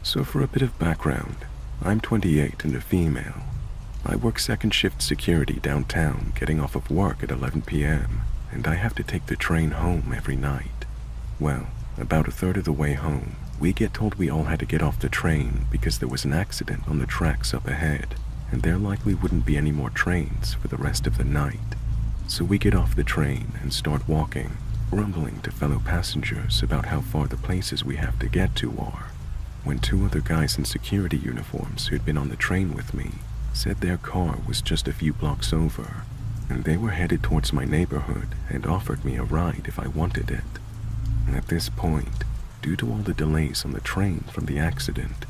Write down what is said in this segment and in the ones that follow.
So for a bit of background, I'm 28 and a female. I work second shift security downtown, getting off of work at 11 p.m., and I have to take the train home every night. Well, about a third of the way home, we get told we all had to get off the train because there was an accident on the tracks up ahead, and there likely wouldn't be any more trains for the rest of the night. So we get off the train and start walking, grumbling to fellow passengers about how far the places we have to get to are, when two other guys in security uniforms who'd been on the train with me said their car was just a few blocks over, and they were headed towards my neighborhood and offered me a ride if I wanted it. At this point, due to all the delays on the train from the accident,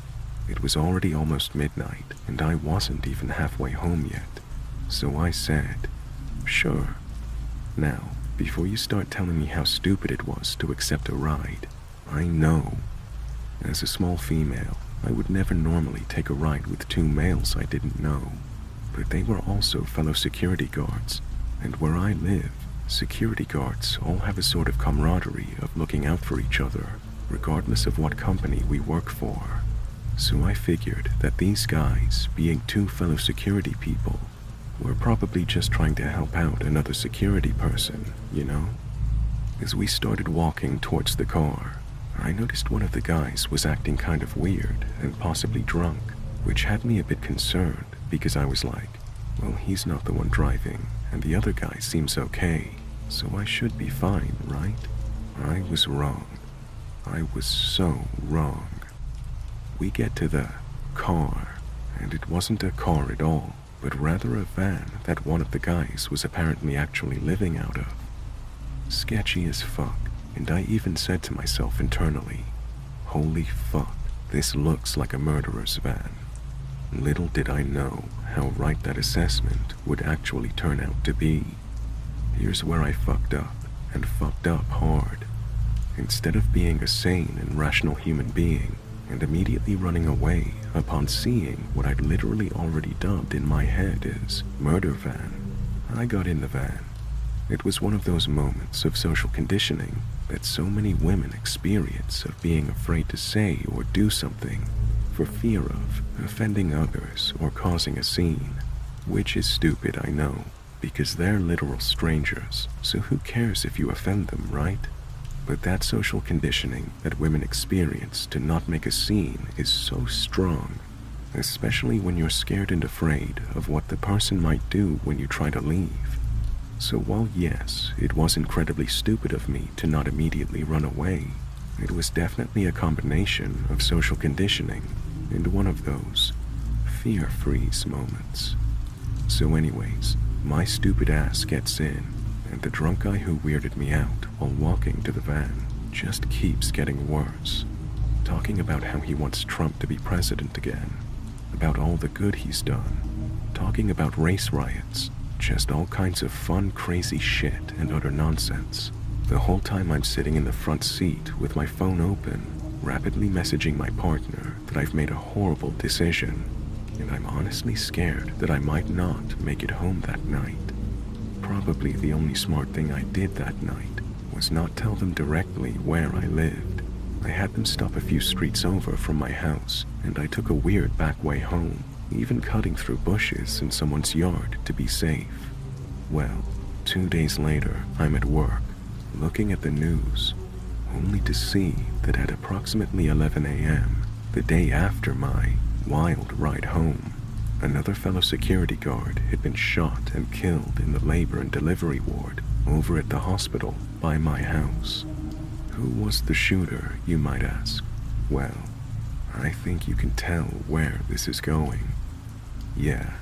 it was already almost midnight and I wasn't even halfway home yet. So I said, "Sure." Now, before you start telling me how stupid it was to accept a ride, I know. As a small female, I would never normally take a ride with two males I didn't know, but they were also fellow security guards, and where I live, security guards all have a sort of camaraderie of looking out for each other, regardless of what company we work for. So I figured that these guys, being two fellow security people, were probably just trying to help out another security person, you know? As we started walking towards the car, I noticed one of the guys was acting kind of weird and possibly drunk, which had me a bit concerned because I was like, well, he's not the one driving, and the other guy seems okay, so I should be fine, right? I was wrong. I was so wrong. We get to the car, and it wasn't a car at all, but rather a van that one of the guys was apparently actually living out of. Sketchy as fuck, and I even said to myself internally, holy fuck, this looks like a murderer's van. Little did I know how right that assessment would actually turn out to be. Here's where I fucked up, and fucked up hard. Instead of being a sane and rational human being, and immediately running away upon seeing what I'd literally already dubbed in my head as murder van, I got in the van. It was one of those moments of social conditioning that so many women experience of being afraid to say or do something for fear of offending others or causing a scene, which is stupid, I know, because they're literal strangers, so who cares if you offend them, right? But that social conditioning that women experience to not make a scene is so strong, especially when you're scared and afraid of what the person might do when you try to leave. So while yes, it was incredibly stupid of me to not immediately run away, it was definitely a combination of social conditioning and one of those fear freeze moments. So anyways, my stupid ass gets in, and the drunk guy who weirded me out while walking to the van just keeps getting worse, talking about how he wants Trump to be president again, about all the good he's done, talking about race riots, just all kinds of fun, crazy shit and utter nonsense. The whole time I'm sitting in the front seat with my phone open, rapidly messaging my partner that I've made a horrible decision, and I'm honestly scared that I might not make it home that night. Probably the only smart thing I did that night was not tell them directly where I lived. I had them stop a few streets over from my house, and I took a weird back way home, even cutting through bushes in someone's yard to be safe. Well, 2 days later, I'm at work, looking at the news, only to see that at approximately 11 a.m., the day after my wild ride home, another fellow security guard had been shot and killed in the labor and delivery ward over at the hospital by my house. Who was the shooter, you might ask? Well, I think you can tell where this is going. Yeah,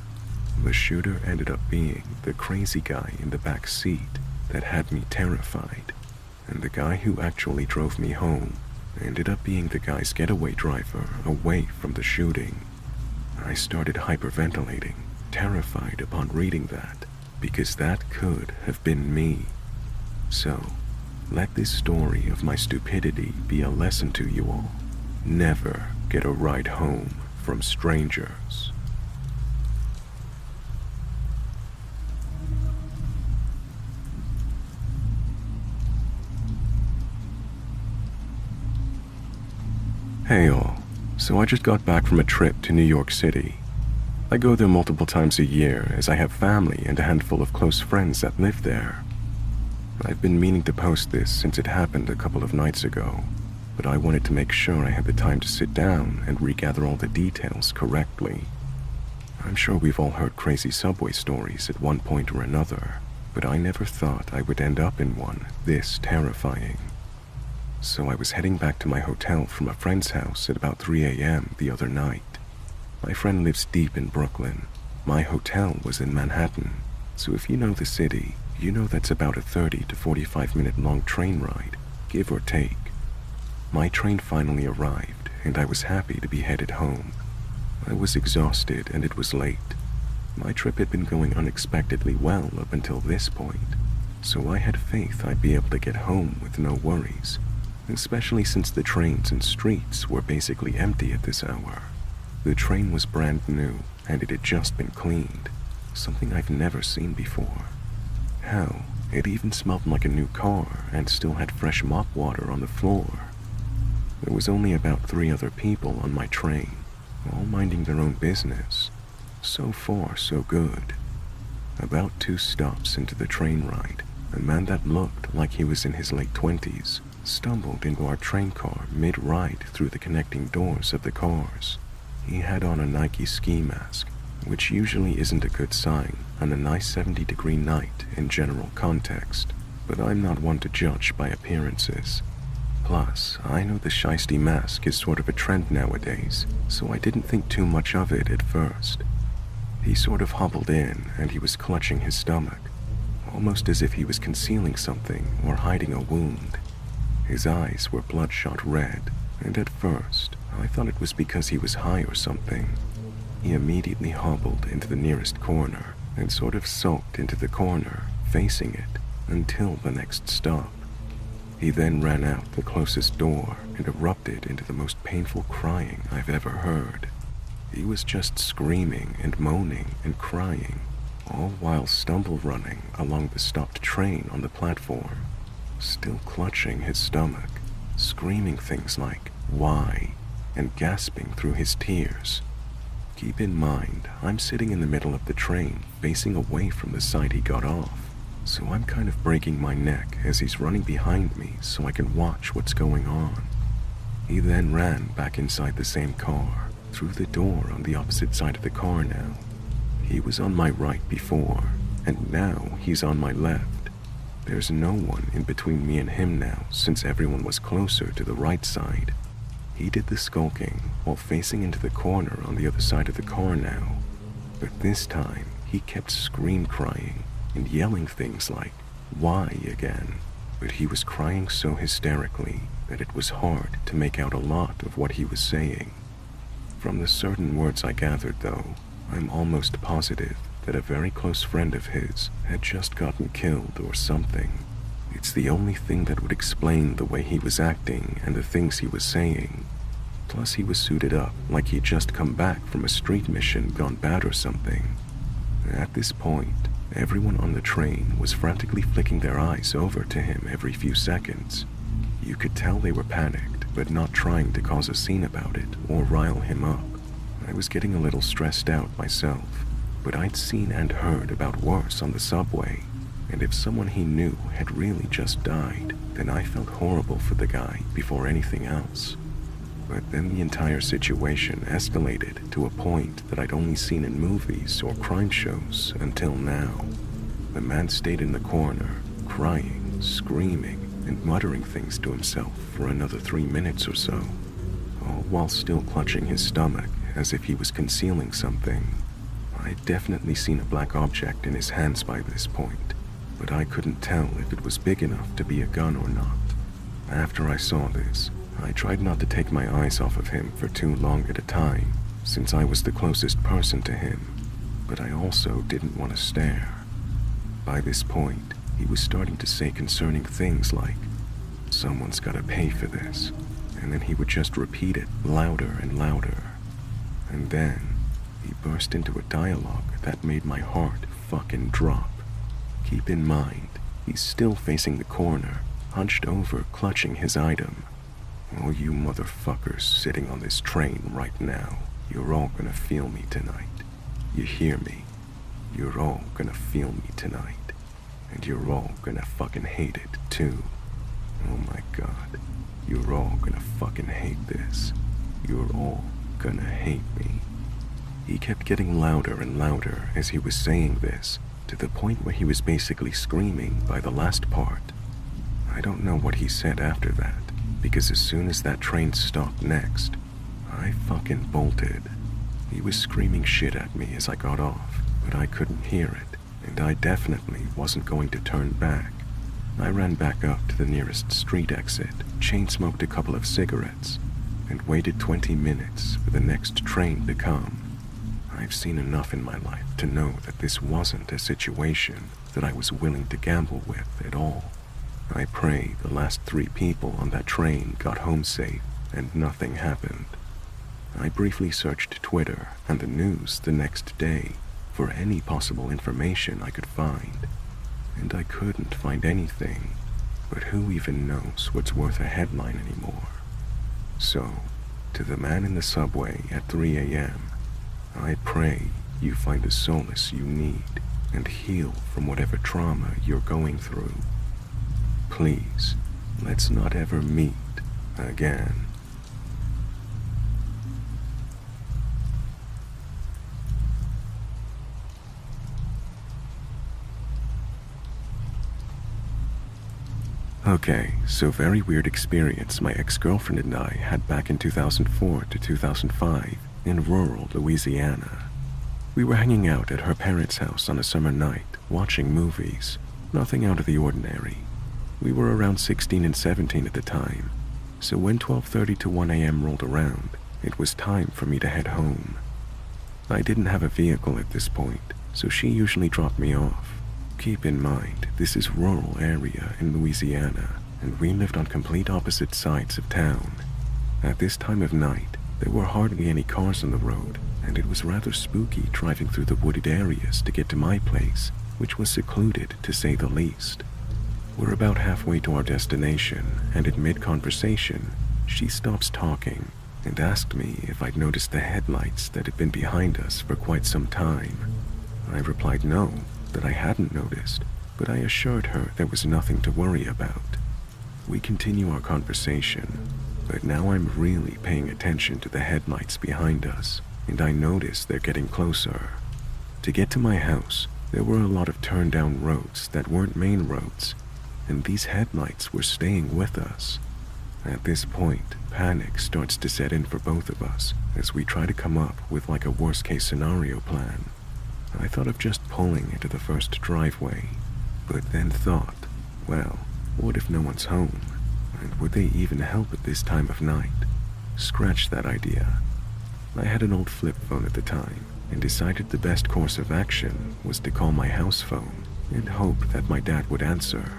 the shooter ended up being the crazy guy in the back seat that had me terrified, and the guy who actually drove me home ended up being the guy's getaway driver away from the shooting. I started hyperventilating, terrified upon reading that, because that could have been me. So, let this story of my stupidity be a lesson to you all. Never get a ride home from strangers. Hey all, So I just got back from a trip to New York City. I go there multiple times a year as I have family and a handful of close friends that live there. I've been meaning to post this since it happened a couple of nights ago, but I wanted to make sure I had the time to sit down and regather all the details correctly. I'm sure we've all heard crazy subway stories at one point or another, but I never thought I would end up in one this terrifying. So I was heading back to my hotel from a friend's house at about 3 a.m. the other night. My friend lives deep in Brooklyn. My hotel was in Manhattan, so if you know the city, you know that's about a 30 to 45 minute long train ride, give or take. My train finally arrived, and I was happy to be headed home. I was exhausted and it was late. My trip had been going unexpectedly well up until this point, so I had faith I'd be able to get home with no worries, especially since the trains and streets were basically empty at this hour. The train was brand new, and it had just been cleaned, something I've never seen before. Hell, it even smelled like a new car and still had fresh mop water on the floor. There was only about 3 other people on my train, all minding their own business. So far, so good. About 2 stops into the train ride, a man that looked like he was in his late 20s stumbled into our train car mid-ride through the connecting doors of the cars. He had on a Nike ski mask, which usually isn't a good sign on a nice 70-degree night in general context, but I'm not one to judge by appearances. Plus, I know the shiesty mask is sort of a trend nowadays, so I didn't think too much of it at first. He sort of hobbled in, and he was clutching his stomach, almost as if he was concealing something or hiding a wound. His eyes were bloodshot red, and at first, I thought it was because he was high or something. He immediately hobbled into the nearest corner and sort of sulked into the corner, facing it, until the next stop. He then ran out the closest door and erupted into the most painful crying I've ever heard. He was just screaming and moaning and crying, all while stumble running along the stopped train on the platform, still clutching his stomach, screaming things like, "Why?" and gasping through his tears. Keep in mind, I'm sitting in the middle of the train, facing away from the side he got off, so I'm kind of breaking my neck as he's running behind me so I can watch what's going on. He then ran back inside the same car, through the door on the opposite side of the car now. He was on my right before, and now he's on my left. There's no one in between me and him now, since everyone was closer to the right side. He did the skulking while facing into the corner on the other side of the car now, but this time he kept scream crying and yelling things like, "Why?" again, but he was crying so hysterically that it was hard to make out a lot of what he was saying. From the certain words I gathered, though, I'm almost positive that a very close friend of his had just gotten killed or something. It's the only thing that would explain the way he was acting and the things he was saying. Plus, he was suited up like he'd just come back from a street mission gone bad or something. At this point, everyone on the train was frantically flicking their eyes over to him every few seconds. You could tell they were panicked, but not trying to cause a scene about it or rile him up. I was getting a little stressed out myself, but I'd seen and heard about worse on the subway, and if someone he knew had really just died, then I felt horrible for the guy before anything else. But then the entire situation escalated to a point that I'd only seen in movies or crime shows until now. The man stayed in the corner, crying, screaming, and muttering things to himself for another 3 minutes or so, all while still clutching his stomach as if he was concealing something. I'd definitely seen a black object in his hands by this point, but I couldn't tell if it was big enough to be a gun or not. After I saw this, I tried not to take my eyes off of him for too long at a time, since I was the closest person to him, but I also didn't want to stare. By this point, he was starting to say concerning things like, "Someone's gotta pay for this," and then he would just repeat it louder and louder. And then, he burst into a dialogue that made my heart fucking drop. Keep in mind, he's still facing the corner, hunched over clutching his item. All you motherfuckers sitting on this train right now, you're all gonna feel me tonight. You hear me? You're all gonna feel me tonight. And you're all gonna fucking hate it, too. Oh my god. You're all gonna fucking hate this. You're all gonna hate me. He kept getting louder and louder as he was saying this, to the point where he was basically screaming by the last part. I don't know what he said after that, because as soon as that train stopped next, I fucking bolted. He was screaming shit at me as I got off, but I couldn't hear it, and I definitely wasn't going to turn back. I ran back up to the nearest street exit, chain-smoked a couple of cigarettes, and waited 20 minutes for the next train to come. I've seen enough in my life to know that this wasn't a situation that I was willing to gamble with at all. I pray the last 3 people on that train got home safe and nothing happened. I briefly searched Twitter and the news the next day for any possible information I could find, and I couldn't find anything, but who even knows what's worth a headline anymore? So, to the man in the subway at 3 a.m., I pray you find the solace you need and heal from whatever trauma you're going through. Please, let's not ever meet again. Okay, so very weird experience my ex-girlfriend and I had back in 2004 to 2005 in rural Louisiana. We were hanging out at her parents' house on a summer night, watching movies. Nothing out of the ordinary. We were around 16 and 17 at the time, so when 12:30 to 1 a.m. rolled around, it was time for me to head home. I didn't have a vehicle at this point, so she usually dropped me off. Keep in mind, this is rural area in Louisiana, and we lived on complete opposite sides of town. At this time of night, there were hardly any cars on the road, and it was rather spooky driving through the wooded areas to get to my place, which was secluded to say the least. We're about halfway to our destination, and in mid-conversation, she stops talking and asked me if I'd noticed the headlights that had been behind us for quite some time. I replied no, that I hadn't noticed, but I assured her there was nothing to worry about. We continue our conversation, but now I'm really paying attention to the headlights behind us, and I notice they're getting closer. To get to my house, there were a lot of turned-down roads that weren't main roads, and these headlights were staying with us. At this point, panic starts to set in for both of us as we try to come up with like a worst-case scenario plan. I thought of just pulling into the first driveway, but then thought, well, what if no one's home? And would they even help at this time of night? Scratch that idea. I had an old flip phone at the time, and decided the best course of action was to call my house phone and hope that my dad would answer.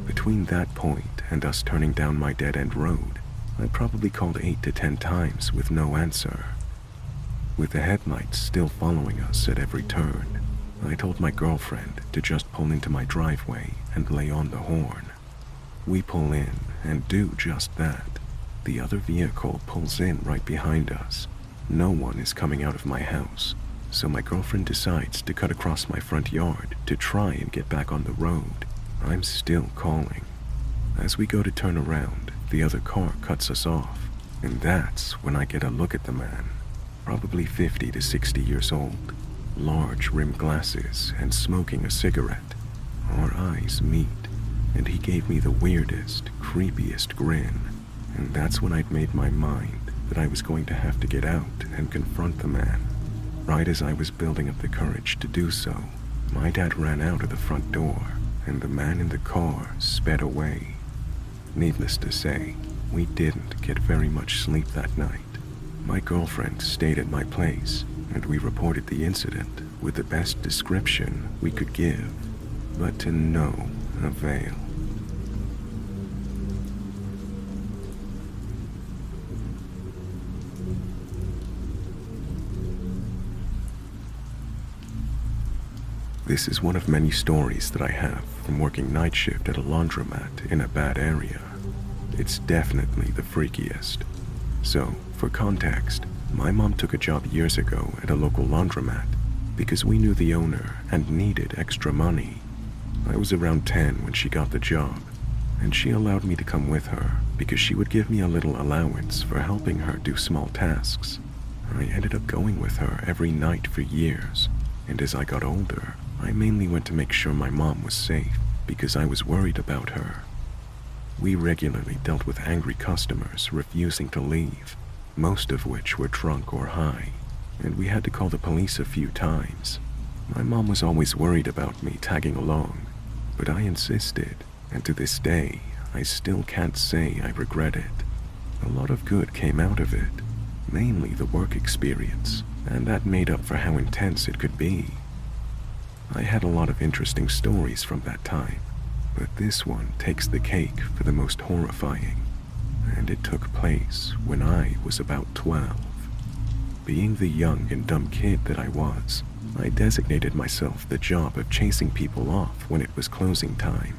Between that point and us turning down my dead-end road, I probably called 8 to 10 times with no answer. With the headlights still following us at every turn, I told my girlfriend to just pull into my driveway and lay on the horn. We pull in and do just that. The other vehicle pulls in right behind us. No one is coming out of my house, so my girlfriend decides to cut across my front yard to try and get back on the road. I'm still calling. As we go to turn around, the other car cuts us off, and that's when I get a look at the man. Probably 50 to 60 years old, large rimmed glasses and smoking a cigarette. Our eyes meet, and he gave me the weirdest, creepiest grin, and that's when I'd made my mind that I was going to have to get out and confront the man. Right as I was building up the courage to do so, my dad ran out of the front door, and the man in the car sped away. Needless to say, we didn't get very much sleep that night. My girlfriend stayed at my place, and we reported the incident with the best description we could give, but to no avail. This is one of many stories that I have from working night shift at a laundromat in a bad area. It's definitely the freakiest. So, for context, my mom took a job years ago at a local laundromat because we knew the owner and needed extra money. I was around 10 when she got the job, and she allowed me to come with her because she would give me a little allowance for helping her do small tasks. I ended up going with her every night for years, and as I got older, I mainly went to make sure my mom was safe because I was worried about her. We regularly dealt with angry customers refusing to leave, most of which were drunk or high, and we had to call the police a few times. My mom was always worried about me tagging along, but I insisted, and to this day, I still can't say I regret it. A lot of good came out of it, mainly the work experience, and that made up for how intense it could be. I had a lot of interesting stories from that time, but this one takes the cake for the most horrifying, and it took place when I was about 12. Being the young and dumb kid that I was, I designated myself the job of chasing people off when it was closing time.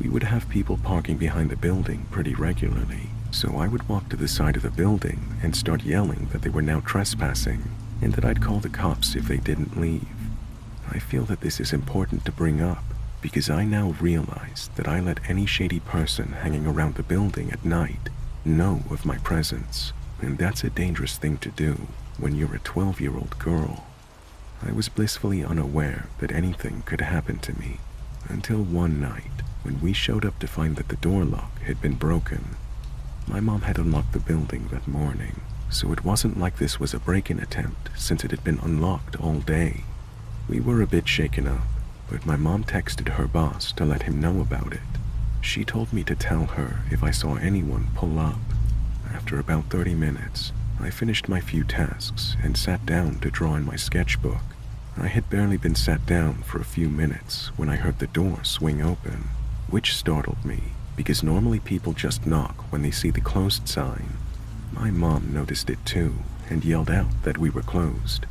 We would have people parking behind the building pretty regularly, so I would walk to the side of the building and start yelling that they were now trespassing, and that I'd call the cops if they didn't leave. I feel that this is important to bring up because I now realize that I let any shady person hanging around the building at night know of my presence, and that's a dangerous thing to do when you're a 12-year-old girl. I was blissfully unaware that anything could happen to me until one night when we showed up to find that the door lock had been broken. My mom had unlocked the building that morning, so it wasn't like this was a break-in attempt since it had been unlocked all day. We were a bit shaken up, but my mom texted her boss to let him know about it. She told me to tell her if I saw anyone pull up. After about 30 minutes, I finished my few tasks and sat down to draw in my sketchbook. I had barely been sat down for a few minutes when I heard the door swing open, which startled me because normally people just knock when they see the closed sign. My mom noticed it too and yelled out that we were closed.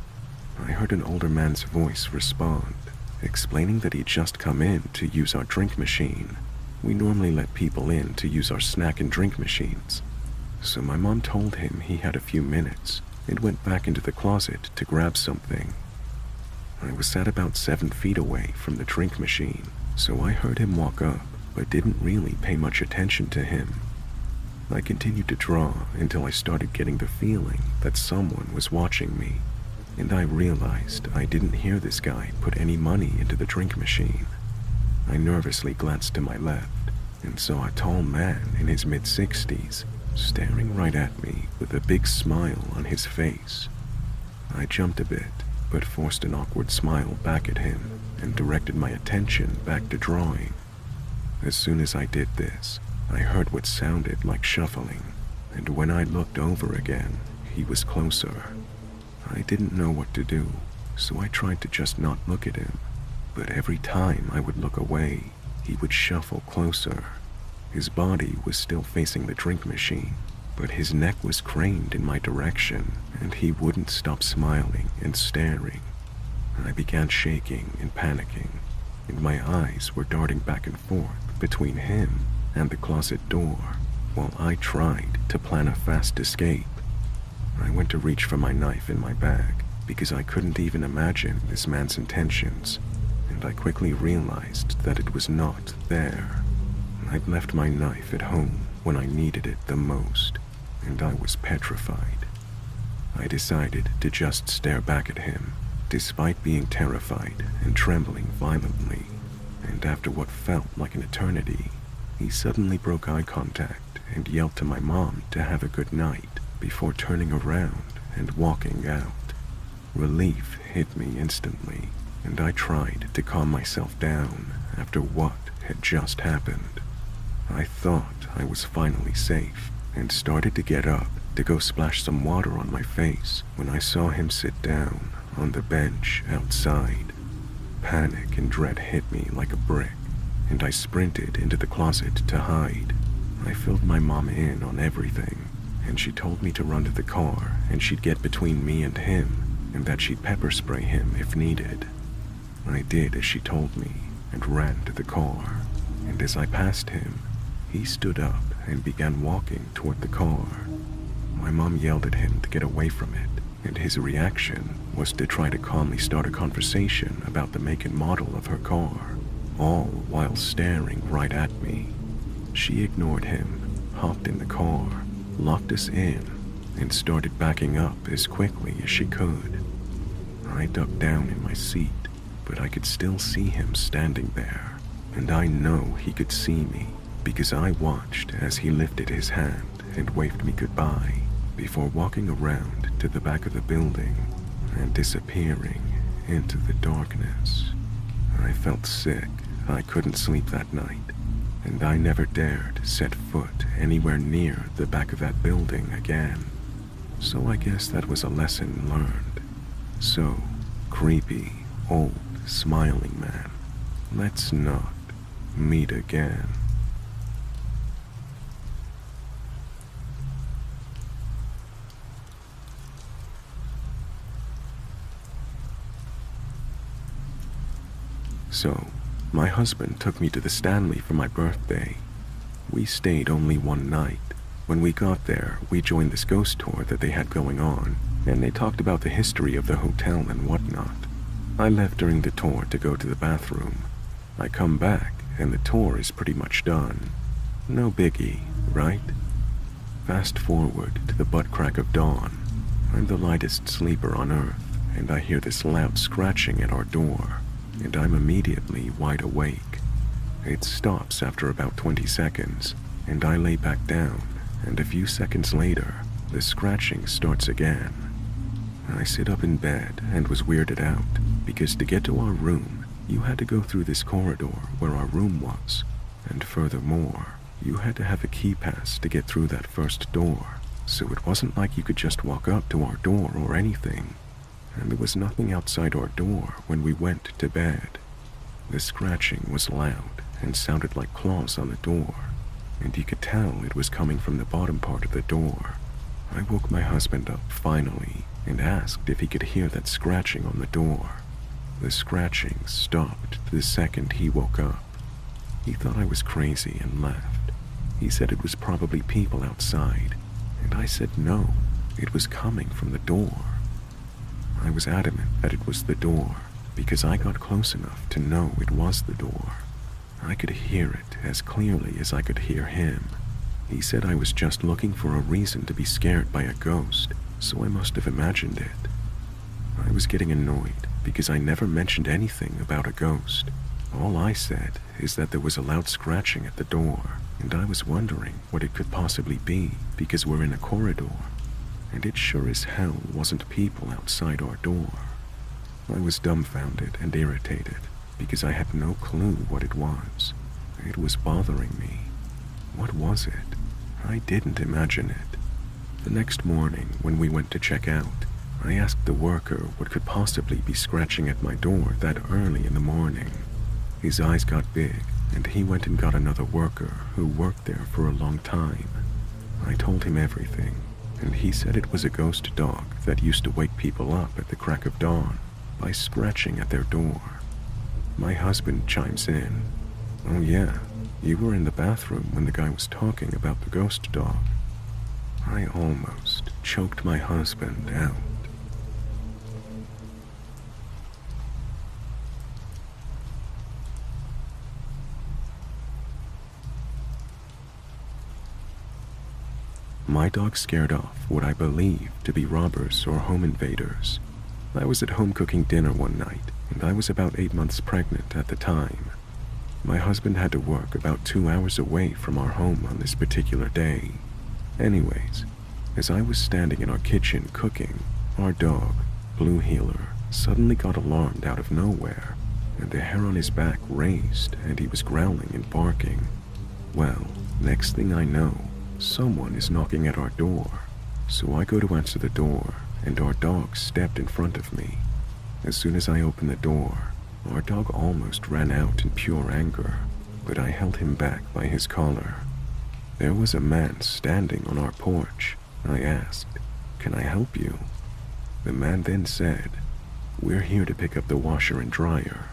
I heard an older man's voice respond, explaining that he'd just come in to use our drink machine. We normally let people in to use our snack and drink machines. So my mom told him he had a few minutes and went back into the closet to grab something. I was sat about 7 feet away from the drink machine, so I heard him walk up, but didn't really pay much attention to him. I continued to draw until I started getting the feeling that someone was watching me, and I realized I didn't hear this guy put any money into the drink machine. I nervously glanced to my left and saw a tall man in his mid-60s staring right at me with a big smile on his face. I jumped a bit, but forced an awkward smile back at him and directed my attention back to drawing. As soon as I did this, I heard what sounded like shuffling, and when I looked over again, he was closer. I didn't know what to do, so I tried to just not look at him, but every time I would look away, he would shuffle closer. His body was still facing the drink machine, but his neck was craned in my direction, and he wouldn't stop smiling and staring. I began shaking and panicking, and my eyes were darting back and forth between him and the closet door, while I tried to plan a fast escape. I went to reach for my knife in my bag, because I couldn't even imagine this man's intentions, and I quickly realized that it was not there. I'd left my knife at home when I needed it the most, and I was petrified. I decided to just stare back at him, despite being terrified and trembling violently, and after what felt like an eternity, he suddenly broke eye contact and yelled to my mom to have a good night before turning around and walking out. Relief hit me instantly, and I tried to calm myself down after what had just happened. I thought I was finally safe and started to get up to go splash some water on my face when I saw him sit down on the bench outside. Panic and dread hit me like a brick, and I sprinted into the closet to hide. I filled my mom in on everything, and she told me to run to the car and she'd get between me and him, and that she'd pepper spray him if needed. I did as she told me and ran to the car, and as I passed him, He stood up and began walking toward the car. My mom yelled at him to get away from it, and his reaction was to try to calmly start a conversation about the make and model of her car, all while staring right at me. She ignored him, hopped in the car, locked us in, and started backing up as quickly as she could. I ducked down in my seat, but I could still see him standing there, and I know he could see me because I watched as he lifted his hand and waved me goodbye before walking around to the back of the building and disappearing into the darkness. I felt sick. I couldn't sleep that night, and I never dared set foot anywhere near the back of that building again. So I guess that was a lesson learned. So, creepy, old, smiling man, let's not meet again. So, my husband took me to the Stanley for my birthday. We stayed only one night. When we got there, we joined this ghost tour that they had going on, and they talked about the history of the hotel and whatnot. I left during the tour to go to the bathroom. I come back, and the tour is pretty much done. No biggie, right? Fast forward to the butt crack of dawn. I'm the lightest sleeper on earth, and I hear this loud scratching at our door, and I'm immediately wide awake. It stops after about 20 seconds, and I lay back down, and a few seconds later, the scratching starts again. I sit up in bed and was weirded out, because to get to our room, you had to go through this corridor where our room was, and furthermore, you had to have a key pass to get through that first door, so it wasn't like you could just walk up to our door or anything. And there was nothing outside our door when we went to bed. The scratching was loud and sounded like claws on the door, and you could tell it was coming from the bottom part of the door. I woke my husband up finally and asked if he could hear that scratching on the door. The scratching stopped the second he woke up. He thought I was crazy and left. He said it was probably people outside, and I said no, it was coming from the door. I was adamant that it was the door, because I got close enough to know it was the door. I could hear it as clearly as I could hear him. He said I was just looking for a reason to be scared by a ghost, so I must have imagined it. I was getting annoyed because I never mentioned anything about a ghost. All I said is that there was a loud scratching at the door, and I was wondering what it could possibly be because we're in a corridor. And it sure as hell wasn't people outside our door. I was dumbfounded and irritated because I had no clue what it was. It was bothering me. What was it? I didn't imagine it. The next morning, when we went to check out, I asked the worker what could possibly be scratching at my door that early in the morning. His eyes got big, and he went and got another worker who worked there for a long time. I told him everything, and he said it was a ghost dog that used to wake people up at the crack of dawn by scratching at their door. My husband chimes in, "Oh yeah, you were in the bathroom when the guy was talking about the ghost dog." I almost choked my husband out. My dog scared off what I believe to be robbers or home invaders. I was at home cooking dinner one night, and I was about 8 months pregnant at the time. My husband had to work about 2 hours away from our home on this particular day. Anyways, as I was standing in our kitchen cooking, our dog, Blue Healer, suddenly got alarmed out of nowhere, and the hair on his back raised and he was growling and barking. Well, next thing I know, someone is knocking at our door, so I go to answer the door, and our dog stepped in front of me. As soon as I opened the door, our dog almost ran out in pure anger, but I held him back by his collar. There was a man standing on our porch. I asked, "Can I help you?" The man then said, "We're here to pick up the washer and dryer."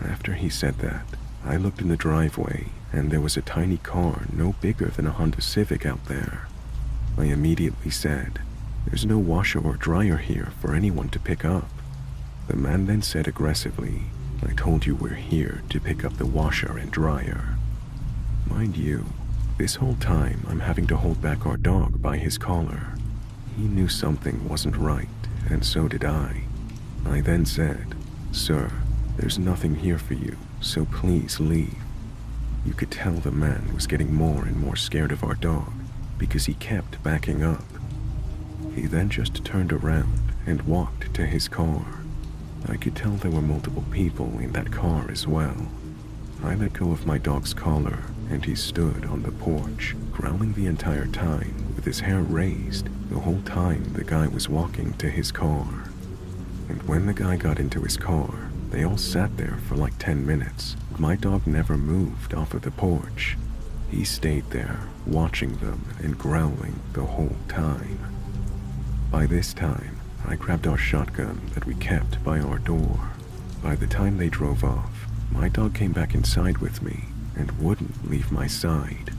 After he said that, I looked in the driveway, and there was a tiny car no bigger than a Honda Civic out there. I immediately said, "There's no washer or dryer here for anyone to pick up." The man then said aggressively, "I told you we're here to pick up the washer and dryer." Mind you, this whole time I'm having to hold back our dog by his collar. He knew something wasn't right, and so did I. I then said, "Sir, there's nothing here for you, so please leave." You could tell the man was getting more and more scared of our dog because he kept backing up. He then just turned around and walked to his car. I could tell there were multiple people in that car as well. I let go of my dog's collar, and he stood on the porch, growling the entire time with his hair raised the whole time the guy was walking to his car. And when the guy got into his car, they all sat there for like 10 minutes. My dog never moved off of the porch. He stayed there, watching them and growling the whole time. By this time, I grabbed our shotgun that we kept by our door. By the time they drove off, my dog came back inside with me and wouldn't leave my side.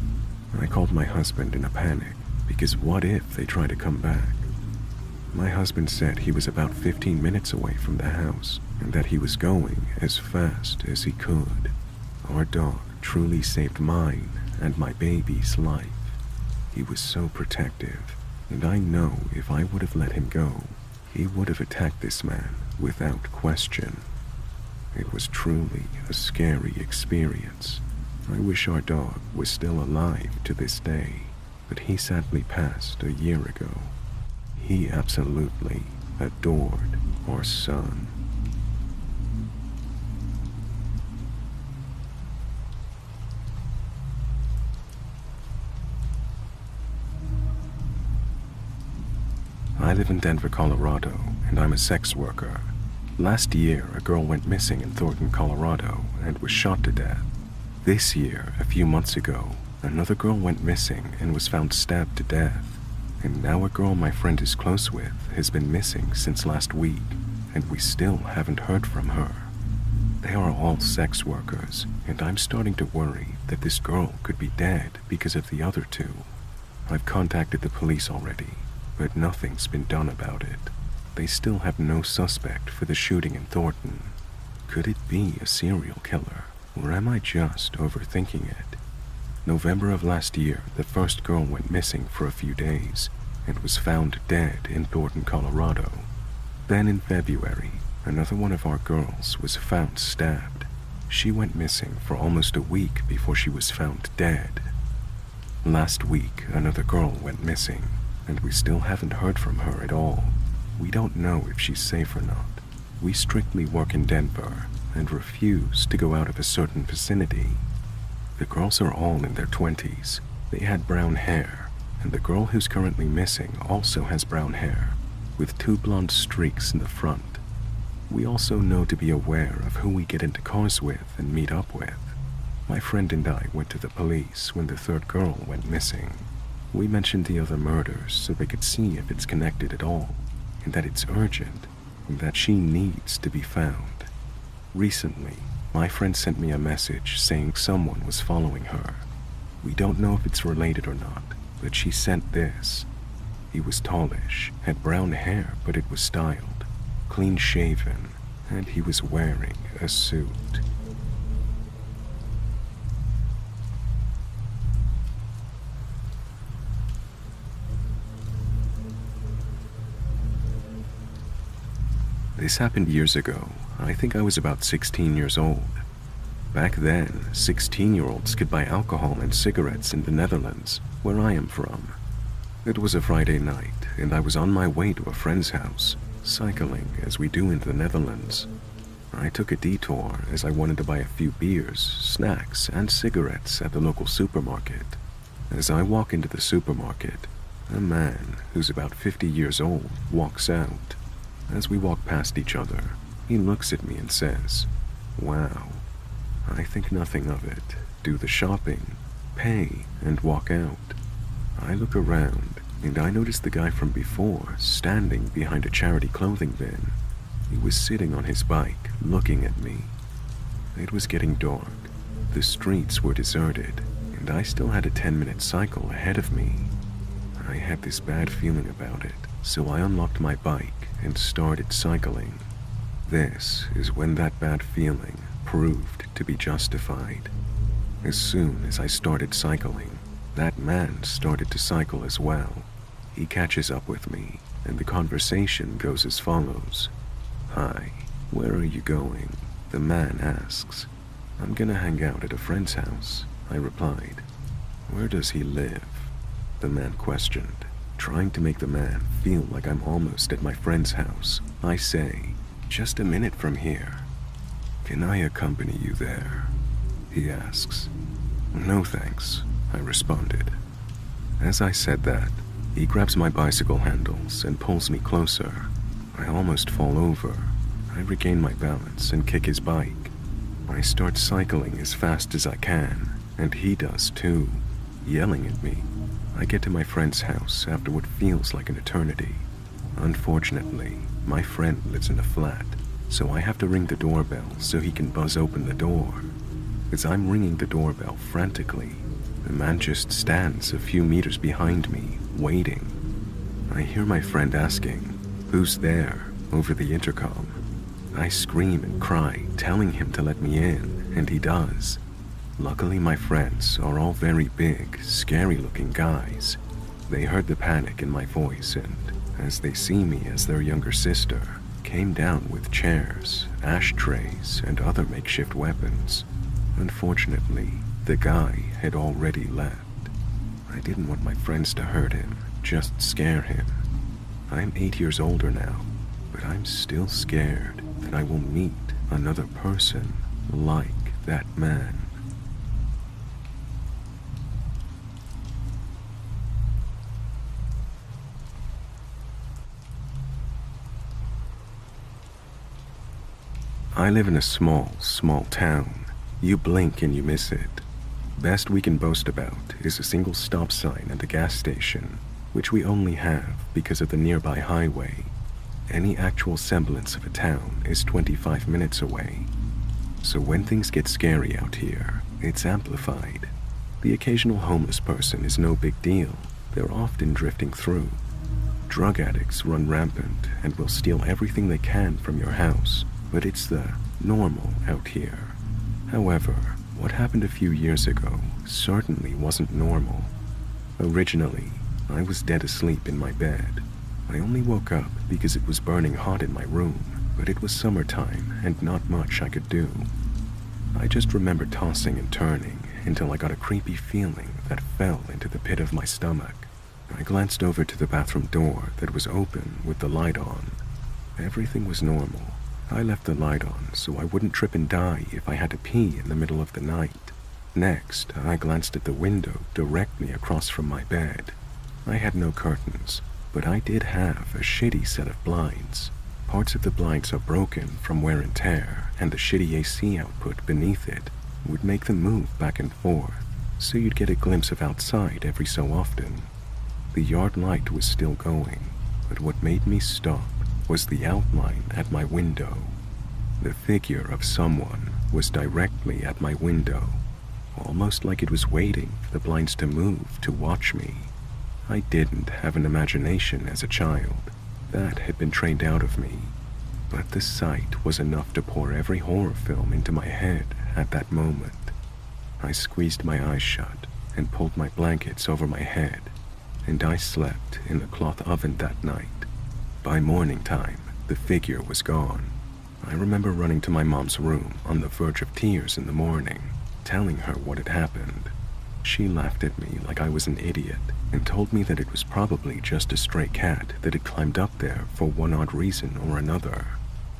I called my husband in a panic, because what if they try to come back? My husband said he was about 15 minutes away from the house and that he was going as fast as he could. Our dog truly saved mine and my baby's life. He was so protective, and I know if I would have let him go, he would have attacked this man without question. It was truly a scary experience. I wish our dog was still alive to this day, but he sadly passed a year ago. He absolutely adored our son. I live in Denver, Colorado, and I'm a sex worker. Last year, a girl went missing in Thornton, Colorado, and was shot to death. This year, a few months ago, another girl went missing and was found stabbed to death. And now a girl my friend is close with has been missing since last week, and we still haven't heard from her. They are all sex workers, and I'm starting to worry that this girl could be dead because of the other two. I've contacted the police already, but nothing's been done about it. They still have no suspect for the shooting in Thornton. Could it be a serial killer, or am I just overthinking it? November of last year, the first girl went missing for a few days and was found dead in Thornton, Colorado. Then in February, another one of our girls was found stabbed. She went missing for almost a week before she was found dead. Last week, another girl went missing, and we still haven't heard from her at all. We don't know if she's safe or not. We strictly work in Denver and refuse to go out of a certain vicinity. The girls are all in their 20s. They had brown hair, and the girl who's currently missing also has brown hair, with 2 blonde streaks in the front. We also know to be aware of who we get into cars with and meet up with. My friend and I went to the police when the third girl went missing. We mentioned the other murders so they could see if it's connected at all, and that it's urgent, and that she needs to be found. Recently, my friend sent me a message saying someone was following her. We don't know if it's related or not, but she sent this. He was tallish, had brown hair, but it was styled, clean shaven, and he was wearing a suit. This happened years ago. I think I was about 16 years old. Back then, 16-year-olds could buy alcohol and cigarettes in the Netherlands, where I am from. It was a Friday night, and I was on my way to a friend's house, cycling as we do in the Netherlands. I took a detour as I wanted to buy a few beers, snacks, and cigarettes at the local supermarket. As I walk into the supermarket, a man who's about 50 years old walks out. As we walk past each other, he looks at me and says, "Wow." I think nothing of it, do the shopping, pay, and walk out. I look around, and I notice the guy from before standing behind a charity clothing bin. He was sitting on his bike, looking at me. It was getting dark, The streets were deserted, and I still had a 10-minute cycle ahead of me. I had this bad feeling about it, so I unlocked my bike and started cycling. This is when that bad feeling proved to be justified. As soon as I started cycling, that man started to cycle as well. He catches up with me, and the conversation goes as follows. "Hi, where are you going?" the man asks. "I'm gonna hang out at a friend's house," I replied. "Where does he live?" the man questioned. Trying to make the man feel like I'm almost at my friend's house, I say, "Just a minute from here." "Can I accompany you there?" he asks. "No thanks," I responded. As I said that, he grabs my bicycle handles and pulls me closer. I almost fall over. I regain my balance and kick his bike. I start cycling as fast as I can, and he does too, yelling at me. I get to my friend's house after what feels like an eternity. Unfortunately, my friend lives in a flat, so I have to ring the doorbell so he can buzz open the door. As I'm ringing the doorbell frantically, the man just stands a few meters behind me, waiting. I hear my friend asking, "Who's there?" over the intercom. I scream and cry, telling him to let me in, and he does. Luckily, my friends are all very big, scary-looking guys. They heard the panic in my voice and, as they see me as their younger sister, came down with chairs, ashtrays, and other makeshift weapons. Unfortunately, the guy had already left. I didn't want my friends to hurt him, just scare him. I'm 8 years older now, but I'm still scared that I will meet another person like that man. I live in a small town. You blink and you miss it. Best we can boast about is a single stop sign at the gas station, which we only have because of the nearby highway. Any actual semblance of a town is 25 minutes away. So when things get scary out here, it's amplified. The occasional homeless person is no big deal. They're often drifting through. Drug addicts run rampant and will steal everything they can from your house, but it's the normal out here. However, what happened a few years ago certainly wasn't normal. Originally, I was dead asleep in my bed. I only woke up because it was burning hot in my room, but it was summertime and not much I could do. I just remember tossing and turning until I got a creepy feeling that fell into the pit of my stomach. I glanced over to the bathroom door that was open with the light on. Everything was normal. I left the light on so I wouldn't trip and die if I had to pee in the middle of the night. Next, I glanced at the window directly across from my bed. I had no curtains, but I did have a shitty set of blinds. Parts of the blinds are broken from wear and tear, and the shitty AC output beneath it would make them move back and forth, so you'd get a glimpse of outside every so often. The yard light was still going, but what made me stop was the outline at my window. The figure of someone was directly at my window, almost like it was waiting for the blinds to move to watch me. I didn't have an imagination as a child. That had been trained out of me. But the sight was enough to pour every horror film into my head at that moment. I squeezed my eyes shut and pulled my blankets over my head, and I slept in the cloth oven that night. By morning time, the figure was gone. I remember running to my mom's room on the verge of tears in the morning, telling her what had happened. She laughed at me like I was an idiot and told me that it was probably just a stray cat that had climbed up there for one odd reason or another.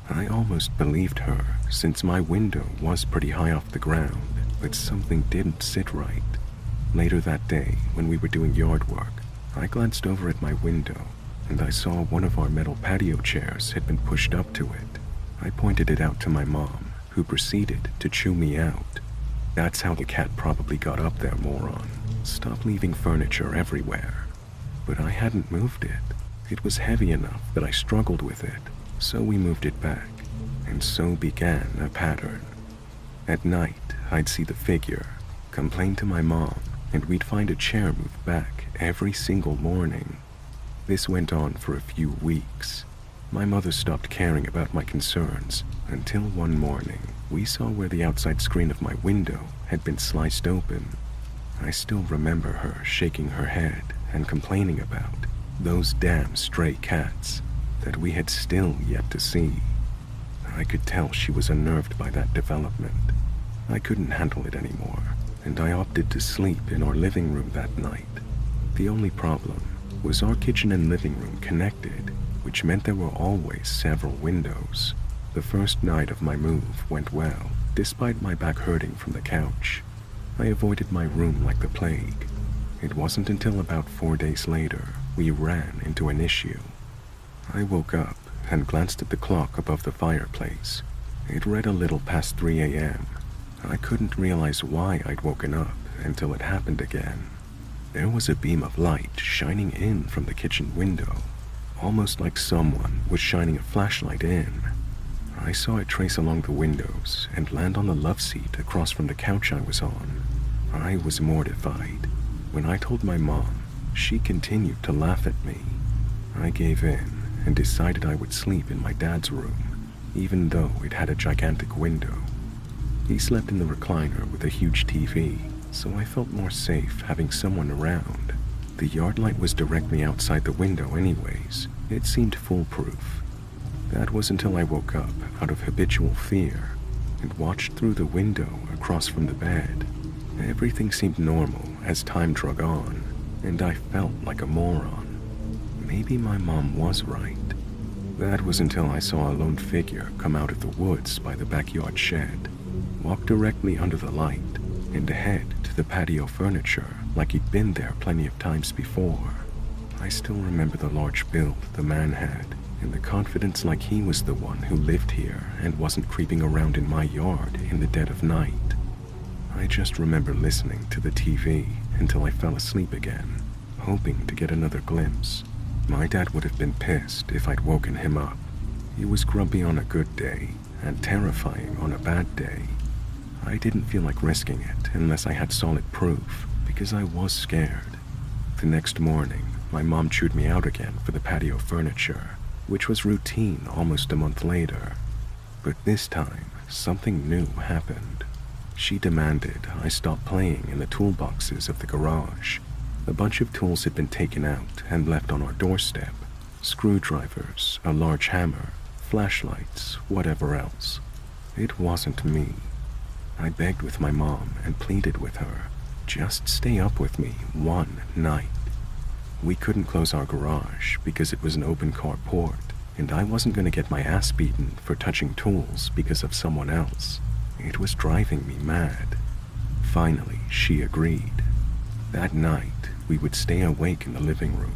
I almost believed her, since my window was pretty high off the ground, but something didn't sit right. Later that day, when we were doing yard work, I glanced over at my window and I saw one of our metal patio chairs had been pushed up to it. I pointed it out to my mom, who proceeded to chew me out. "That's how the cat probably got up there, moron. Stop leaving furniture everywhere." But I hadn't moved it. It was heavy enough that I struggled with it, so we moved it back, and so began a pattern. At night, I'd see the figure, complain to my mom, and we'd find a chair moved back every single morning. This went on for a few weeks. My mother stopped caring about my concerns until one morning we saw where the outside screen of my window had been sliced open. I still remember her shaking her head and complaining about those damn stray cats that we had still yet to see. I could tell she was unnerved by that development. I couldn't handle it anymore, and I opted to sleep in our living room that night. The only problem was our kitchen and living room connected, which meant there were always several windows. The first night of my move went well, despite my back hurting from the couch. I avoided my room like the plague. It wasn't until about 4 days later we ran into an issue. I woke up and glanced at the clock above the fireplace. It read a little past 3 a.m. I couldn't realize why I'd woken up until it happened again. There was a beam of light shining in from the kitchen window, almost like someone was shining a flashlight in. I saw it trace along the windows and land on the love seat across from the couch I was on. I was mortified. When I told my mom, she continued to laugh at me. I gave in and decided I would sleep in my dad's room, even though it had a gigantic window. He slept in the recliner with a huge TV, so I felt more safe having someone around. The yard light was directly outside the window anyways. It seemed foolproof. That was until I woke up out of habitual fear and watched through the window across from the bed. Everything seemed normal as time drug on, and I felt like a moron. Maybe my mom was right. That was until I saw a lone figure come out of the woods by the backyard shed, walk directly under the light, and head to the patio furniture like he'd been there plenty of times before. I still remember the large build the man had, and the confidence like he was the one who lived here and wasn't creeping around in my yard in the dead of night. I just remember listening to the TV until I fell asleep again, hoping to get another glimpse. My dad would have been pissed if I'd woken him up. He was grumpy on a good day and terrifying on a bad day. I didn't feel like risking it unless I had solid proof, because I was scared. The next morning, my mom chewed me out again for the patio furniture, which was routine almost a month later. But this time, something new happened. She demanded I stop playing in the toolboxes of the garage. A bunch of tools had been taken out and left on our doorstep. Screwdrivers, a large hammer, flashlights, whatever else. It wasn't me. I begged with my mom and pleaded with her, just stay up with me one night. We couldn't close our garage because it was an open carport, and I wasn't going to get my ass beaten for touching tools because of someone else. It was driving me mad. Finally, she agreed. That night, we would stay awake in the living room.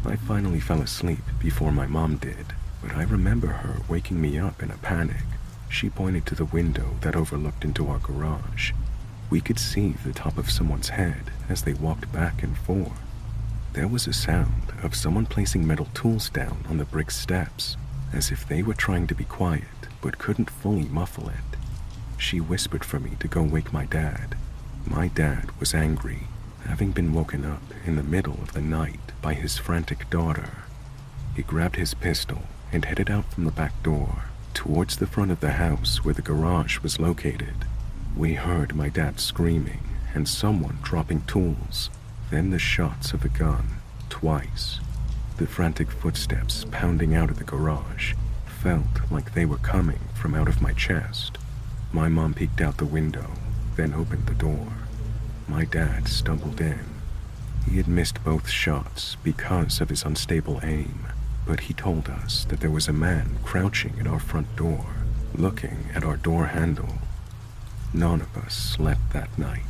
I finally fell asleep before my mom did, but I remember her waking me up in a panic. She pointed to the window that overlooked into our garage. We could see the top of someone's head as they walked back and forth. There was a sound of someone placing metal tools down on the brick steps, as if they were trying to be quiet but couldn't fully muffle it. She whispered for me to go wake my dad. My dad was angry, having been woken up in the middle of the night by his frantic daughter. He grabbed his pistol and headed out from the back door towards the front of the house where the garage was located. We heard my dad screaming and someone dropping tools, then the shots of a gun, twice. The frantic footsteps pounding out of the garage felt like they were coming from out of my chest. My mom peeked out the window, then opened the door. My dad stumbled in. He had missed both shots because of his unstable aim, but he told us that there was a man crouching at our front door, looking at our door handle. None of us slept that night,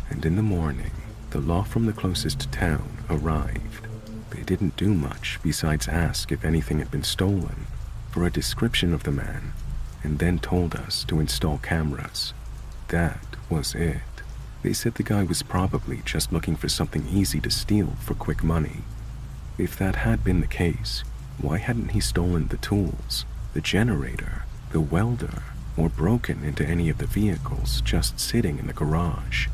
and in the morning, the law from the closest town arrived. They didn't do much besides ask if anything had been stolen, for a description of the man, and then told us to install cameras. That was it. They said the guy was probably just looking for something easy to steal for quick money. If that had been the case, why hadn't he stolen the tools, the generator, the welder, or broken into any of the vehicles just sitting in the garage.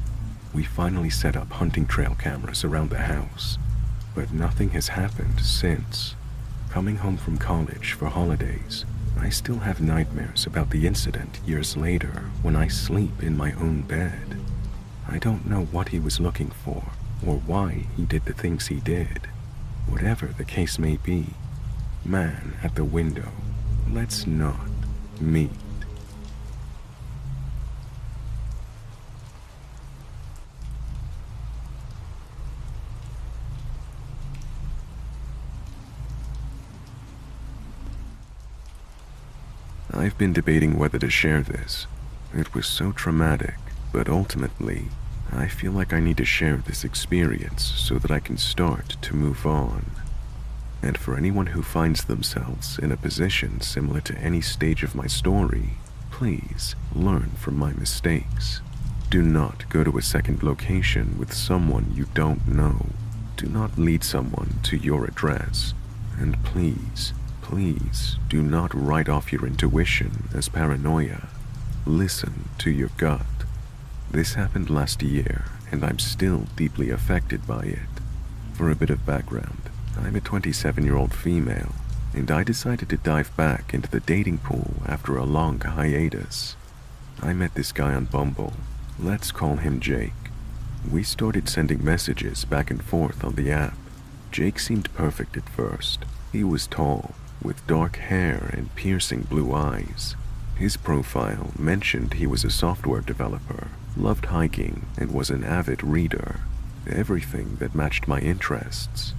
We finally set up hunting trail cameras around the house, but nothing has happened since. Coming home from college for holidays, I still have nightmares about the incident years later when I sleep in my own bed. I don't know what he was looking for or why he did the things he did. Whatever the case may be, man at the window, let's not meet. I've been debating whether to share this. It was so traumatic, but ultimately, I feel like I need to share this experience so that I can start to move on. And for anyone who finds themselves in a position similar to any stage of my story, please learn from my mistakes. Do not go to a second location with someone you don't know. Do not lead someone to your address. And please do not write off your intuition as paranoia. Listen to your gut. This happened last year, and I'm still deeply affected by it. For a bit of background, I'm a 27-year-old female, and I decided to dive back into the dating pool after a long hiatus. I met this guy on Bumble. Let's call him Jake. We started sending messages back and forth on the app. Jake seemed perfect at first. He was tall, with dark hair and piercing blue eyes. His profile mentioned he was a software developer, loved hiking, and was an avid reader. Everything that matched my interests.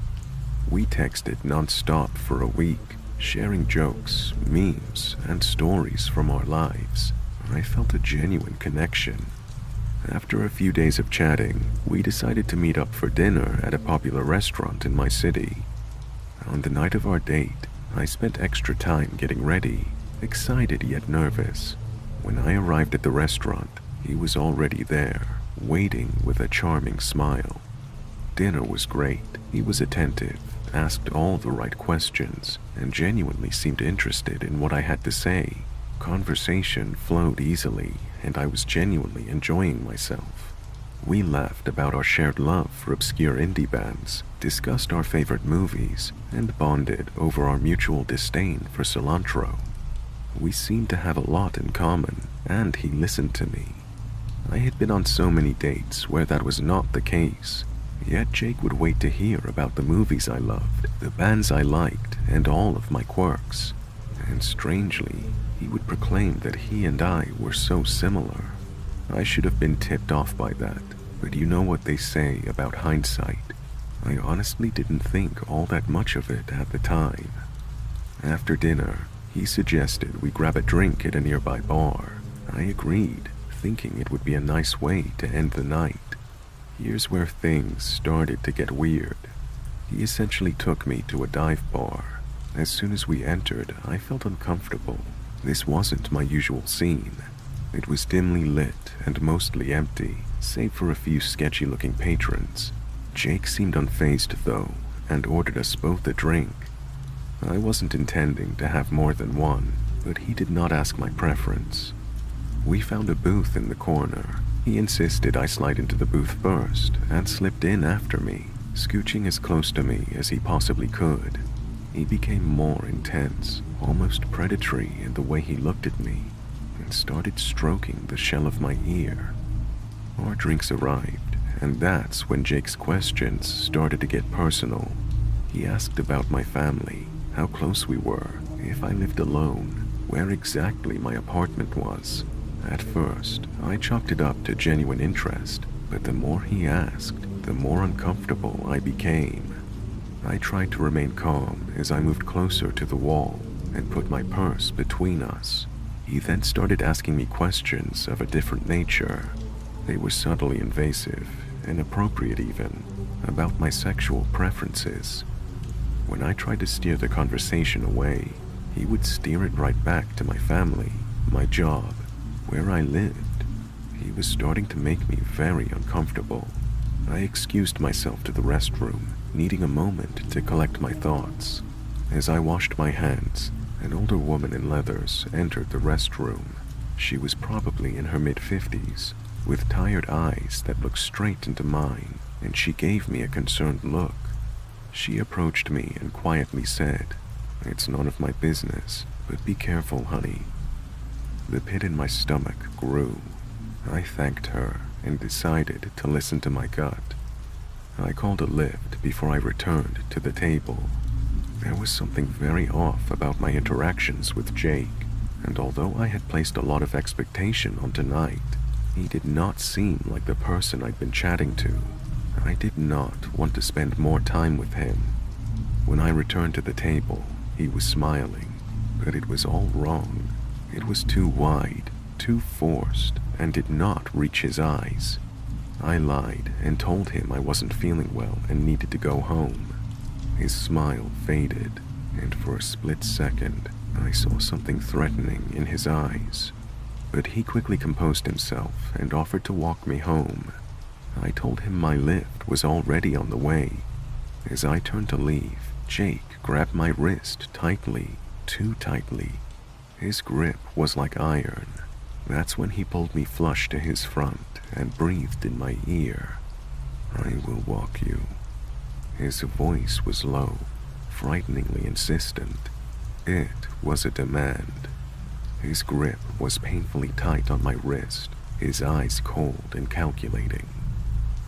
We texted non-stop for a week, sharing jokes, memes, and stories from our lives. I felt a genuine connection. After a few days of chatting, we decided to meet up for dinner at a popular restaurant in my city. On the night of our date, I spent extra time getting ready, excited yet nervous. When I arrived at the restaurant, he was already there, waiting with a charming smile. Dinner was great. He was attentive, asked all the right questions, and genuinely seemed interested in what I had to say. Conversation flowed easily, and I was genuinely enjoying myself. We laughed about our shared love for obscure indie bands, discussed our favorite movies, and bonded over our mutual disdain for cilantro. We seemed to have a lot in common, and he listened to me. I had been on so many dates where that was not the case, yet Jake would wait to hear about the movies I loved, the bands I liked, and all of my quirks. And strangely, he would proclaim that he and I were so similar. I should have been tipped off by that, but you know what they say about hindsight. I honestly didn't think all that much of it at the time. After dinner, he suggested we grab a drink at a nearby bar. I agreed, thinking it would be a nice way to end the night. Here's where things started to get weird. He essentially took me to a dive bar. As soon as we entered, I felt uncomfortable. This wasn't my usual scene. It was dimly lit and mostly empty, save for a few sketchy-looking patrons. Jake seemed unfazed, though, and ordered us both a drink. I wasn't intending to have more than one, but he did not ask my preference. We found a booth in the corner. He insisted I slide into the booth first and slipped in after me, scooching as close to me as he possibly could. He became more intense, almost predatory in the way he looked at me, and started stroking the shell of my ear. Our drinks arrived, and that's when Jake's questions started to get personal. He asked about my family, how close we were, if I lived alone, where exactly my apartment was. At first, I chalked it up to genuine interest, but the more he asked, the more uncomfortable I became. I tried to remain calm as I moved closer to the wall and put my purse between us. He then started asking me questions of a different nature. They were subtly invasive, inappropriate even, about my sexual preferences. When I tried to steer the conversation away, he would steer it right back to my family, my job, where I lived. He was starting to make me very uncomfortable. I excused myself to the restroom, needing a moment to collect my thoughts. As I washed my hands, an older woman in leathers entered the restroom. She was probably in her mid-50s, with tired eyes that looked straight into mine, and she gave me a concerned look. She approached me and quietly said, "It's none of my business, but be careful, honey." The pit in my stomach grew. I thanked her and decided to listen to my gut. I called a lift before I returned to the table. There was something very off about my interactions with Jake, and although I had placed a lot of expectation on tonight, he did not seem like the person I'd been chatting to. I did not want to spend more time with him. When I returned to the table, he was smiling, but it was all wrong. It was too wide, too forced, and did not reach his eyes. I lied and told him I wasn't feeling well and needed to go home. His smile faded, and for a split second, I saw something threatening in his eyes. But he quickly composed himself and offered to walk me home. I told him my lift was already on the way. As I turned to leave, Jake grabbed my wrist tightly, too tightly. His grip was like iron. That's when he pulled me flush to his front and breathed in my ear. "I will walk you." His voice was low, frighteningly insistent. It was a demand. His grip was painfully tight on my wrist, his eyes cold and calculating.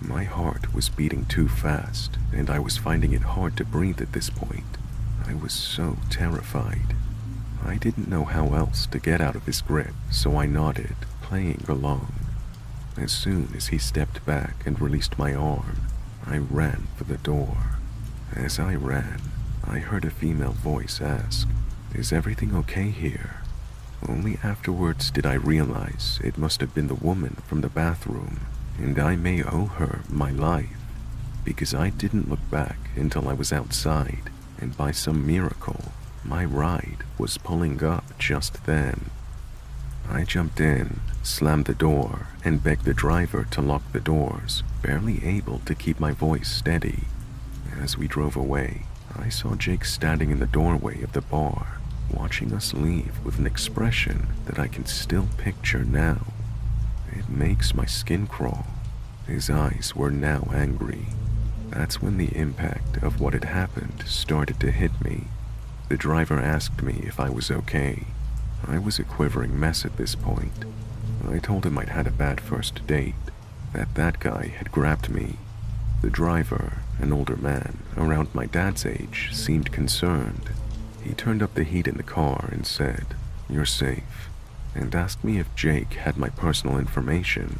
My heart was beating too fast, and I was finding it hard to breathe at this point. I was so terrified. I didn't know how else to get out of his grip, so I nodded, playing along. As soon as he stepped back and released my arm, I ran for the door. As I ran, I heard a female voice ask, "Is everything okay here?" Only afterwards did I realize it must have been the woman from the bathroom, and I may owe her my life, because I didn't look back until I was outside, and by some miracle, my ride was pulling up just then. I jumped in, slammed the door, and begged the driver to lock the doors, barely able to keep my voice steady. As we drove away, I saw Jake standing in the doorway of the bar, watching us leave with an expression that I can still picture now. It makes my skin crawl. His eyes were now angry. That's when the impact of what had happened started to hit me. The driver asked me if I was okay. I was a quivering mess at this point. I told him I'd had a bad first date, that guy had grabbed me. The driver, an older man around my dad's age, seemed concerned. He turned up the heat in the car and said, "You're safe," and asked me if Jake had my personal information.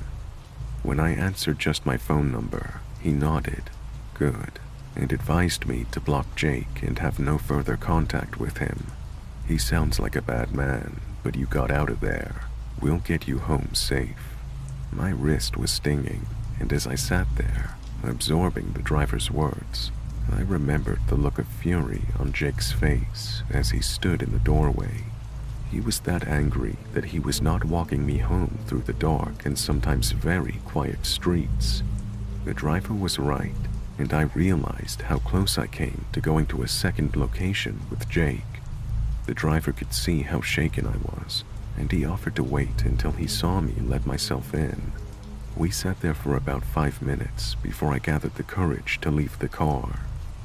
When I answered just my phone number, he nodded, "Good," and advised me to block Jake and have no further contact with him. "He sounds like a bad man, but you got out of there. We'll get you home safe." My wrist was stinging, and as I sat there, absorbing the driver's words, I remembered the look of fury on Jake's face as he stood in the doorway. He was that angry that he was not walking me home through the dark and sometimes very quiet streets. The driver was right, and I realized how close I came to going to a second location with Jake. The driver could see how shaken I was, and he offered to wait until he saw me let myself in. We sat there for about 5 minutes before I gathered the courage to leave the car.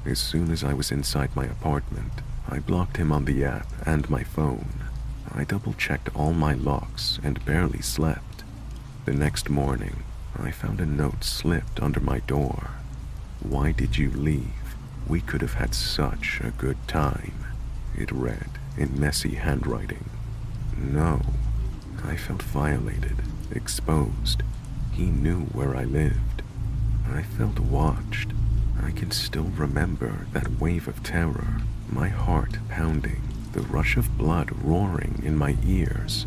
As soon as I was inside my apartment, I blocked him on the app and my phone. I double-checked all my locks and barely slept. The next morning, I found a note slipped under my door. "Why did you leave? We could have had such a good time." It read in messy handwriting. No. I felt violated, exposed. He knew where I lived. I felt watched. I can still remember that wave of terror, my heart pounding, the rush of blood roaring in my ears.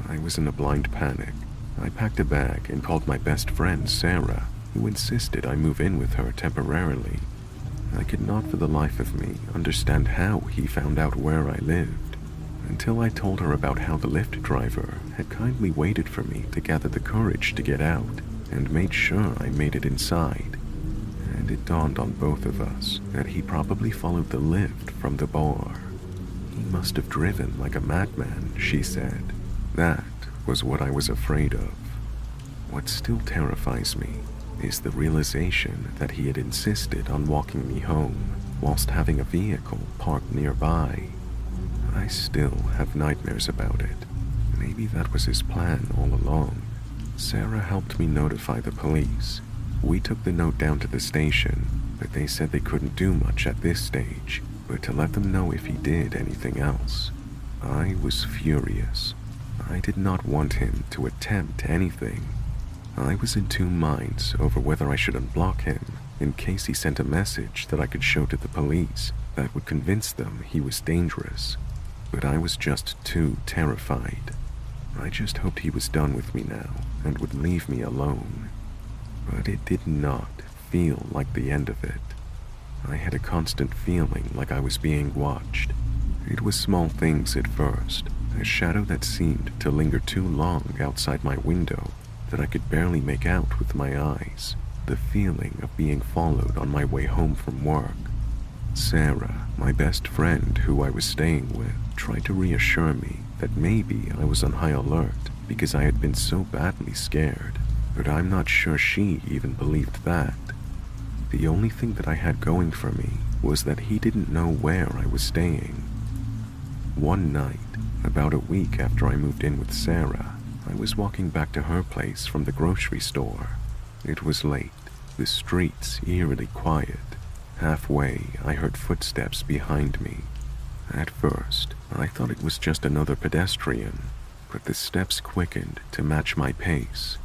I was in a blind panic. I packed a bag and called my best friend, Sarah, who insisted I move in with her temporarily. I could not for the life of me understand how he found out where I lived, until I told her about how the Lyft driver had kindly waited for me to gather the courage to get out and made sure I made it inside. And it dawned on both of us that he probably followed the Lyft from the bar. He must have driven like a madman, she said. That was what I was afraid of. What still terrifies me is the realization that he had insisted on walking me home whilst having a vehicle parked nearby. I still have nightmares about it. Maybe that was his plan all along. Sarah helped me notify the police. We took the note down to the station, but they said they couldn't do much at this stage, but to let them know if he did anything else. I was furious. I did not want him to attempt anything. I was in two minds over whether I should unblock him in case he sent a message that I could show to the police that would convince them he was dangerous, but I was just too terrified. I just hoped he was done with me now and would leave me alone. But it did not feel like the end of it. I had a constant feeling like I was being watched. It was small things at first, a shadow that seemed to linger too long outside my window that I could barely make out with my eyes, the feeling of being followed on my way home from work. Sarah, my best friend who I was staying with, tried to reassure me that maybe I was on high alert because I had been so badly scared, but I'm not sure she even believed that. The only thing that I had going for me was that he didn't know where I was staying. One night, about a week after I moved in with Sarah, I was walking back to her place from the grocery store. It was late, the streets eerily quiet. Halfway, I heard footsteps behind me. At first, I thought it was just another pedestrian, but the steps quickened to match my pace.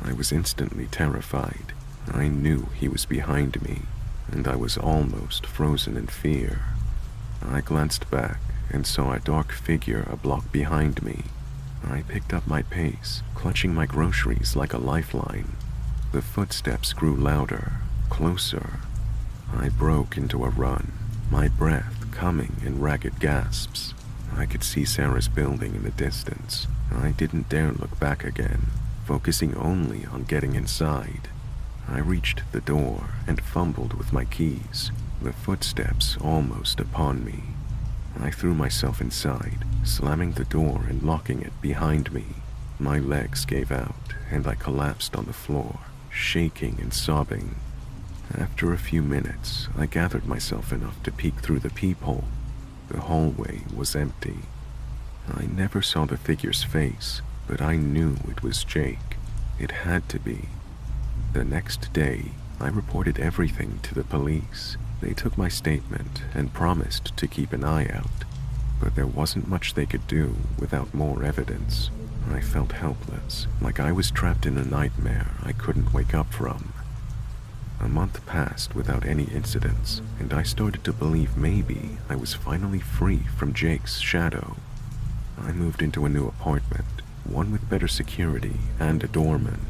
I was instantly terrified. I knew he was behind me, and I was almost frozen in fear. I glanced back and saw a dark figure a block behind me. I picked up my pace, clutching my groceries like a lifeline. The footsteps grew louder, closer. I broke into a run, my breath coming in ragged gasps. I could see Sarah's building in the distance. I didn't dare look back again, focusing only on getting inside. I reached the door and fumbled with my keys, the footsteps almost upon me. I threw myself inside, slamming the door and locking it behind me. My legs gave out, and I collapsed on the floor, shaking and sobbing. After a few minutes, I gathered myself enough to peek through the peephole. The hallway was empty. I never saw the figure's face, but I knew it was Jake. It had to be. The next day, I reported everything to the police. They took my statement and promised to keep an eye out, but there wasn't much they could do without more evidence. I felt helpless, like I was trapped in a nightmare I couldn't wake up from. A month passed without any incidents, and I started to believe maybe I was finally free from Jake's shadow. I moved into a new apartment, one with better security and a doorman.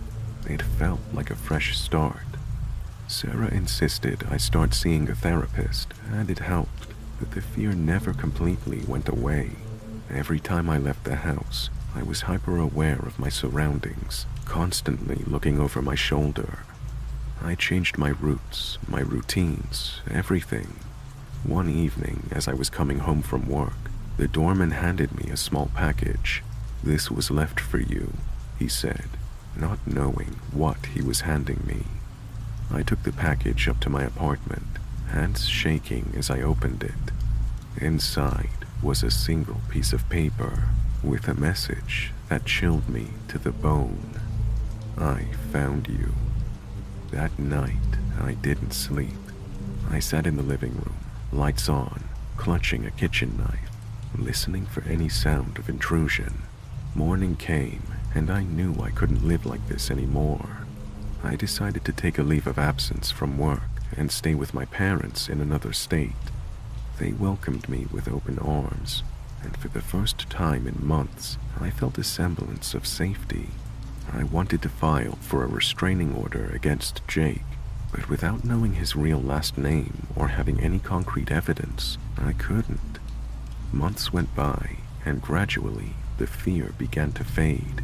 It felt like a fresh start. Sarah insisted I start seeing a therapist, and it helped, but the fear never completely went away. Every time I left the house, I was hyper-aware of my surroundings, constantly looking over my shoulder. I changed my routes, my routines, everything. One evening, as I was coming home from work, the doorman handed me a small package. "This was left for you," he said, not knowing what he was handing me. I took the package up to my apartment, hands shaking as I opened it. Inside was a single piece of paper with a message that chilled me to the bone. "I found you." That night, I didn't sleep. I sat in the living room, lights on, clutching a kitchen knife, listening for any sound of intrusion. Morning came, and I knew I couldn't live like this anymore. I decided to take a leave of absence from work and stay with my parents in another state. They welcomed me with open arms, and for the first time in months, I felt a semblance of safety. I wanted to file for a restraining order against Jake, but without knowing his real last name or having any concrete evidence, I couldn't. Months went by, and gradually, the fear began to fade.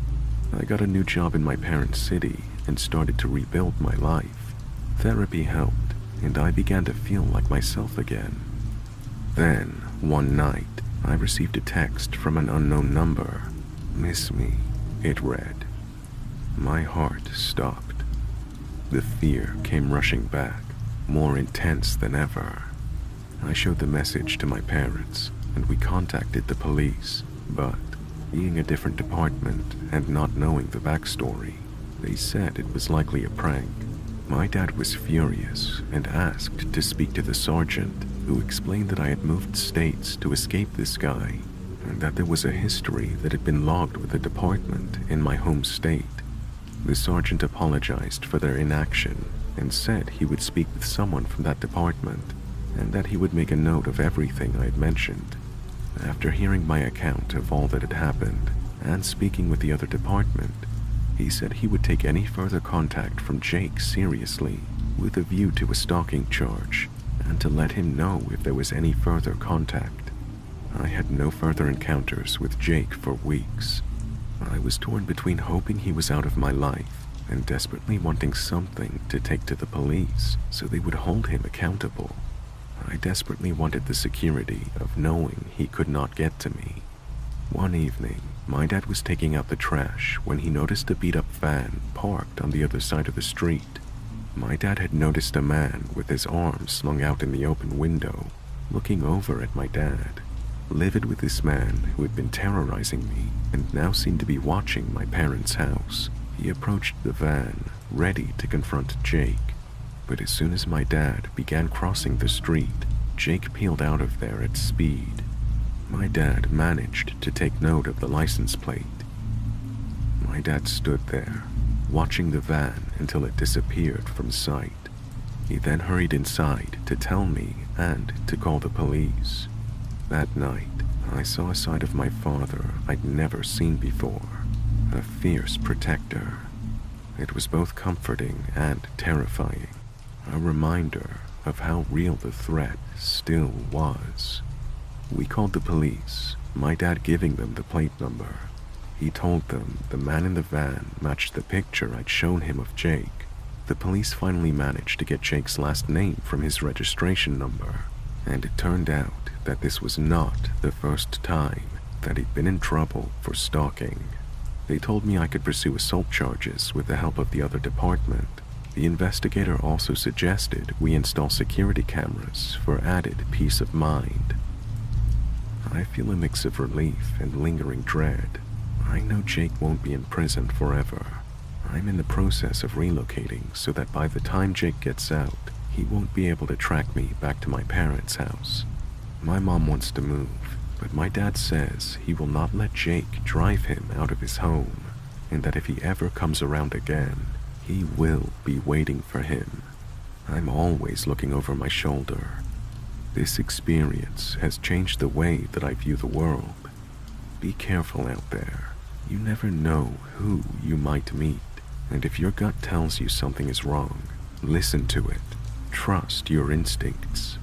I got a new job in my parents' city and started to rebuild my life. Therapy helped, and I began to feel like myself again. Then, one night, I received a text from an unknown number. "Miss me. It read. My heart stopped. The fear came rushing back, more intense than ever. I showed the message to my parents, and we contacted the police, but being a different department and not knowing the backstory, they said it was likely a prank. My dad was furious and asked to speak to the sergeant, who explained that I had moved states to escape this guy, and that there was a history that had been logged with the department in my home state. The sergeant apologized for their inaction and said he would speak with someone from that department, and that he would make a note of everything I had mentioned. After hearing my account of all that had happened, and speaking with the other department, he said he would take any further contact from Jake seriously, with a view to a stalking charge, and to let him know if there was any further contact. I had no further encounters with Jake for weeks. I was torn between hoping he was out of my life and desperately wanting something to take to the police so they would hold him accountable. I desperately wanted the security of knowing he could not get to me. One evening, my dad was taking out the trash when he noticed a beat-up van parked on the other side of the street. My dad had noticed a man with his arms slung out in the open window, looking over at my dad. Livid with this man who had been terrorizing me and now seemed to be watching my parents' house, he approached the van, ready to confront Jake. But as soon as my dad began crossing the street, Jake peeled out of there at speed. My dad managed to take note of the license plate. My dad stood there, watching the van until it disappeared from sight. He then hurried inside to tell me and to call the police. That night, I saw a side of my father I'd never seen before, a fierce protector. It was both comforting and terrifying, a reminder of how real the threat still was. We called the police, my dad giving them the plate number. He told them the man in the van matched the picture I'd shown him of Jake. The police finally managed to get Jake's last name from his registration number, and it turned out that this was not the first time that he'd been in trouble for stalking. They told me I could pursue assault charges with the help of the other department. The investigator also suggested we install security cameras for added peace of mind. I feel a mix of relief and lingering dread. I know Jake won't be in prison forever. I'm in the process of relocating so that by the time Jake gets out, he won't be able to track me back to my parents' house. My mom wants to move, but my dad says he will not let Jake drive him out of his home, and that if he ever comes around again, he will be waiting for him. I'm always looking over my shoulder. This experience has changed the way that I view the world. Be careful out there. You never know who you might meet, and if your gut tells you something is wrong, listen to it. Trust your instincts.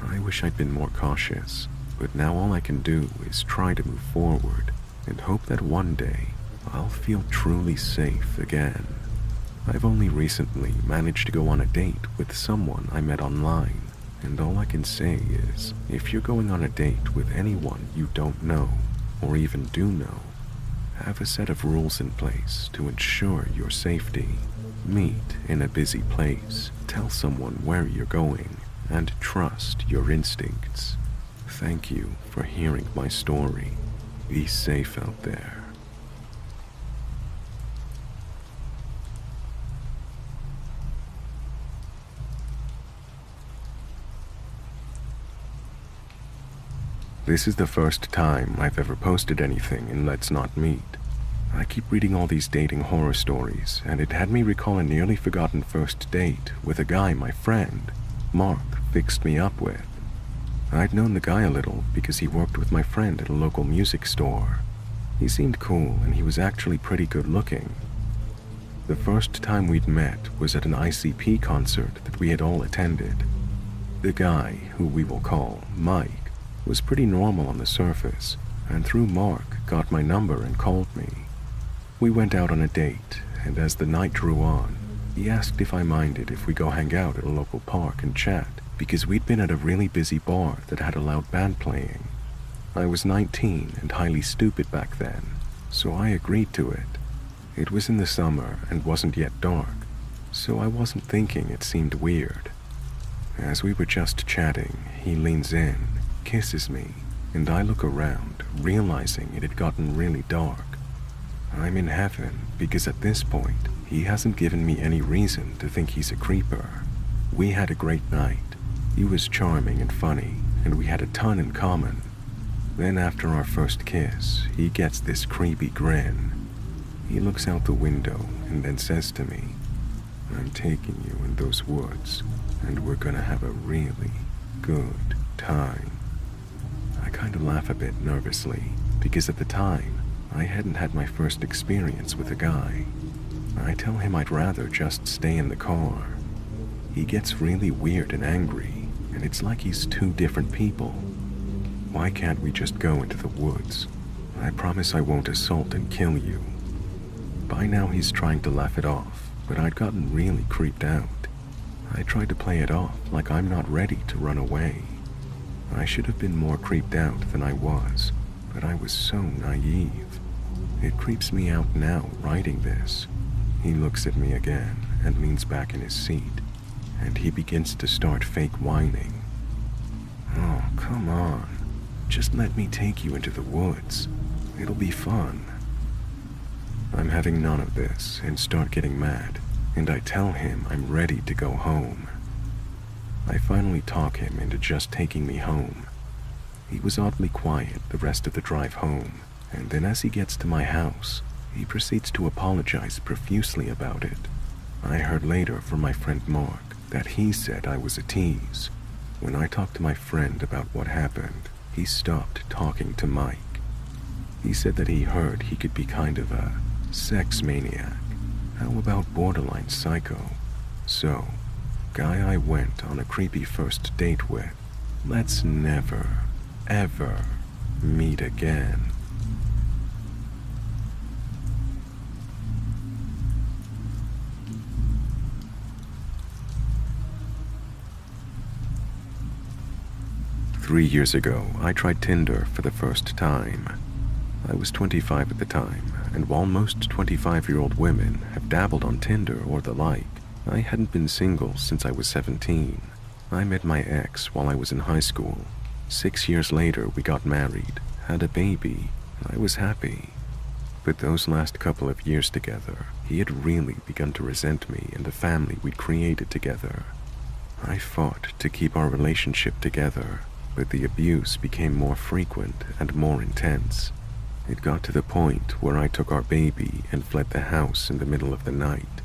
I wish I'd been more cautious, but now all I can do is try to move forward and hope that one day I'll feel truly safe again. I've only recently managed to go on a date with someone I met online, and all I can say is, if you're going on a date with anyone you don't know, or even do know, have a set of rules in place to ensure your safety. Meet in a busy place, tell someone where you're going, and trust your instincts. Thank you for hearing my story. Be safe out there. This is the first time I've ever posted anything in Let's Not Meet. I keep reading all these dating horror stories, and it had me recall a nearly forgotten first date with a guy my friend, Mark, fixed me up with. I'd known the guy a little because he worked with my friend at a local music store. He seemed cool, and he was actually pretty good looking. The first time we'd met was at an ICP concert that we had all attended. The guy, who we will call Mike, was pretty normal on the surface, and through Mark got my number and called me. We went out on a date, and as the night drew on, he asked if I minded if we go hang out at a local park and chat, because we'd been at a really busy bar that had a loud band playing. I was 19 and highly stupid back then, so I agreed to it. It was in the summer and wasn't yet dark, so I wasn't thinking it seemed weird. As we were just chatting, he leans in, kisses me, and I look around, realizing it had gotten really dark. I'm in heaven because at this point, he hasn't given me any reason to think he's a creeper. We had a great night. He was charming and funny, and we had a ton in common. Then after our first kiss, he gets this creepy grin. He looks out the window and then says to me, "I'm taking you in those woods, and we're gonna have a really good time." I kind of laugh a bit nervously, because at the time, I hadn't had my first experience with a guy. I tell him I'd rather just stay in the car. He gets really weird and angry, and it's like he's two different people. Why can't we just go into the woods? I promise I won't assault and kill you. By now he's trying to laugh it off, but I'd gotten really creeped out. I tried to play it off like I'm not ready to run away. I should have been more creeped out than I was, but I was so naive. It creeps me out now writing this. He looks at me again and leans back in his seat, and he begins to start fake whining. "Oh, come on. Just let me take you into the woods. It'll be fun." I'm having none of this and start getting mad, and I tell him I'm ready to go home. I finally talk him into just taking me home. He was oddly quiet the rest of the drive home, and then as he gets to my house, he proceeds to apologize profusely about it. I heard later from my friend Mark that he said I was a tease. When I talked to my friend about what happened, he stopped talking to Mike. He said that he heard he could be kind of a sex maniac. How about borderline psycho? So, guy I went on a creepy first date with, let's never, ever meet again. Three years ago, I tried Tinder for the first time. I was 25 at the time, and while most 25-year-old women have dabbled on Tinder or the like, I hadn't been single since I was 17. I met my ex while I was in high school. 6 years later, we got married, had a baby. I was happy. But those last couple of years together, he had really begun to resent me and the family we'd created together. I fought to keep our relationship together, but the abuse became more frequent and more intense. It got to the point where I took our baby and fled the house in the middle of the night.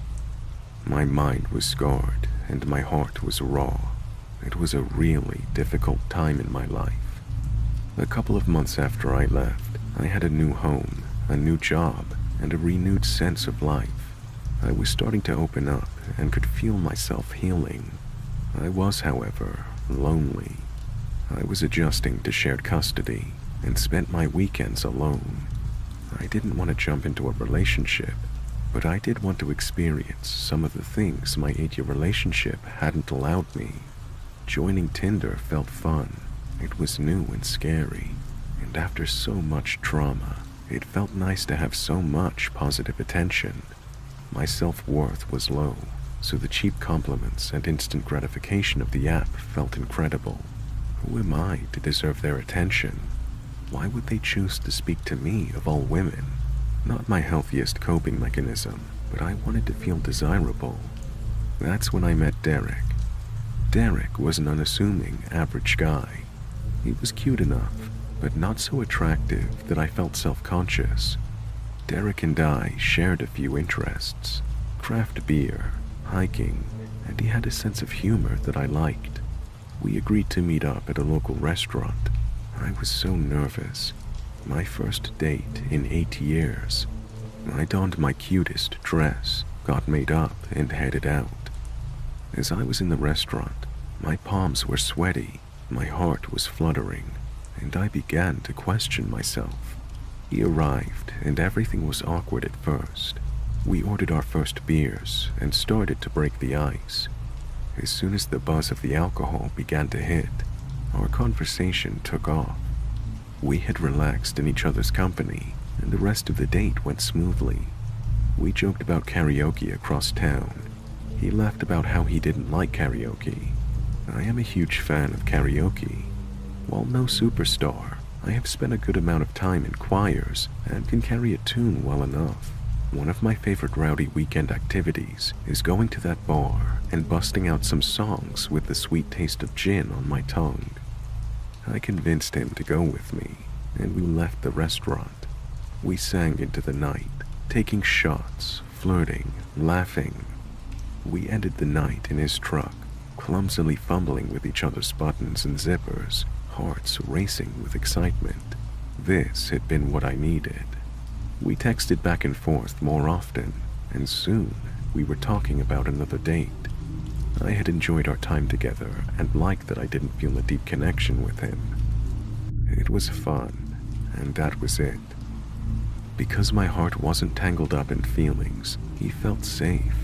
My mind was scarred and my heart was raw. It was a really difficult time in my life. A couple of months after I left, I had a new home, a new job, and a renewed sense of life. I was starting to open up and could feel myself healing. I was, however, lonely. I was adjusting to shared custody and spent my weekends alone. I didn't want to jump into a relationship, but I did want to experience some of the things my 8-year relationship hadn't allowed me. Joining Tinder felt fun. It was new and scary, and after so much trauma, it felt nice to have so much positive attention. My self-worth was low, so the cheap compliments and instant gratification of the app felt incredible. Who am I to deserve their attention? Why would they choose to speak to me of all women? Not my healthiest coping mechanism, but I wanted to feel desirable. That's when I met Derek. Derek was an unassuming, average guy. He was cute enough, but not so attractive that I felt self-conscious. Derek and I shared a few interests: craft beer, hiking, and he had a sense of humor that I liked. We agreed to meet up at a local restaurant. I was so nervous. My first date in 8 years. I donned my cutest dress, got made up, and headed out. As I was in the restaurant, my palms were sweaty, my heart was fluttering, and I began to question myself. He arrived, and everything was awkward at first. We ordered our first beers and started to break the ice. As soon as the buzz of the alcohol began to hit, our conversation took off. We had relaxed in each other's company, and the rest of the date went smoothly. We joked about karaoke across town. He laughed about how he didn't like karaoke. I am a huge fan of karaoke. While no superstar, I have spent a good amount of time in choirs and can carry a tune well enough. One of my favorite rowdy weekend activities is going to that bar and busting out some songs with the sweet taste of gin on my tongue. I convinced him to go with me, and we left the restaurant. We sang into the night, taking shots, flirting, laughing. We ended the night in his truck, clumsily fumbling with each other's buttons and zippers, hearts racing with excitement. This had been what I needed. We texted back and forth more often, and soon we were talking about another date. I had enjoyed our time together and liked that I didn't feel a deep connection with him. It was fun, and that was it. Because my heart wasn't tangled up in feelings, he felt safe.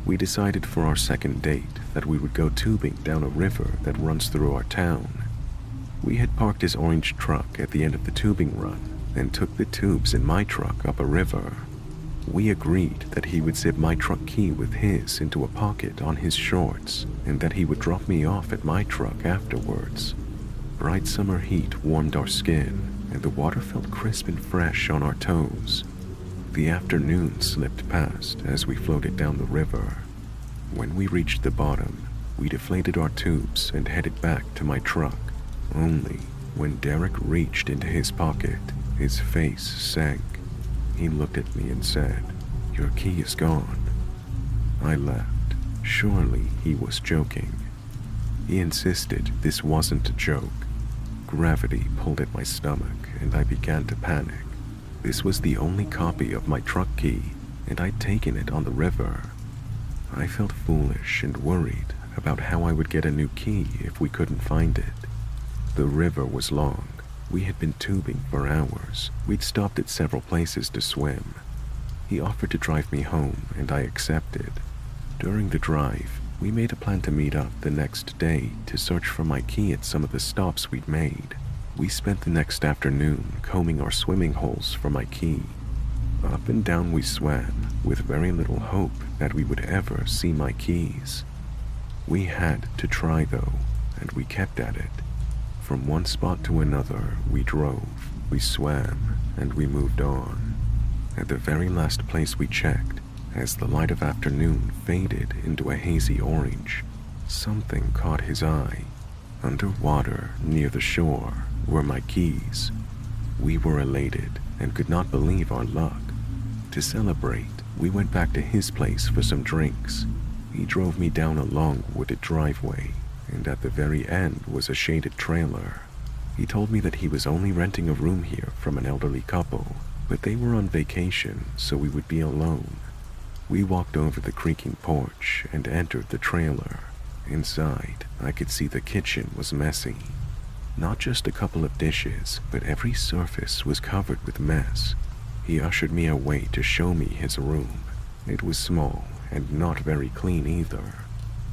We decided for our second date that we would go tubing down a river that runs through our town. We had parked his orange truck at the end of the tubing run and took the tubes in my truck up a river. We agreed that he would zip my truck key with his into a pocket on his shorts and that he would drop me off at my truck afterwards. Bright summer heat warmed our skin and the water felt crisp and fresh on our toes. The afternoon slipped past as we floated down the river. When we reached the bottom, we deflated our tubes and headed back to my truck. Only when Derek reached into his pocket, his face sank. He looked at me and said, "Your key is gone." I laughed. Surely he was joking. He insisted this wasn't a joke. Gravity pulled at my stomach and I began to panic. This was the only copy of my truck key, and I'd taken it on the river. I felt foolish and worried about how I would get a new key if we couldn't find it. The river was long. We had been tubing for hours. We'd stopped at several places to swim. He offered to drive me home, and I accepted. During the drive, we made a plan to meet up the next day to search for my key at some of the stops we'd made. We spent the next afternoon combing our swimming holes for my key. Up and down we swam, with very little hope that we would ever see my keys. We had to try though, and we kept at it. From one spot to another, we drove, we swam, and we moved on. At the very last place we checked, as the light of afternoon faded into a hazy orange, something caught his eye. Underwater, near the shore, were my keys. We were elated and could not believe our luck. To celebrate, we went back to his place for some drinks. He drove me down a long wooded driveway, and at the very end was a shaded trailer. He told me that he was only renting a room here from an elderly couple, but they were on vacation, so we would be alone. We walked over the creaking porch and entered the trailer. Inside, I could see the kitchen was messy. Not just a couple of dishes, but every surface was covered with mess. He ushered me away to show me his room. It was small and not very clean either.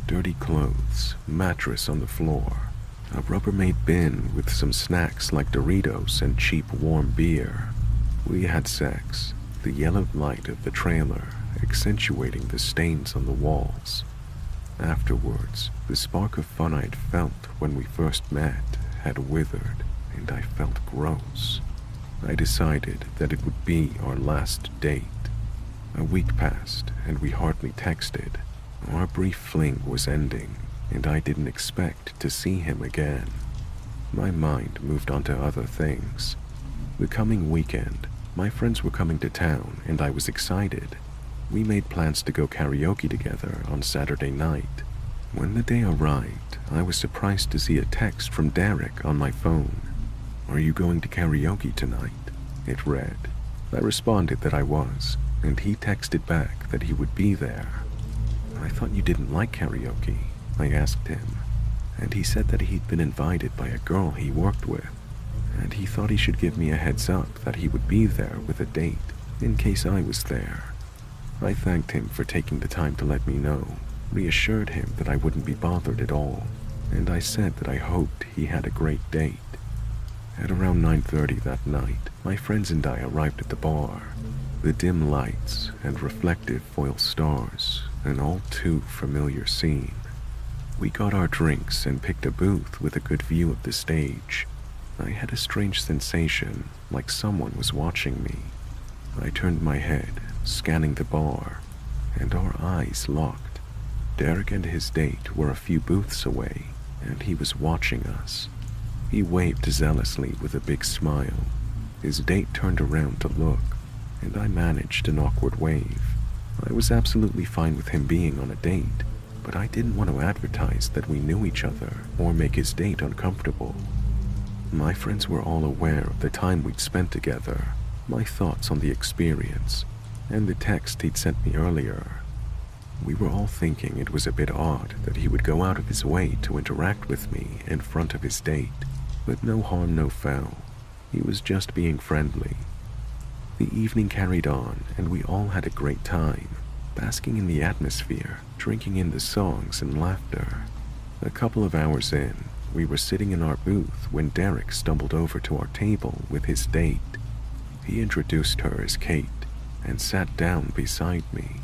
Dirty clothes, mattress on the floor, a Rubbermaid bin with some snacks like Doritos and cheap warm beer. We had sex, the yellow light of the trailer accentuating the stains on the walls. Afterwards, the spark of fun I'd felt when we first met had withered, and I felt gross. I decided that it would be our last date. A week passed, and we hardly texted. Our brief fling was ending, and I didn't expect to see him again. My mind moved on to other things. The coming weekend, my friends were coming to town, and I was excited. We made plans to go karaoke together on Saturday night. When the day arrived, I was surprised to see a text from Derek on my phone. "Are you going to karaoke tonight?" it read. I responded that I was, and he texted back that he would be there. "I thought you didn't like karaoke," I asked him, and he said that he'd been invited by a girl he worked with, and he thought he should give me a heads up that he would be there with a date in case I was there. I thanked him for taking the time to let me know, reassured him that I wouldn't be bothered at all, and I said that I hoped he had a great date. At around 9:30 that night, My friends and I arrived at the bar. The dim lights and reflective foil stars, an all too familiar scene. We got our drinks and picked a booth with a good view of the stage. I had a strange sensation, like someone was watching me. I turned my head, scanning the bar, and our eyes locked. Derek and his date were a few booths away, and he was watching us. He waved zealously with a big smile. His date turned around to look, and I managed an awkward wave. I was absolutely fine with him being on a date, but I didn't want to advertise that we knew each other or make his date uncomfortable. My friends were all aware of the time we'd spent together, my thoughts on the experience, and the text he'd sent me earlier. We were all thinking it was a bit odd that he would go out of his way to interact with me in front of his date, but no harm, no foul. He was just being friendly. The evening carried on, and we all had a great time, basking in the atmosphere, drinking in the songs and laughter. A couple of hours in, we were sitting in our booth when Derek stumbled over to our table with his date. He introduced her as Kate and sat down beside me,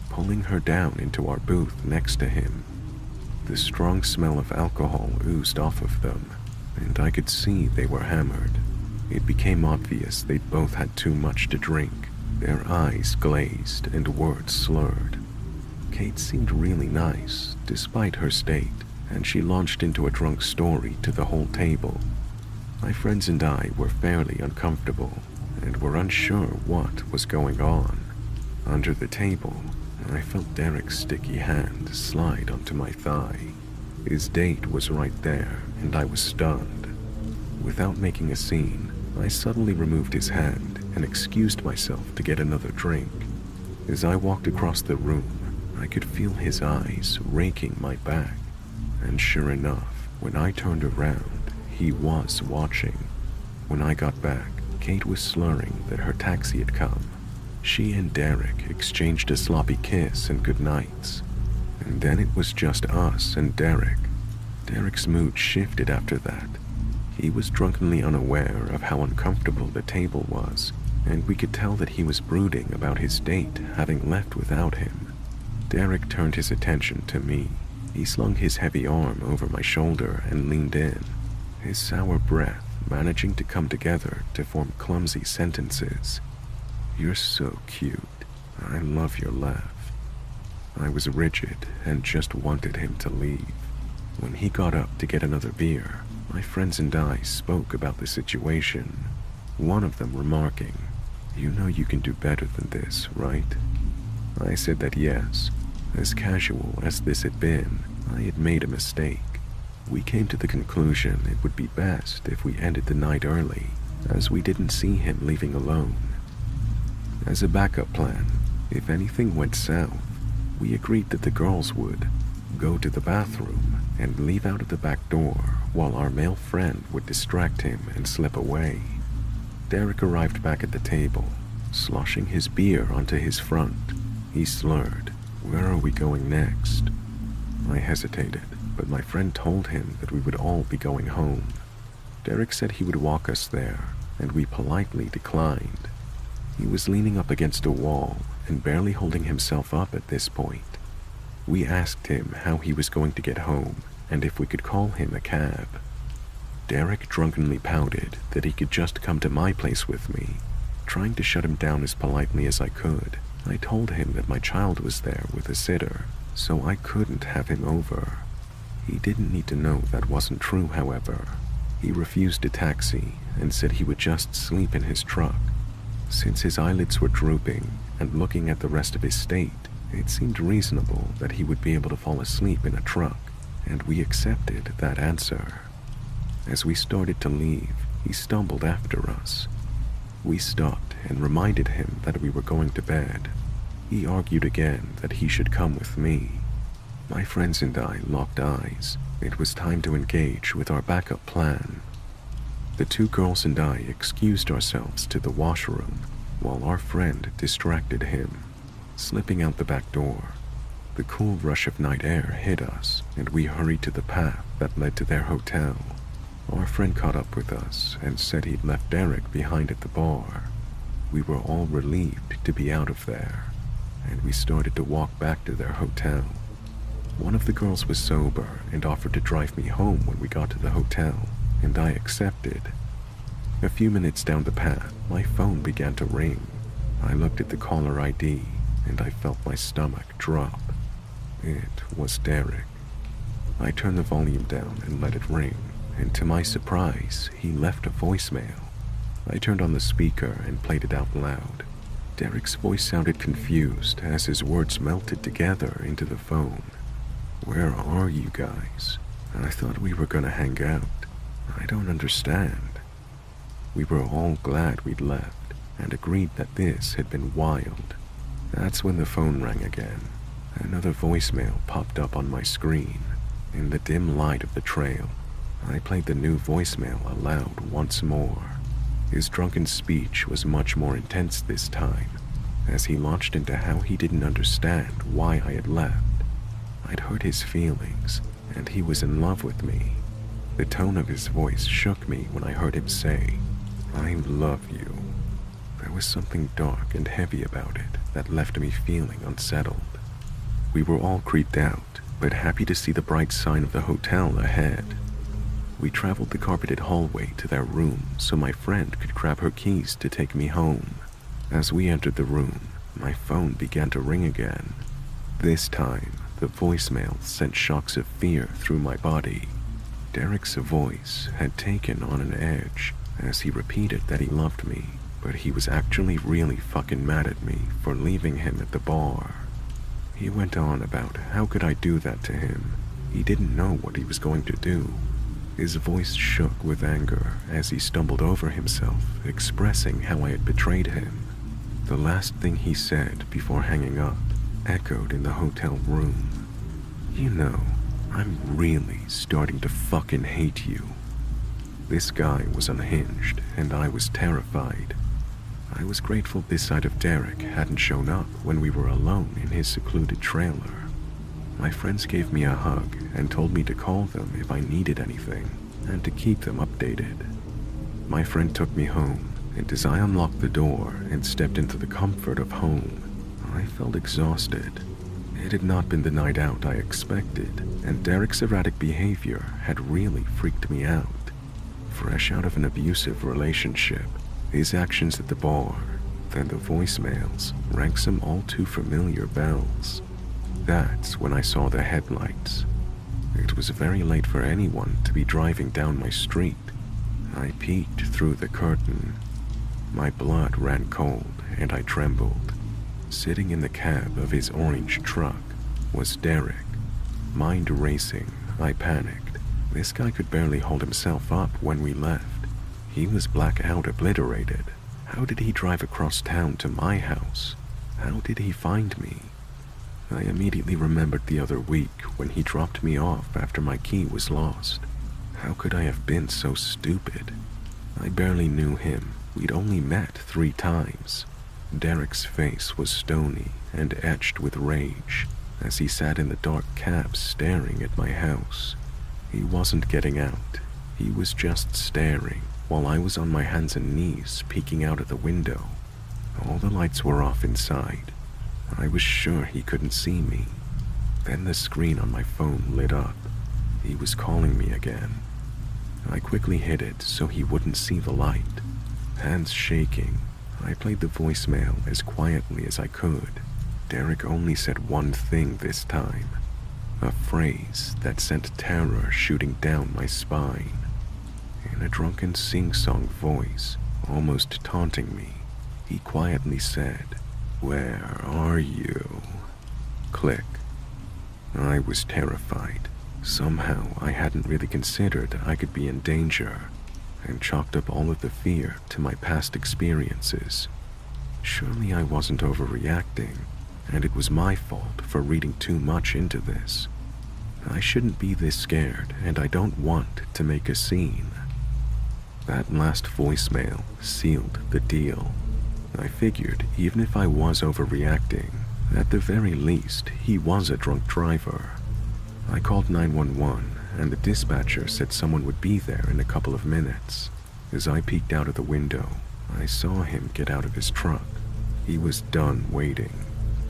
pulling her down into our booth next to him. The strong smell of alcohol oozed off of them, and I could see they were hammered. It became obvious they'd both had too much to drink. Their eyes glazed and words slurred. Kate seemed really nice, despite her state, and she launched into a drunk story to the whole table. My friends and I were fairly uncomfortable, and were unsure what was going on. Under the table, I felt Derek's sticky hand slide onto my thigh. His date was right there, and I was stunned. Without making a scene, I suddenly removed his hand and excused myself to get another drink. As I walked across the room, I could feel his eyes raking my back. And sure enough, when I turned around, he was watching. When I got back, Kate was slurring that her taxi had come. She and Derek exchanged a sloppy kiss and goodnights. And then it was just us and Derek. Derek's mood shifted after that. He was drunkenly unaware of how uncomfortable the table was, and we could tell that he was brooding about his date having left without him. Derek turned his attention to me. He slung his heavy arm over my shoulder and leaned in, his sour breath managing to come together to form clumsy sentences. "You're so cute. I love your laugh." I was rigid and just wanted him to leave. When he got up to get another beer, my friends and I spoke about the situation, one of them remarking, "You know you can do better than this, right?" I said that yes. As casual as this had been, I had made a mistake. We came to the conclusion it would be best if we ended the night early, as we didn't see him leaving alone. As a backup plan, if anything went south, we agreed that the girls would go to the bathroom and leave out of the back door while our male friend would distract him and slip away. Derek arrived back at the table, sloshing his beer onto his front. He slurred, "Where are we going next?" I hesitated, but my friend told him that we would all be going home. Derek said he would walk us there, and we politely declined. He was leaning up against a wall and barely holding himself up at this point. We asked him how he was going to get home and if we could call him a cab. Derek drunkenly pouted that he could just come to my place with me. Trying to shut him down as politely as I could, I told him that my child was there with a sitter, so I couldn't have him over. He didn't need to know that wasn't true, however. He refused a taxi and said he would just sleep in his truck. Since his eyelids were drooping and looking at the rest of his state, it seemed reasonable that he would be able to fall asleep in a truck, and we accepted that answer. As we started to leave, he stumbled after us. We stopped and reminded him that we were going to bed. He argued again that he should come with me. My friends and I locked eyes. It was time to engage with our backup plan. The two girls and I excused ourselves to the washroom while our friend distracted him. Slipping out the back door, the cool rush of night air hit us, and we hurried to the path that led to their hotel. Our friend caught up with us and said he'd left Derek behind at the bar. We were all relieved to be out of there, and we started to walk back to their hotel. One of the girls was sober and offered to drive me home when we got to the hotel, and I accepted. A few minutes down the path, my phone began to ring. I looked at the caller ID, and I felt my stomach drop. It was Derek. I turned the volume down and let it ring, and to my surprise, he left a voicemail. I turned on the speaker and played it out loud. Derek's voice sounded confused as his words melted together into the phone. "Where are you guys? I thought we were gonna hang out. I don't understand." We were all glad we'd left and agreed that this had been wild. That's when the phone rang again. Another voicemail popped up on my screen. In the dim light of the trail, I played the new voicemail aloud once more. His drunken speech was much more intense this time, as he launched into how he didn't understand why I had left. I'd hurt his feelings, and he was in love with me. The tone of his voice shook me when I heard him say, "I love you." There was something dark and heavy about it that left me feeling unsettled. We were all creeped out, but happy to see the bright sign of the hotel ahead. We traveled the carpeted hallway to their room so my friend could grab her keys to take me home. As we entered the room, my phone began to ring again. This time, the voicemail sent shocks of fear through my body. Derek's voice had taken on an edge as he repeated that he loved me, but he was actually really fucking mad at me for leaving him at the bar. He went on about how could I do that to him. He didn't know what he was going to do. His voice shook with anger as he stumbled over himself, expressing how I had betrayed him. The last thing he said before hanging up echoed in the hotel room. "You know, I'm really starting to fucking hate you." This guy was unhinged, and I was terrified. I was grateful this side of Derek hadn't shown up when we were alone in his secluded trailer. My friends gave me a hug and told me to call them if I needed anything, and to keep them updated. My friend took me home, and as I unlocked the door and stepped into the comfort of home, I felt exhausted. It had not been the night out I expected, and Derek's erratic behavior had really freaked me out. Fresh out of an abusive relationship, his actions at the bar, then the voicemails rang some all too familiar bells. That's when I saw the headlights. It was very late for anyone to be driving down my street. I peeked through the curtain. My blood ran cold and I trembled. Sitting in the cab of his orange truck was Derek. Mind racing, I panicked. This guy could barely hold himself up when we left. He was blackout obliterated. How did he drive across town to my house? How did he find me? I immediately remembered the other week when he dropped me off after my key was lost. How could I have been so stupid? I barely knew him. We'd only met 3 times. Derek's face was stony and etched with rage as he sat in the dark cab staring at my house. He wasn't getting out. He was just staring while I was on my hands and knees peeking out at the window. All the lights were off inside. I was sure he couldn't see me. Then the screen on my phone lit up. He was calling me again. I quickly hid it so he wouldn't see the light. Hands shaking, I played the voicemail as quietly as I could. Derek only said one thing this time, a phrase that sent terror shooting down my spine. In a drunken sing-song voice, almost taunting me, he quietly said, "Where are you?" Click. I was terrified. Somehow I hadn't really considered I could be in danger, and chalked up all of the fear to my past experiences. Surely I wasn't overreacting, and it was my fault for reading too much into this. I shouldn't be this scared, and I don't want to make a scene. That last voicemail sealed the deal. I figured even if I was overreacting, at the very least, he was a drunk driver. I called 911 and the dispatcher said someone would be there in a couple of minutes. As I peeked out of the window, I saw him get out of his truck. He was done waiting.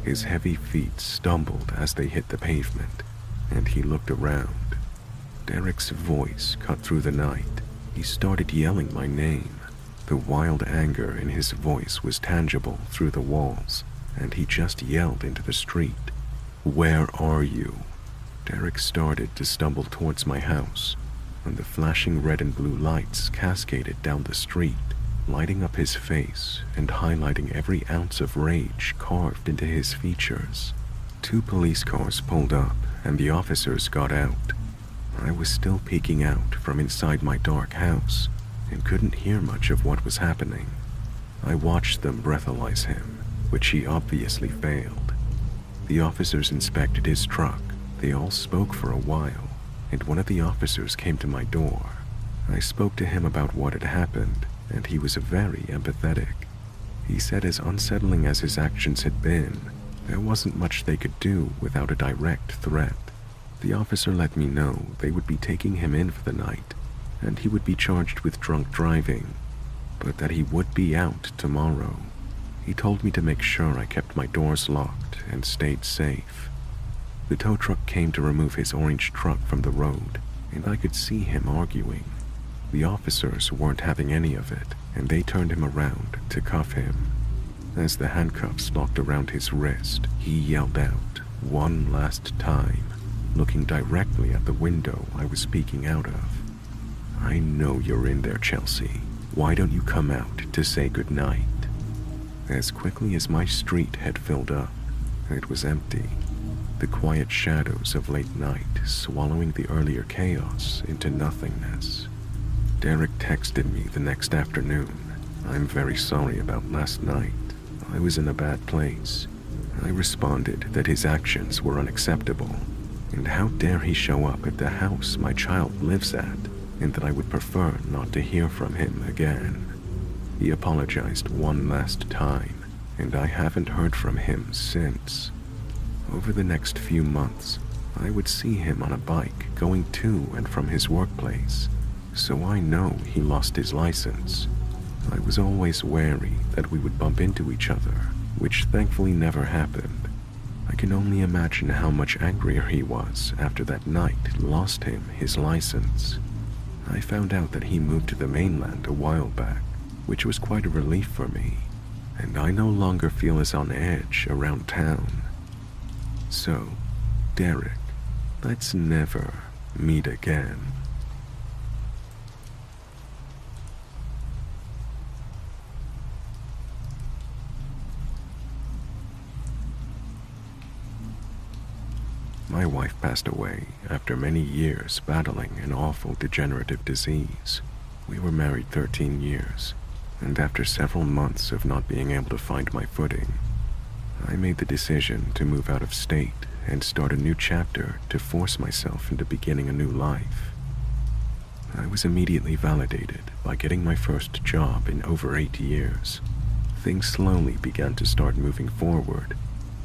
His heavy feet stumbled as they hit the pavement, and he looked around. Derek's voice cut through the night. He started yelling my name. The wild anger in his voice was tangible through the walls, and he just yelled into the street. "Where are you?" Derek started to stumble towards my house, and the flashing red and blue lights cascaded down the street, lighting up his face and highlighting every ounce of rage carved into his features. 2 police cars pulled up, and the officers got out. I was still peeking out from inside my dark house and couldn't hear much of what was happening. I watched them breathalyze him, which he obviously failed. The officers inspected his truck. They all spoke for a while, and one of the officers came to my door. I spoke to him about what had happened, and he was very empathetic. He said as unsettling as his actions had been, there wasn't much they could do without a direct threat. The officer let me know they would be taking him in for the night, and he would be charged with drunk driving, but that he would be out tomorrow. He told me to make sure I kept my doors locked and stayed safe. The tow truck came to remove his orange truck from the road, and I could see him arguing. The officers weren't having any of it, and they turned him around to cuff him. As the handcuffs locked around his wrist, he yelled out one last time, looking directly at the window I was peeking out of. "I know you're in there, Chelsea. Why don't you come out to say goodnight?" As quickly as my street had filled up, it was empty. The quiet shadows of late night swallowing the earlier chaos into nothingness. Derek texted me the next afternoon. "I'm very sorry about last night. I was in a bad place." I responded that his actions were unacceptable, and how dare he show up at the house my child lives at, and that I would prefer not to hear from him again. He apologized one last time, and I haven't heard from him since. Over the next few months, I would see him on a bike going to and from his workplace, so I know he lost his license. I was always wary that we would bump into each other, which thankfully never happened. I can only imagine how much angrier he was after that night lost him his license. I found out that he moved to the mainland a while back, which was quite a relief for me, and I no longer feel as on edge around town. So, Derek, let's never meet again. My wife passed away after many years battling an awful degenerative disease. We were married 13 years, and after several months of not being able to find my footing, I made the decision to move out of state and start a new chapter to force myself into beginning a new life. I was immediately validated by getting my first job in over 8 years. Things slowly began to start moving forward,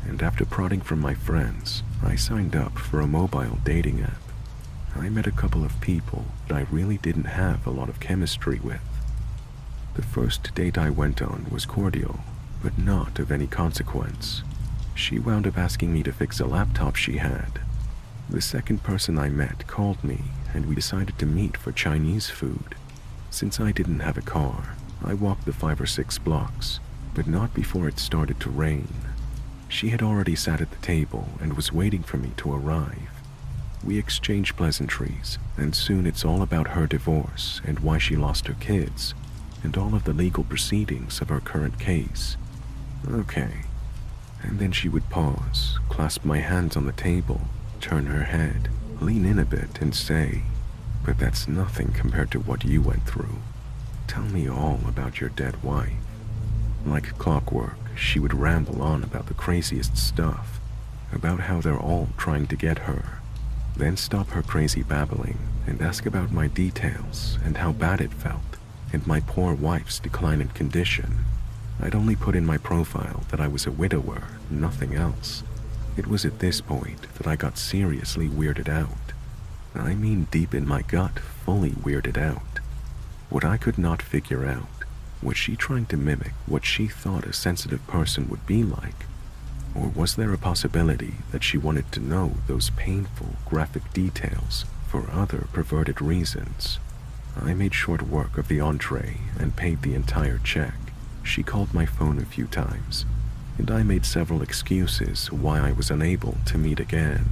and after prodding from my friends, I signed up for a mobile dating app. I met a couple of people that I really didn't have a lot of chemistry with. The first date I went on was cordial, but not of any consequence. She wound up asking me to fix a laptop she had. The second person I met called me, and we decided to meet for Chinese food. Since I didn't have a car, I walked the 5 or 6 blocks, but not before it started to rain. She had already sat at the table and was waiting for me to arrive. We exchanged pleasantries, and soon it's all about her divorce and why she lost her kids, and all of the legal proceedings of her current case. Okay. And then she would pause, clasp my hands on the table, turn her head, lean in a bit and say, "But that's nothing compared to what you went through. Tell me all about your dead wife." Like clockwork, she would ramble on about the craziest stuff, about how they're all trying to get her, then stop her crazy babbling and ask about my details and how bad it felt, and my poor wife's decline in condition. I'd only put in my profile that I was a widower, nothing else. It was at this point that I got seriously weirded out. I mean deep in my gut, fully weirded out. What I could not figure out, was she trying to mimic what she thought a sensitive person would be like? Or was there a possibility that she wanted to know those painful, graphic details for other perverted reasons? I made short work of the entree and paid the entire check. She called my phone a few times, and I made several excuses why I was unable to meet again.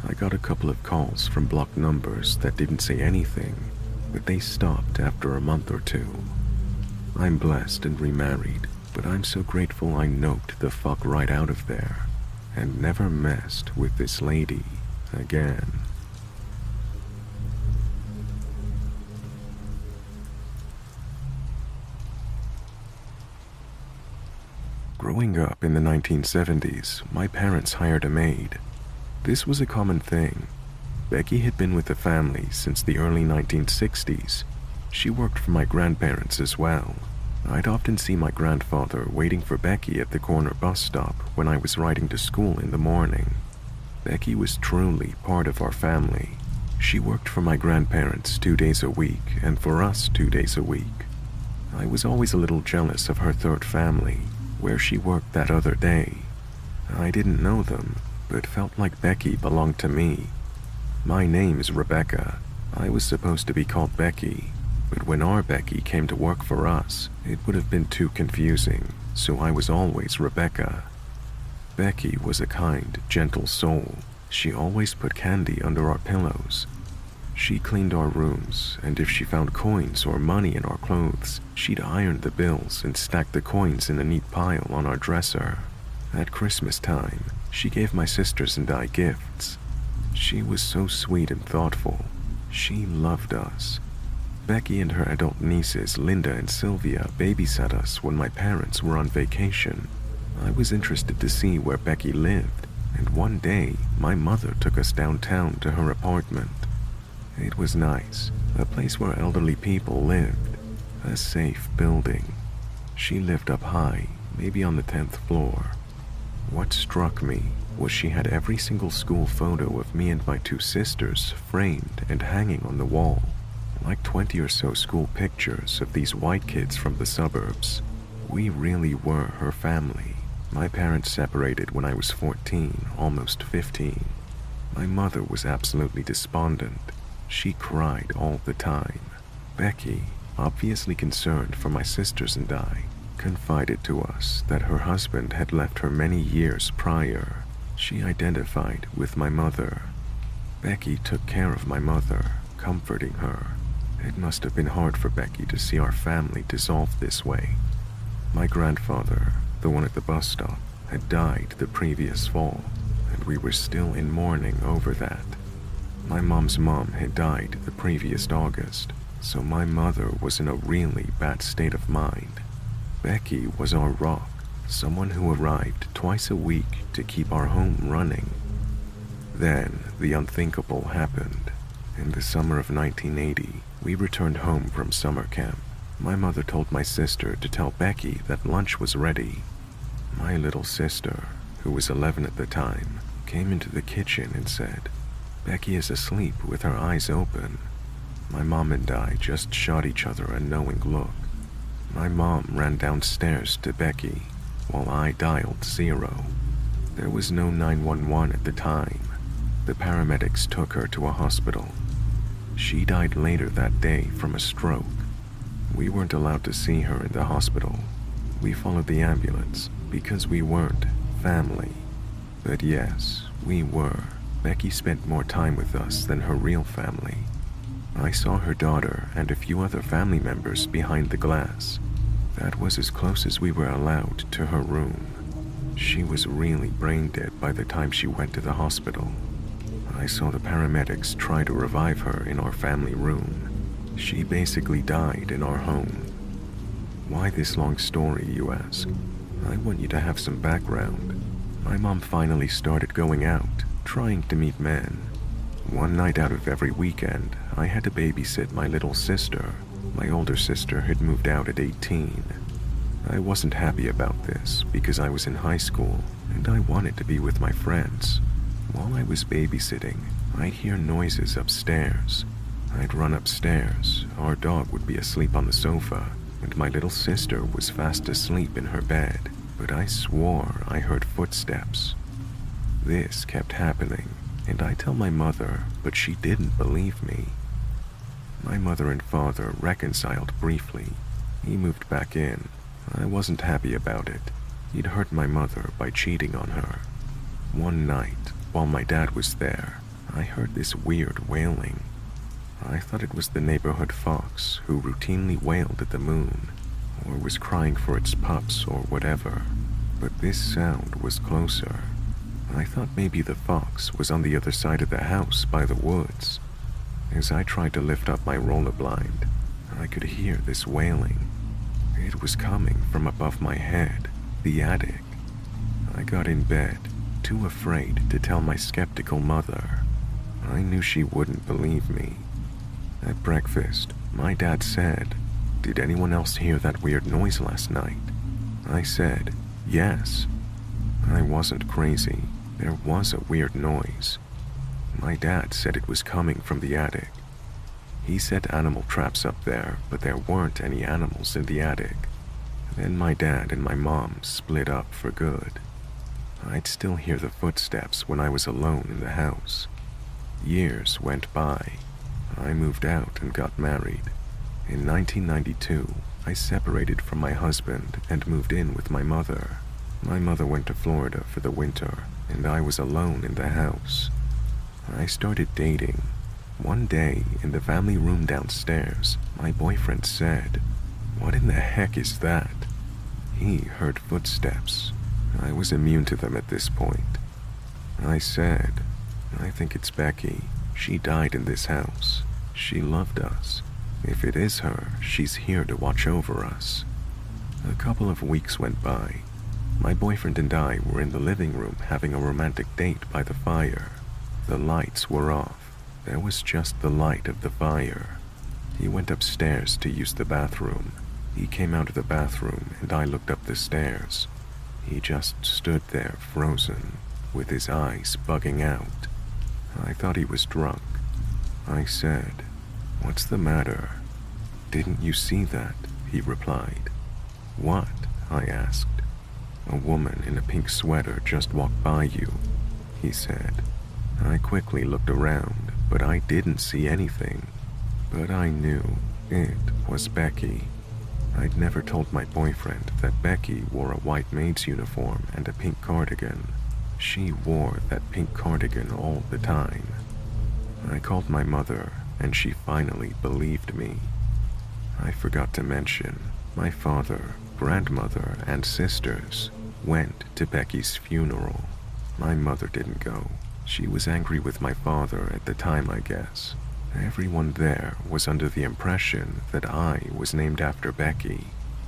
I got a couple of calls from blocked numbers that didn't say anything, but they stopped after a month or two. I'm blessed and remarried, but I'm so grateful I noped the fuck right out of there and never messed with this lady again. Growing up in the 1970s, my parents hired a maid. This was a common thing. Becky had been with the family since the early 1960s. She worked for my grandparents as well. I'd often see my grandfather waiting for Becky at the corner bus stop when I was riding to school in the morning. Becky was truly part of our family. She worked for my grandparents 2 days a week and for us 2 days a week. I was always a little jealous of her third family, where she worked that other day. I didn't know them, but felt like Becky belonged to me. My name is Rebecca. I was supposed to be called Becky, but when our Becky came to work for us, it would have been too confusing, so I was always Rebecca. Becky was a kind, gentle soul. She always put candy under our pillows. She cleaned our rooms, and if she found coins or money in our clothes, she'd iron the bills and stack the coins in a neat pile on our dresser. At Christmas time, she gave my sisters and I gifts. She was so sweet and thoughtful. She loved us. Becky and her adult nieces, Linda and Sylvia, babysat us when my parents were on vacation. I was interested to see where Becky lived, and one day, my mother took us downtown to her apartment. It was nice, a place where elderly people lived, a safe building. She lived up high, maybe on the 10th floor. What struck me was she had every single school photo of me and my 2 sisters framed and hanging on the wall, like 20 or so school pictures of these white kids from the suburbs. We really were her family. My parents separated when I was 14, almost 15. My mother was absolutely despondent. She cried all the time. Becky, obviously concerned for my sisters and I, confided to us that her husband had left her many years prior. She identified with my mother. Becky took care of my mother, comforting her. It must have been hard for Becky to see our family dissolve this way. My grandfather, the one at the bus stop, had died the previous fall, and we were still in mourning over that. My mom's mom had died the previous August, so my mother was in a really bad state of mind. Becky was our rock, someone who arrived twice a week to keep our home running. Then, the unthinkable happened. In the summer of 1980, we returned home from summer camp. My mother told my sister to tell Becky that lunch was ready. My little sister, who was 11 at the time, came into the kitchen and said, "Becky is asleep with her eyes open." My mom and I just shot each other a knowing look. My mom ran downstairs to Becky, while I dialed 0. There was no 911 at the time. The paramedics took her to a hospital. She died later that day from a stroke. We weren't allowed to see her in the hospital. We followed the ambulance because we weren't family. But yes, we were. Becky spent more time with us than her real family. I saw her daughter and a few other family members behind the glass. That was as close as we were allowed to her room. She was really brain dead by the time she went to the hospital. I saw the paramedics try to revive her in our family room. She basically died in our home. Why this long story, you ask? I want you to have some background. My mom finally started going out, trying to meet men. One night out of every weekend, I had to babysit my little sister. My older sister had moved out at 18. I wasn't happy about this because I was in high school and I wanted to be with my friends. While I was babysitting, I'd hear noises upstairs. I'd run upstairs, our dog would be asleep on the sofa, and my little sister was fast asleep in her bed, but I swore I heard footsteps. This kept happening, and I tell my mother, but she didn't believe me. My mother and father reconciled briefly. He moved back in. I wasn't happy about it. He'd hurt my mother by cheating on her. One night, while my dad was there, I heard this weird wailing. I thought it was the neighborhood fox who routinely wailed at the moon, or was crying for its pups or whatever, but this sound was closer. I thought maybe the fox was on the other side of the house by the woods. As I tried to lift up my roller blind, I could hear this wailing. It was coming from above my head, the attic. I got in bed, too afraid to tell my skeptical mother. I knew she wouldn't believe me. At breakfast, my dad said, "Did anyone else hear that weird noise last night?" I said, "Yes." I wasn't crazy. There was a weird noise. My dad said it was coming from the attic. He set animal traps up there, but there weren't any animals in the attic. Then my dad and my mom split up for good. I'd still hear the footsteps when I was alone in the house. Years went by. I moved out and got married. In 1992, I separated from my husband and moved in with my mother. My mother went to Florida for the winter, and I was alone in the house. I started dating. One day, in the family room downstairs, my boyfriend said, "What in the heck is that?" He heard footsteps. I was immune to them at this point. I said, "I think it's Becky. She died in this house. She loved us. If it is her, she's here to watch over us." A couple of weeks went by. My boyfriend and I were in the living room having a romantic date by the fire. The lights were off. There was just the light of the fire. He went upstairs to use the bathroom. He came out of the bathroom and I looked up the stairs. He just stood there frozen, with his eyes bugging out. I thought he was drunk. I said, "What's the matter?" "Didn't you see that?" he replied. "What?" I asked. "A woman in a pink sweater just walked by you," he said. I quickly looked around, but I didn't see anything. But I knew it was Becky. I'd never told my boyfriend that Becky wore a white maid's uniform and a pink cardigan. She wore that pink cardigan all the time. I called my mother, and she finally believed me. I forgot to mention, my father, grandmother, and sisters went to Becky's funeral. My mother didn't go. She was angry with my father at the time, I guess. Everyone there was under the impression that I was named after Becky.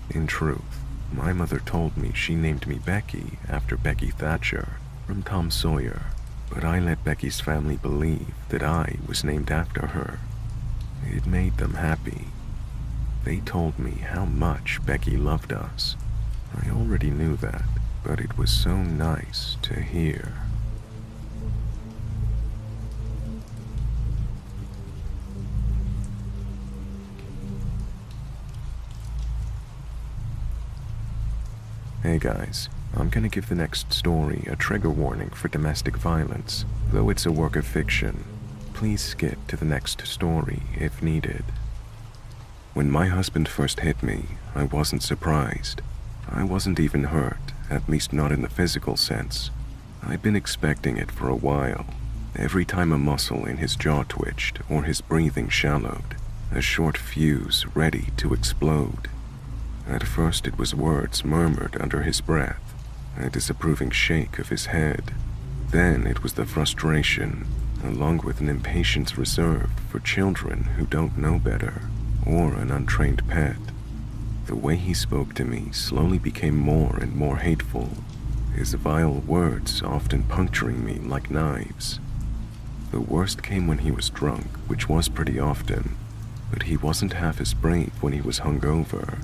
In truth, my mother told me she named me Becky after Becky Thatcher from Tom Sawyer, but I let Becky's family believe that I was named after her. It made them happy. They told me how much Becky loved us. I already knew that, but it was so nice to hear. Hey guys, I'm gonna give the next story a trigger warning for domestic violence. Though it's a work of fiction, please skip to the next story if needed. When my husband first hit me, I wasn't surprised. I wasn't even hurt, at least not in the physical sense. I'd been expecting it for a while. Every time a muscle in his jaw twitched or his breathing shallowed, a short fuse ready to explode. At first it was words murmured under his breath, a disapproving shake of his head. Then it was the frustration, along with an impatience reserved for children who don't know better, or an untrained pet. The way he spoke to me slowly became more and more hateful, his vile words often puncturing me like knives. The worst came when he was drunk, which was pretty often, but he wasn't half as brave when he was hungover.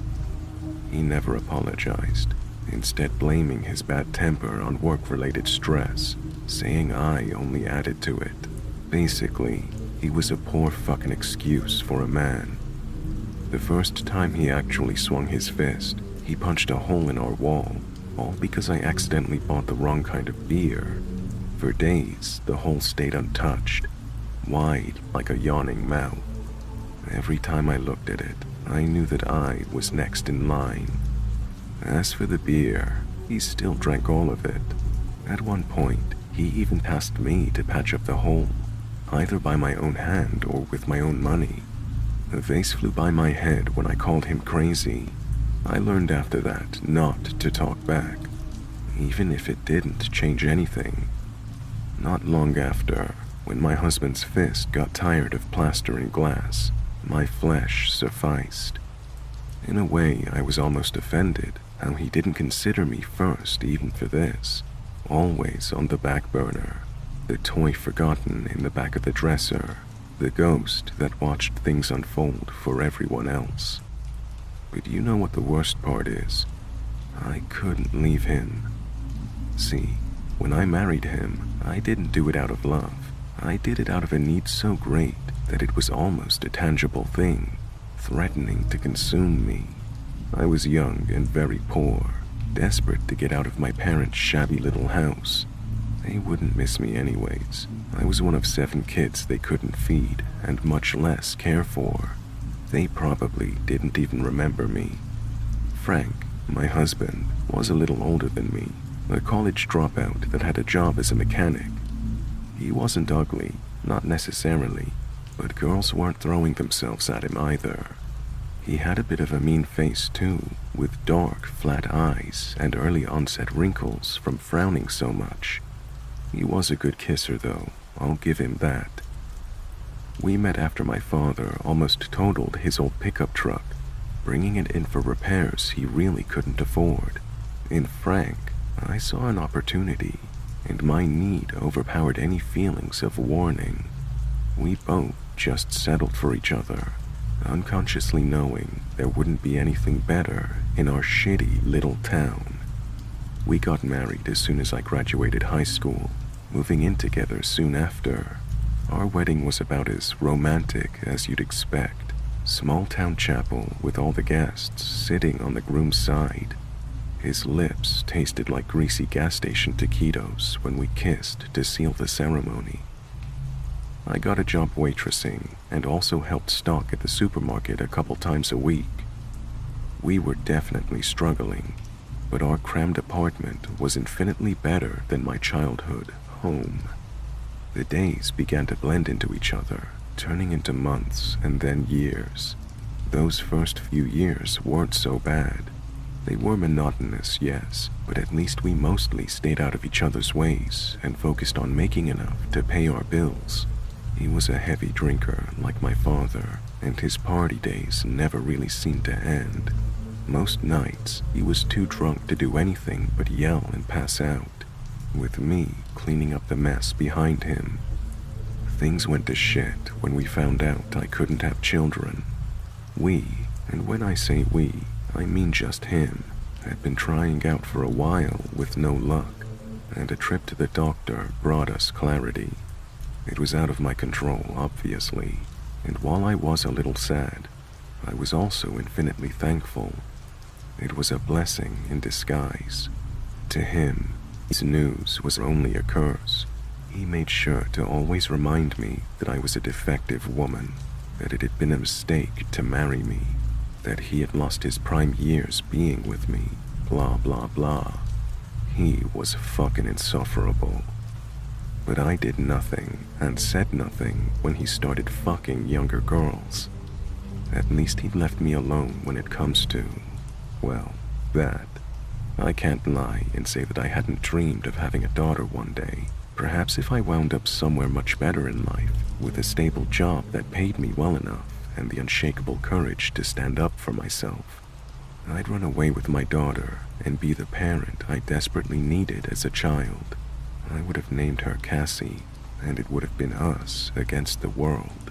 He never apologized. instead blaming his bad temper on work-related stress, saying I only added to it. Basically, he was a poor fucking excuse for a man. The first time he actually swung his fist, he punched a hole in our wall, all because I accidentally bought the wrong kind of beer. For days, the hole stayed untouched, wide like a yawning mouth. Every time I looked at it, I knew that I was next in line. As for the beer, he still drank all of it. At one point, he even asked me to patch up the hole, either by my own hand or with my own money. A vase flew by my head when I called him crazy. I learned after that not to talk back, even if it didn't change anything. Not long after, when my husband's fist got tired of plaster and glass, my flesh sufficed. In a way, I was almost offended how he didn't consider me first even for this. Always on the back burner, the toy forgotten in the back of the dresser, the ghost that watched things unfold for everyone else. But you know what the worst part is? I couldn't leave him. See, when I married him, I didn't do it out of love. I did it out of a need so great that it was almost a tangible thing, threatening to consume me. I was young and very poor, desperate to get out of my parents' shabby little house. They wouldn't miss me anyways. I was one of 7 kids they couldn't feed, and much less care for. They probably didn't even remember me. Frank, my husband, was a little older than me, a college dropout that had a job as a mechanic. He wasn't ugly, not necessarily, but girls weren't throwing themselves at him either. He had a bit of a mean face too, with dark, flat eyes and early onset wrinkles from frowning so much. He was a good kisser though, I'll give him that. We met after my father almost totaled his old pickup truck, bringing it in for repairs he really couldn't afford. In Frank, I saw an opportunity, and my need overpowered any feelings of warning. We both just settled for each other, unconsciously knowing there wouldn't be anything better in our shitty little town. We got married as soon as I graduated high school, moving in together soon after. Our wedding was about as romantic as you'd expect. Small town chapel with all the guests sitting on the groom's side. His lips tasted like greasy gas station taquitos when we kissed to seal the ceremony. I got a job waitressing and also helped stock at the supermarket a couple times a week. We were definitely struggling, but our crammed apartment was infinitely better than my childhood home. The days began to blend into each other, turning into months and then years. Those first few years weren't so bad. They were monotonous, yes, but at least we mostly stayed out of each other's ways and focused on making enough to pay our bills. He was a heavy drinker like my father, and his party days never really seemed to end. Most nights, he was too drunk to do anything but yell and pass out, with me cleaning up the mess behind him. Things went to shit when we found out I couldn't have children. We, and when I say we, I mean just him, had been trying out for a while with no luck, and a trip to the doctor brought us clarity. It was out of my control, obviously, and while I was a little sad, I was also infinitely thankful. It was a blessing in disguise. To him, his news was only a curse. He made sure to always remind me that I was a defective woman, that it had been a mistake to marry me, that he had lost his prime years being with me, blah blah blah. He was fucking insufferable. But I did nothing and said nothing when he started fucking younger girls. At least he left me alone when it comes to, well, that. I can't lie and say that I hadn't dreamed of having a daughter one day. Perhaps if I wound up somewhere much better in life, with a stable job that paid me well enough and the unshakable courage to stand up for myself, I'd run away with my daughter and be the parent I desperately needed as a child. I would have named her Cassie, and it would have been us against the world.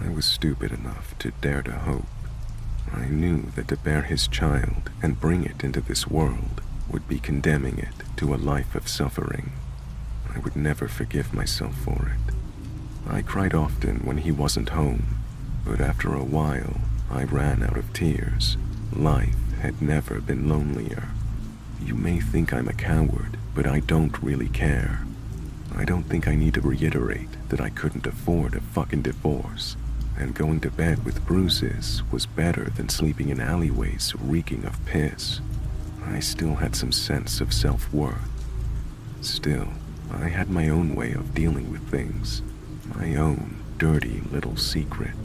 I was stupid enough to dare to hope. I knew that to bear his child and bring it into this world would be condemning it to a life of suffering. I would never forgive myself for it. I cried often when he wasn't home, but after a while, I ran out of tears. Life had never been lonelier. You may think I'm a coward, but I don't really care. I don't think I need to reiterate that I couldn't afford a fucking divorce, and going to bed with bruises was better than sleeping in alleyways reeking of piss. I still had some sense of self-worth. Still, I had my own way of dealing with things, my own dirty little secret.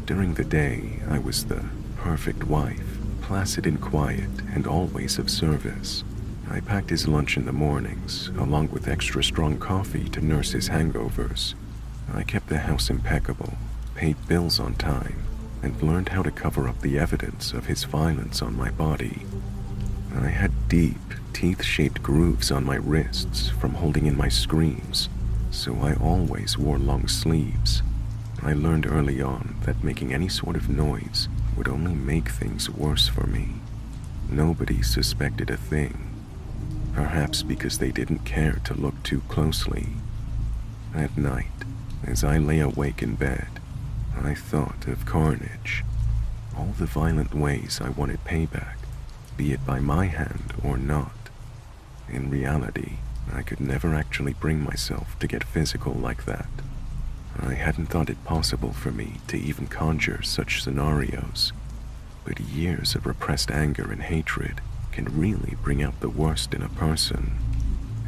During the day, I was the perfect wife, placid and quiet and always of service. I packed his lunch in the mornings, along with extra strong coffee to nurse his hangovers. I kept the house impeccable, paid bills on time, and learned how to cover up the evidence of his violence on my body. I had deep, teeth-shaped grooves on my wrists from holding in my screams, so I always wore long sleeves. I learned early on that making any sort of noise would only make things worse for me. Nobody suspected a thing, perhaps because they didn't care to look too closely. At night, as I lay awake in bed, I thought of carnage, all the violent ways I wanted payback, be it by my hand or not. In reality, I could never actually bring myself to get physical like that. I hadn't thought it possible for me to even conjure such scenarios, but years of repressed anger and hatred can really bring out the worst in a person.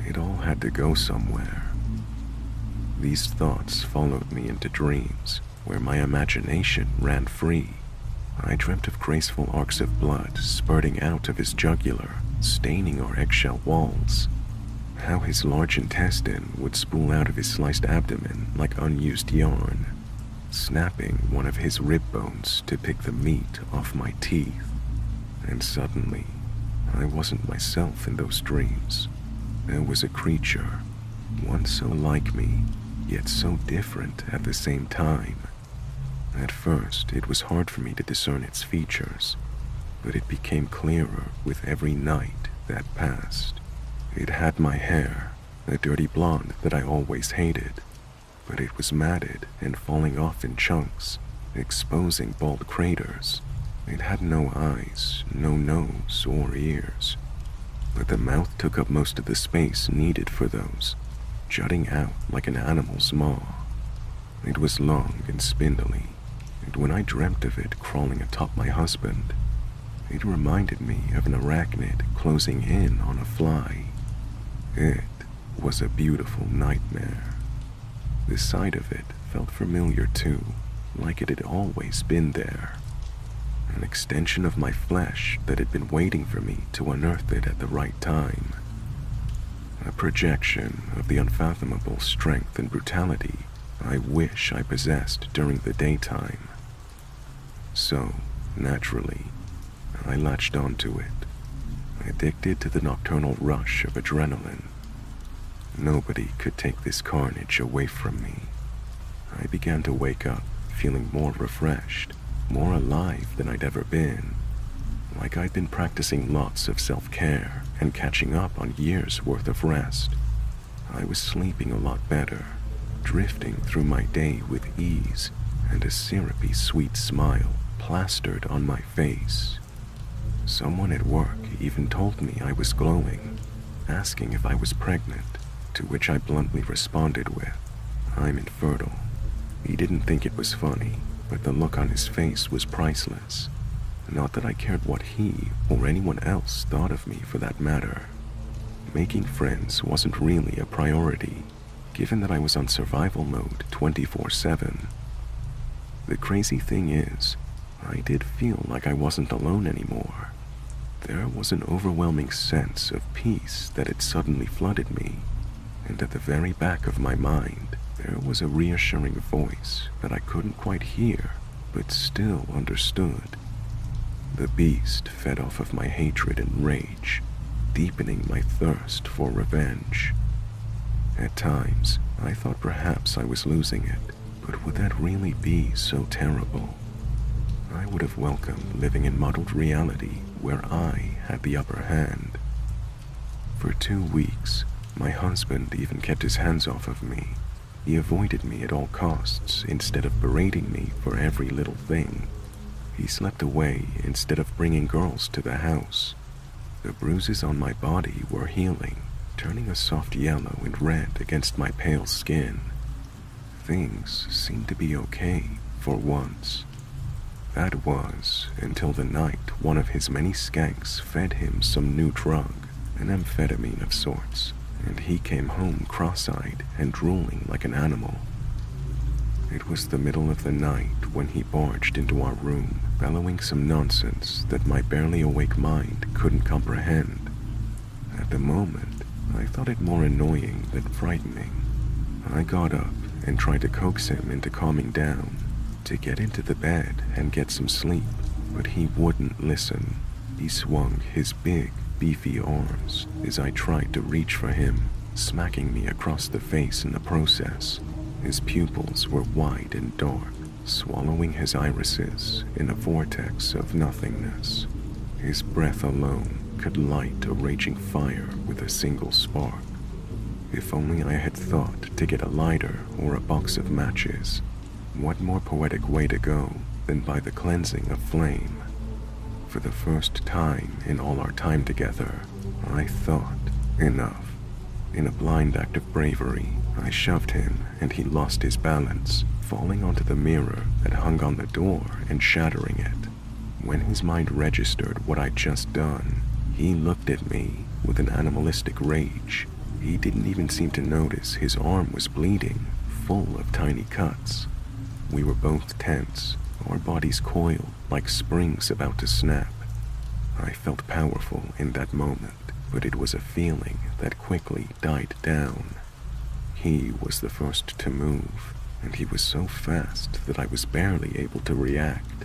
It all had to go somewhere. These thoughts followed me into dreams where my imagination ran free. I dreamt of graceful arcs of blood spurting out of his jugular, staining our eggshell walls. How his large intestine would spool out of his sliced abdomen like unused yarn, snapping one of his rib bones to pick the meat off my teeth. And suddenly, I wasn't myself in those dreams. There was a creature, one so like me, yet so different at the same time. At first, it was hard for me to discern its features, but it became clearer with every night that passed. It had my hair, a dirty blonde that I always hated, but it was matted and falling off in chunks, exposing bald craters. It had no eyes, no nose or ears, but the mouth took up most of the space needed for those, jutting out like an animal's maw. It was long and spindly, and when I dreamt of it crawling atop my husband, it reminded me of an arachnid closing in on a fly. It was a beautiful nightmare. The sight of it felt familiar too, like it had always been there. An extension of my flesh that had been waiting for me to unearth it at the right time. A projection of the unfathomable strength and brutality I wish I possessed during the daytime. So, naturally, I latched onto it, addicted to the nocturnal rush of adrenaline. Nobody could take this carnage away from me. I began to wake up feeling more refreshed, more alive than I'd ever been, like I'd been practicing lots of self-care and catching up on years' worth of rest. I was sleeping a lot better, drifting through my day with ease and a syrupy sweet smile plastered on my face. Someone at work even told me I was glowing, asking if I was pregnant, to which I bluntly responded with, "I'm infertile." He didn't think it was funny, but the look on his face was priceless. Not that I cared what he or anyone else thought of me for that matter. Making friends wasn't really a priority, given that I was on survival mode 24/7. The crazy thing is, I did feel like I wasn't alone anymore. There was an overwhelming sense of peace that had suddenly flooded me, and at the very back of my mind, there was a reassuring voice that I couldn't quite hear, but still understood. The beast fed off of my hatred and rage, deepening my thirst for revenge. At times, I thought perhaps I was losing it, but would that really be so terrible? I would have welcomed living in muddled reality where I had the upper hand. For 2 weeks, my husband even kept his hands off of me. He avoided me at all costs instead of berating me for every little thing. He slept away instead of bringing girls to the house. The bruises on my body were healing, turning a soft yellow and red against my pale skin. Things seemed to be okay for once. That was until the night one of his many skanks fed him some new drug, an amphetamine of sorts, and he came home cross-eyed and drooling like an animal. It was the middle of the night when he barged into our room, bellowing some nonsense that my barely awake mind couldn't comprehend. At the moment, I thought it more annoying than frightening. I got up and tried to coax him into calming down, to get into the bed and get some sleep, but he wouldn't listen. He swung his big, beefy arms as I tried to reach for him, smacking me across the face in the process. His pupils were wide and dark, swallowing his irises in a vortex of nothingness. His breath alone could light a raging fire with a single spark. If only I had thought to get a lighter or a box of matches. What more poetic way to go than by the cleansing of flame? For the first time in all our time together, I thought, enough. In a blind act of bravery, I shoved him and he lost his balance, falling onto the mirror that hung on the door and shattering it. When his mind registered what I'd just done, he looked at me with an animalistic rage. He didn't even seem to notice his arm was bleeding, full of tiny cuts. We were both tense, our bodies coiled like springs about to snap. I felt powerful in that moment, but it was a feeling that quickly died down. He was the first to move, and he was so fast that I was barely able to react.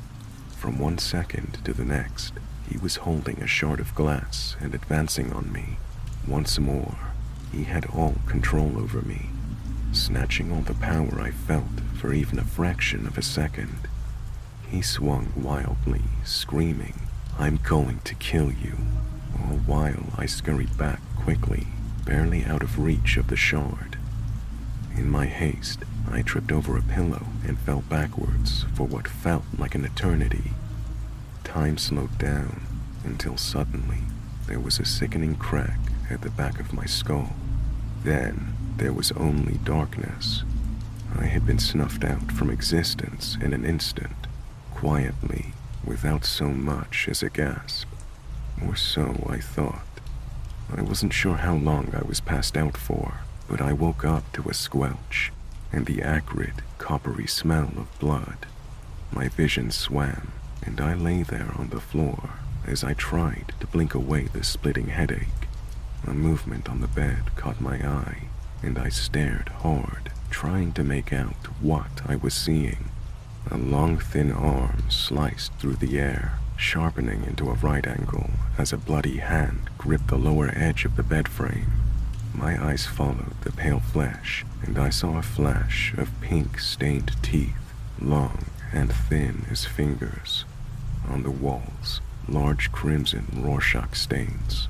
From 1 second to the next, he was holding a shard of glass and advancing on me. Once more, he had all control over me, snatching all the power I felt for even a fraction of a second. He swung wildly, screaming, "I'm going to kill you," all while I scurried back quickly, barely out of reach of the shard. In my haste, I tripped over a pillow and fell backwards for what felt like an eternity. Time slowed down until suddenly there was a sickening crack at the back of my skull. Then there was only darkness. I had been snuffed out from existence in an instant, quietly, without so much as a gasp. Or so I thought. I wasn't sure how long I was passed out for, but I woke up to a squelch and the acrid, coppery smell of blood. My vision swam, and I lay there on the floor as I tried to blink away the splitting headache. A movement on the bed caught my eye, and I stared hard, trying to make out what I was seeing. A long, thin arm sliced through the air, sharpening into a right angle as a bloody hand gripped the lower edge of the bed frame. My eyes followed the pale flesh, and I saw a flash of pink-stained teeth, long and thin as fingers. On the walls, large crimson Rorschach stains.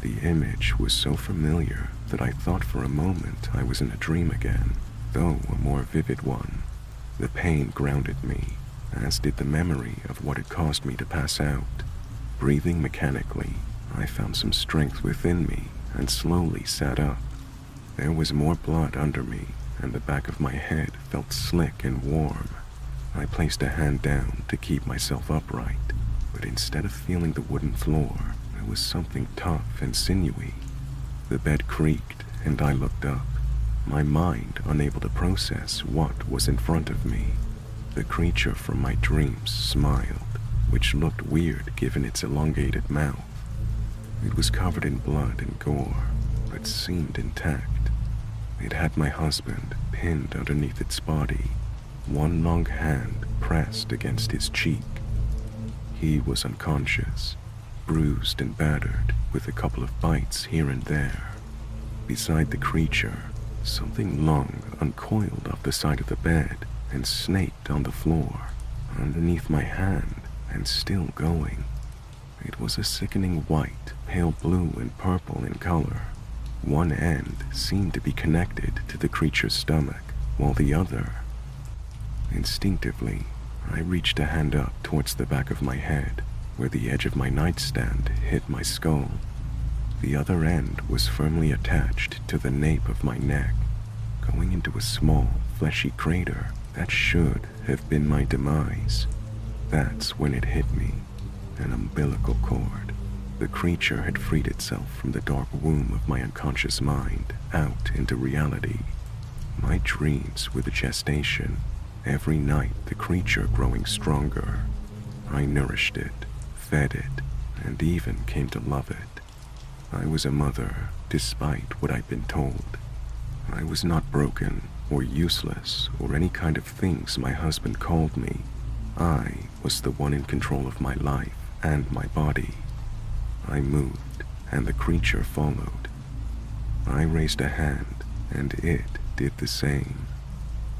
The image was so familiar that I thought for a moment I was in a dream again, though a more vivid one. The pain grounded me, as did the memory of what had caused me to pass out. Breathing mechanically, I found some strength within me and slowly sat up. There was more blood under me, and the back of my head felt slick and warm. I placed a hand down to keep myself upright, but instead of feeling the wooden floor, there was something tough and sinewy. The bed creaked, and I looked up, my mind unable to process what was in front of me. The creature from my dreams smiled, which looked weird given its elongated mouth. It was covered in blood and gore, but seemed intact. It had my husband pinned underneath its body, one long hand pressed against his cheek. He was unconscious, bruised and battered, with a couple of bites here and there. Beside the creature, something long uncoiled off the side of the bed and snaked on the floor, underneath my hand and still going. It was a sickening white, pale blue, and purple in color. One end seemed to be connected to the creature's stomach, while the other... Instinctively, I reached a hand up towards the back of my head, where the edge of my nightstand hit my skull. The other end was firmly attached to the nape of my neck, going into a small, fleshy crater that should have been my demise. That's when it hit me. An umbilical cord. The creature had freed itself from the dark womb of my unconscious mind out into reality. My dreams were the gestation. Every night the creature growing stronger. I nourished it, fed it, and even came to love it. I was a mother, despite what I'd been told. I was not broken or useless or any kind of things my husband called me. I was the one in control of my life and my body. I moved, and the creature followed. I raised a hand, and it did the same.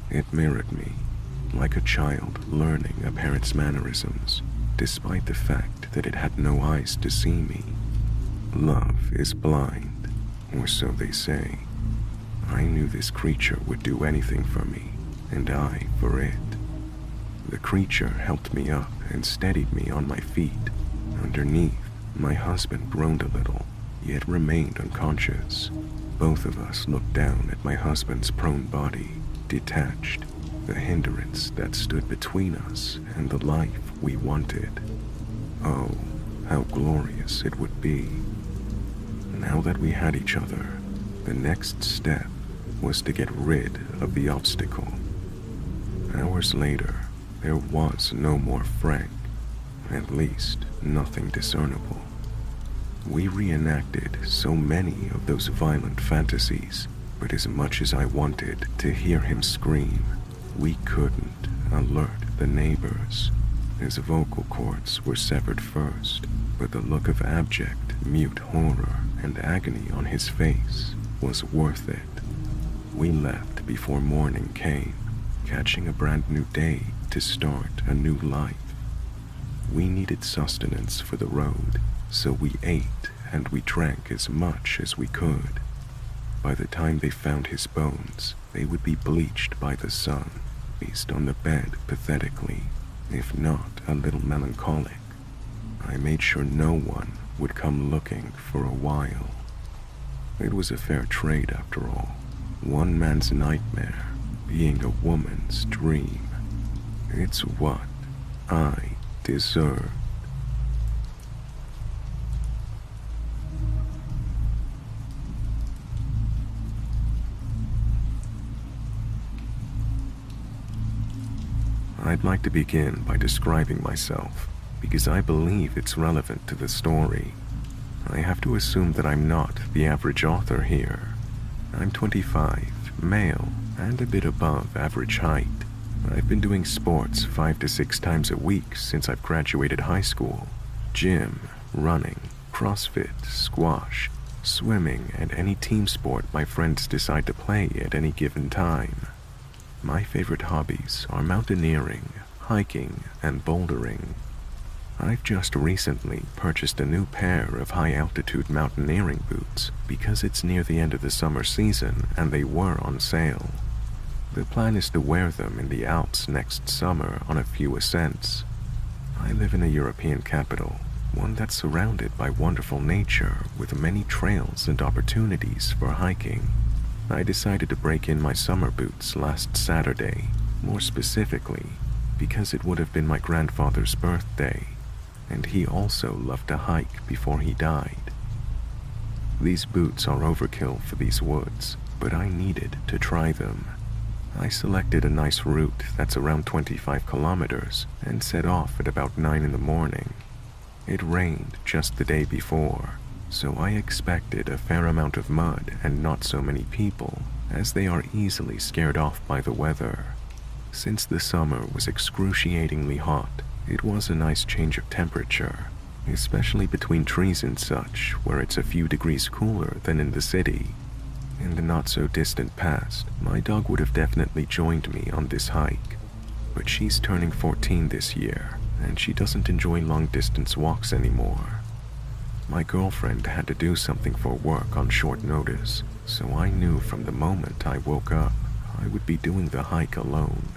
It mirrored me, like a child learning a parent's mannerisms, despite the fact that it had no eyes to see me. Love is blind, or so they say. I knew this creature would do anything for me, and I for it. The creature helped me up and steadied me on my feet. Underneath, my husband groaned a little, yet remained unconscious. Both of us looked down at my husband's prone body, detached, the hindrance that stood between us and the life we wanted. Oh, how glorious it would be. Now that we had each other, the next step was to get rid of the obstacle. Hours later, there was no more Frank, at least nothing discernible. We reenacted so many of those violent fantasies, but as much as I wanted to hear him scream, we couldn't alert the neighbors. His vocal cords were severed first, but the look of abject, mute horror and agony on his face was worth it. We left before morning came, catching a brand new day to start a new life. We needed sustenance for the road, so we ate and we drank as much as we could. By the time they found his bones, they would be bleached by the sun, placed on the bed pathetically, if not a little melancholic. I made sure no one would come looking for a while. It was a fair trade after all, one man's nightmare being a woman's dream. It's what I deserve. I'd like to begin by describing myself, because I believe it's relevant to the story. I have to assume that I'm not the average author here. I'm 25, male, and a bit above average height. I've been doing sports 5 to 6 times a week since I've graduated high school. Gym, running, CrossFit, squash, swimming, and any team sport my friends decide to play at any given time. My favorite hobbies are mountaineering, hiking, and bouldering. I've just recently purchased a new pair of high-altitude mountaineering boots because it's near the end of the summer season and they were on sale. The plan is to wear them in the Alps next summer on a few ascents. I live in a European capital, one that's surrounded by wonderful nature with many trails and opportunities for hiking. I decided to break in my summer boots last Saturday, more specifically because it would have been my grandfather's birthday, and he also loved to hike before he died. These boots are overkill for these woods, but I needed to try them. I selected a nice route that's around 25 kilometers and set off at about 9 in the morning. It rained just the day before, so I expected a fair amount of mud and not so many people, as they are easily scared off by the weather. Since the summer was excruciatingly hot, it was a nice change of temperature, especially between trees and such, where it's a few degrees cooler than in the city. In the not-so-distant past, my dog would have definitely joined me on this hike, but she's turning 14 this year, and she doesn't enjoy long-distance walks anymore. My girlfriend had to do something for work on short notice, so I knew from the moment I woke up I would be doing the hike alone.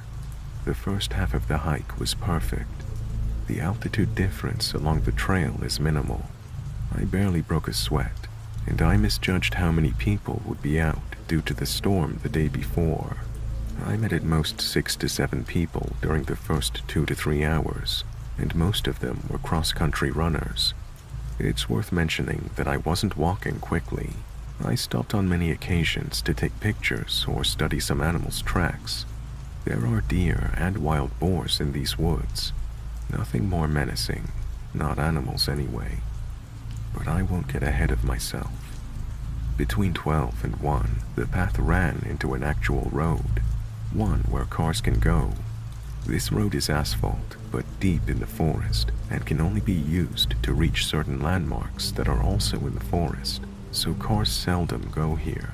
The first half of the hike was perfect. The altitude difference along the trail is minimal. I barely broke a sweat, and I misjudged how many people would be out due to the storm the day before. I met at most 6 to 7 people during the first 2 to 3 hours, and most of them were cross-country runners. It's worth mentioning that I wasn't walking quickly. I stopped on many occasions to take pictures or study some animals' tracks. There are deer and wild boars in these woods. Nothing more menacing, not animals anyway. But I won't get ahead of myself. Between 12 and 1, the path ran into an actual road, one where cars can go. This road is asphalt, but deep in the forest, and can only be used to reach certain landmarks that are also in the forest, so cars seldom go here.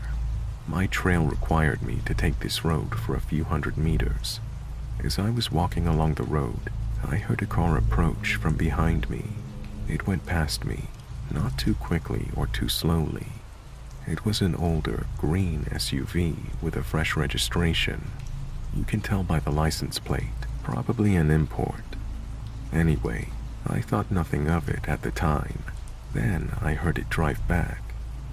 My trail required me to take this road for a few hundred meters. As I was walking along the road, I heard a car approach from behind me. It went past me, not too quickly or too slowly. It was an older, green SUV with a fresh registration. You can tell by the license plate, probably an import. Anyway, I thought nothing of it at the time. Then I heard it drive back.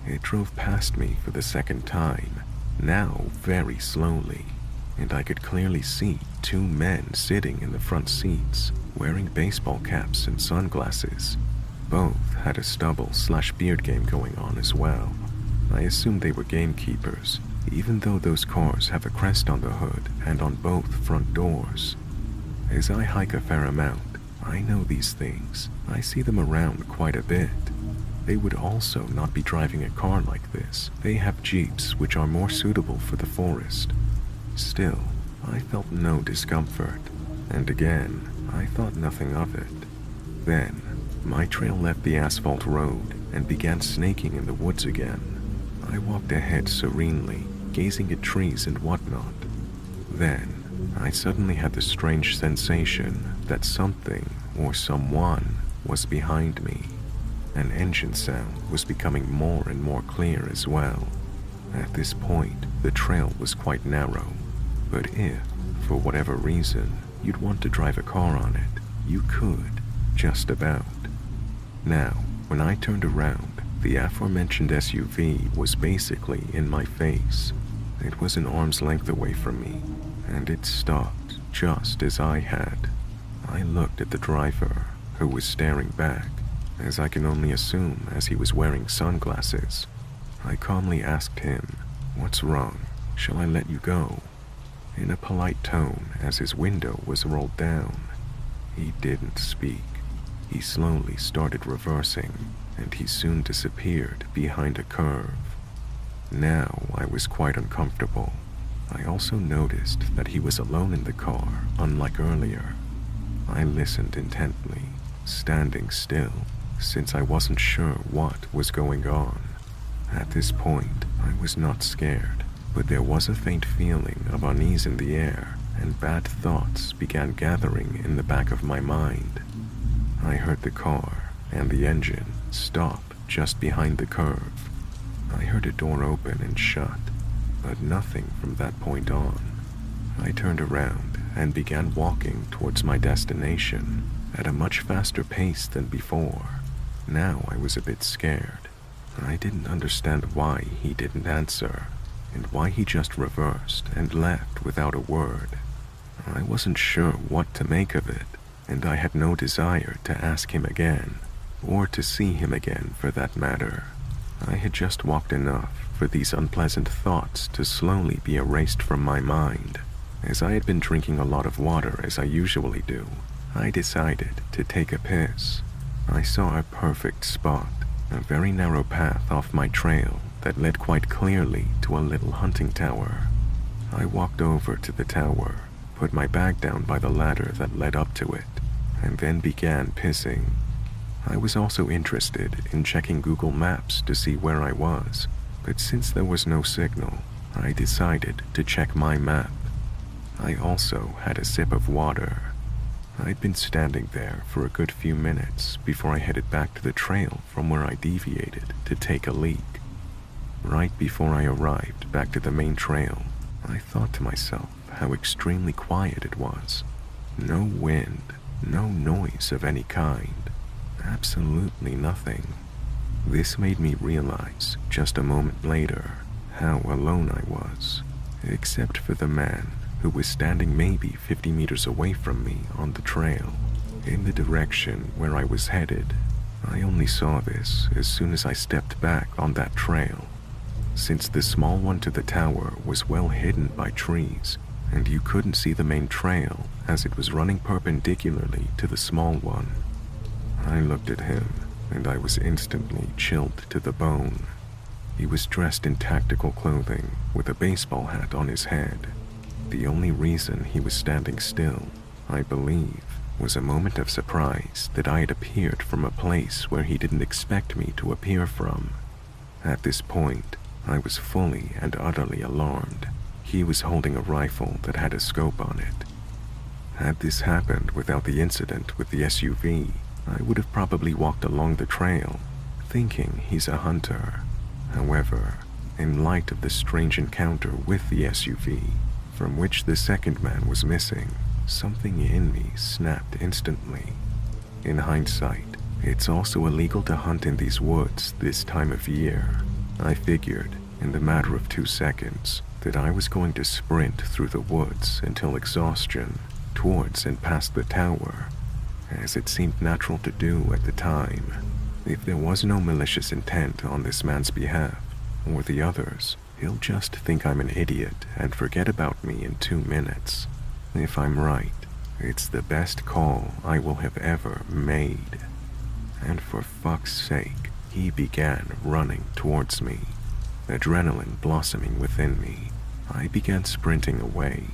It drove past me for the second time, now very slowly, and I could clearly see 2 men sitting in the front seats, wearing baseball caps and sunglasses. Both had a stubble/beard game going on as well. I assumed they were gamekeepers, even though those cars have a crest on the hood and on both front doors. As I hike a fair amount, I know these things. I see them around quite a bit. They would also not be driving a car like this. They have Jeeps which are more suitable for the forest. Still, I felt no discomfort, and again, I thought nothing of it. Then, my trail left the asphalt road and began snaking in the woods again. I walked ahead serenely, gazing at trees and whatnot. Then, I suddenly had the strange sensation that something or someone was behind me. An engine sound was becoming more and more clear as well. At this point, the trail was quite narrow, but if, for whatever reason, you'd want to drive a car on it, you could, just about. Now, when I turned around, the aforementioned SUV was basically in my face. It was an arm's length away from me, and it stopped just as I had. I looked at the driver, who was staring back, as I can only assume as he was wearing sunglasses. I calmly asked him, "What's wrong? Shall I let you go?" In a polite tone as his window was rolled down. He didn't speak. He slowly started reversing, and he soon disappeared behind a curve. Now I was quite uncomfortable. I also noticed that he was alone in the car, unlike earlier. I listened intently, standing still, since I wasn't sure what was going on. At this point, I was not scared, but there was a faint feeling of unease in the air, and bad thoughts began gathering in the back of my mind. I heard the car and the engine stop just behind the curve. I heard a door open and shut, but nothing from that point on. I turned around and began walking towards my destination at a much faster pace than before. Now I was a bit scared. I didn't understand why he didn't answer, and why he just reversed and left without a word. I wasn't sure what to make of it, and I had no desire to ask him again, or to see him again for that matter. I had just walked enough for these unpleasant thoughts to slowly be erased from my mind. As I had been drinking a lot of water as I usually do, I decided to take a piss. I saw a perfect spot, a very narrow path off my trail that led quite clearly to a little hunting tower. I walked over to the tower, put my bag down by the ladder that led up to it, and then began pissing. I was also interested in checking Google Maps to see where I was, but since there was no signal, I decided to check my map. I also had a sip of water. I'd been standing there for a good few minutes before I headed back to the trail from where I deviated to take a leak. Right before I arrived back to the main trail, I thought to myself how extremely quiet it was. No wind, no noise of any kind, absolutely nothing. This made me realize just a moment later how alone I was, except for the man who was standing maybe 50 meters away from me on the trail, in the direction where I was headed. I only saw this as soon as I stepped back on that trail, since the small one to the tower was well hidden by trees, and you couldn't see the main trail as it was running perpendicularly to the small one. I looked at him, and I was instantly chilled to the bone. He was dressed in tactical clothing with a baseball hat on his head. The only reason he was standing still, I believe, was a moment of surprise that I had appeared from a place where he didn't expect me to appear from. At this point, I was fully and utterly alarmed. He was holding a rifle that had a scope on it. Had this happened without the incident with the SUV, I would have probably walked along the trail, thinking he's a hunter. However, in light of the strange encounter with the SUV, from which the second man was missing, something in me snapped instantly. In hindsight, it's also illegal to hunt in these woods this time of year. I figured, in the matter of 2 seconds, that I was going to sprint through the woods until exhaustion, towards and past the tower, as it seemed natural to do at the time. If there was no malicious intent on this man's behalf, or the others, he'll just think I'm an idiot and forget about me in 2 minutes. If I'm right, it's the best call I will have ever made. And for fuck's sake, he began running towards me. Adrenaline blossoming within me, I began sprinting away.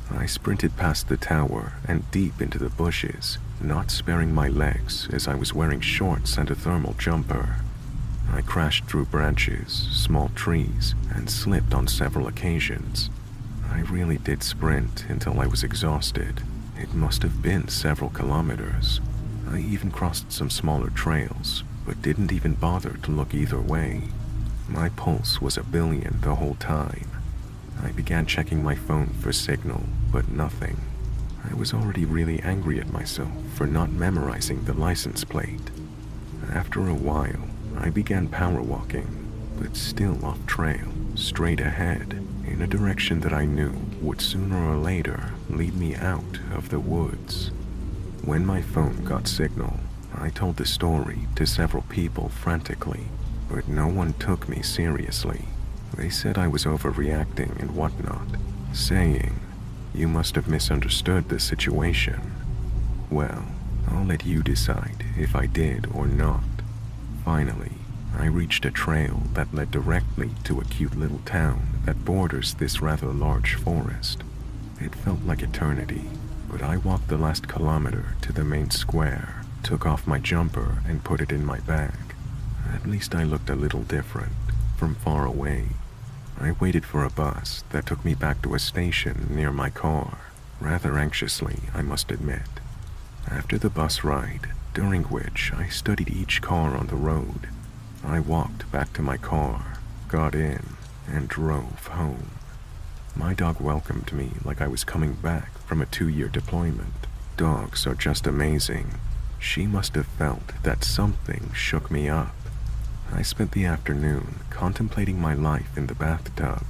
I sprinted past the tower and deep into the bushes, not sparing my legs as I was wearing shorts and a thermal jumper. I crashed through branches, small trees, and slipped on several occasions. I really did sprint until I was exhausted. It must have been several kilometers. I even crossed some smaller trails, but didn't even bother to look either way. My pulse was 1,000,000,000 the whole time. I began checking my phone for signal, but nothing. I was already really angry at myself for not memorizing the license plate. After a while, I began power walking, but still off trail, straight ahead, in a direction that I knew would sooner or later lead me out of the woods. When my phone got signal, I told the story to several people frantically, but no one took me seriously. They said I was overreacting and whatnot, saying, "You must have misunderstood the situation." Well, I'll let you decide if I did or not. Finally, I reached a trail that led directly to a cute little town that borders this rather large forest. It felt like eternity, but I walked the last kilometer to the main square, took off my jumper and put it in my bag. At least I looked a little different from far away. I waited for a bus that took me back to a station near my car, rather anxiously, I must admit. After the bus ride, during which I studied each car on the road, I walked back to my car, got in, and drove home. My dog welcomed me like I was coming back from a 2-year deployment. Dogs are just amazing. She must have felt that something shook me up. I spent the afternoon contemplating my life in the bathtub.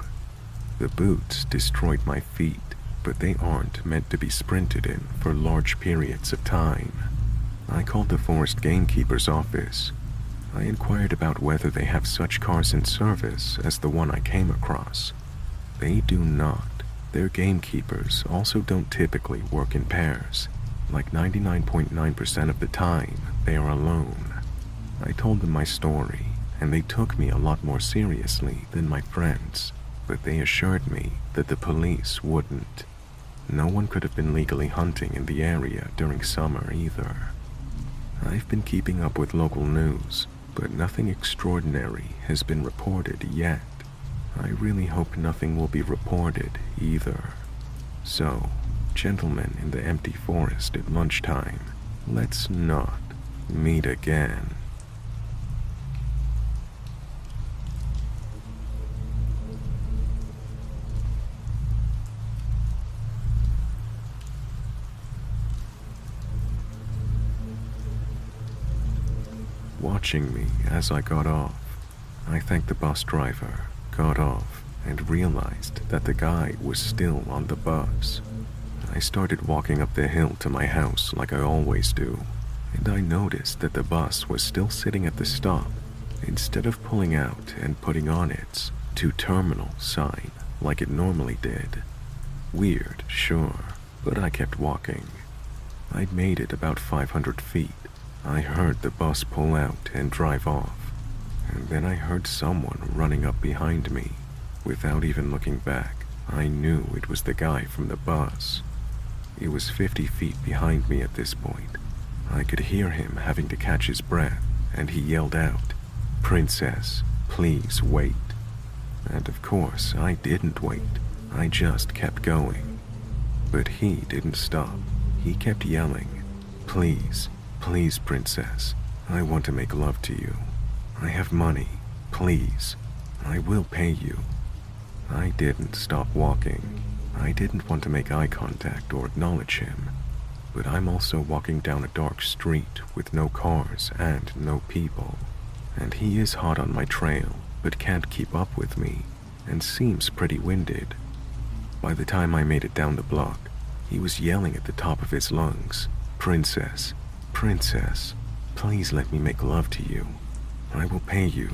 The boots destroyed my feet, but they aren't meant to be sprinted in for large periods of time. I called the forest gamekeeper's office. I inquired about whether they have such cars in service as the one I came across. They do not. Their gamekeepers also don't typically work in pairs. Like 99.9% of the time, they are alone. I told them my story, and they took me a lot more seriously than my friends, but they assured me that the police wouldn't. No one could have been legally hunting in the area during summer either. I've been keeping up with local news, but nothing extraordinary has been reported yet. I really hope nothing will be reported either. So, Gentlemen in the empty forest at lunchtime, let's not meet again. Watching me as I got off, I thanked the bus driver, got off, and realized that the guy was still on the bus. I started walking up the hill to my house like I always do, and I noticed that the bus was still sitting at the stop instead of pulling out and putting on its "to terminal" sign like it normally did. Weird, sure, but I kept walking. I'd made it about 500 feet. I heard the bus pull out and drive off, and then I heard someone running up behind me. Without even looking back, I knew it was the guy from the bus. He was 50 feet behind me at this point. I could hear him having to catch his breath, and he yelled out, "Princess, please wait." And of course, I didn't wait. I just kept going. But he didn't stop. He kept yelling, "Please, please, princess, I want to make love to you. I have money, please, I will pay you." I didn't stop walking. I didn't want to make eye contact or acknowledge him, but I'm also walking down a dark street with no cars and no people, and he is hot on my trail but can't keep up with me and seems pretty winded. By the time I made it down the block, he was yelling at the top of his lungs, "Princess, princess, please let me make love to you. I will pay you.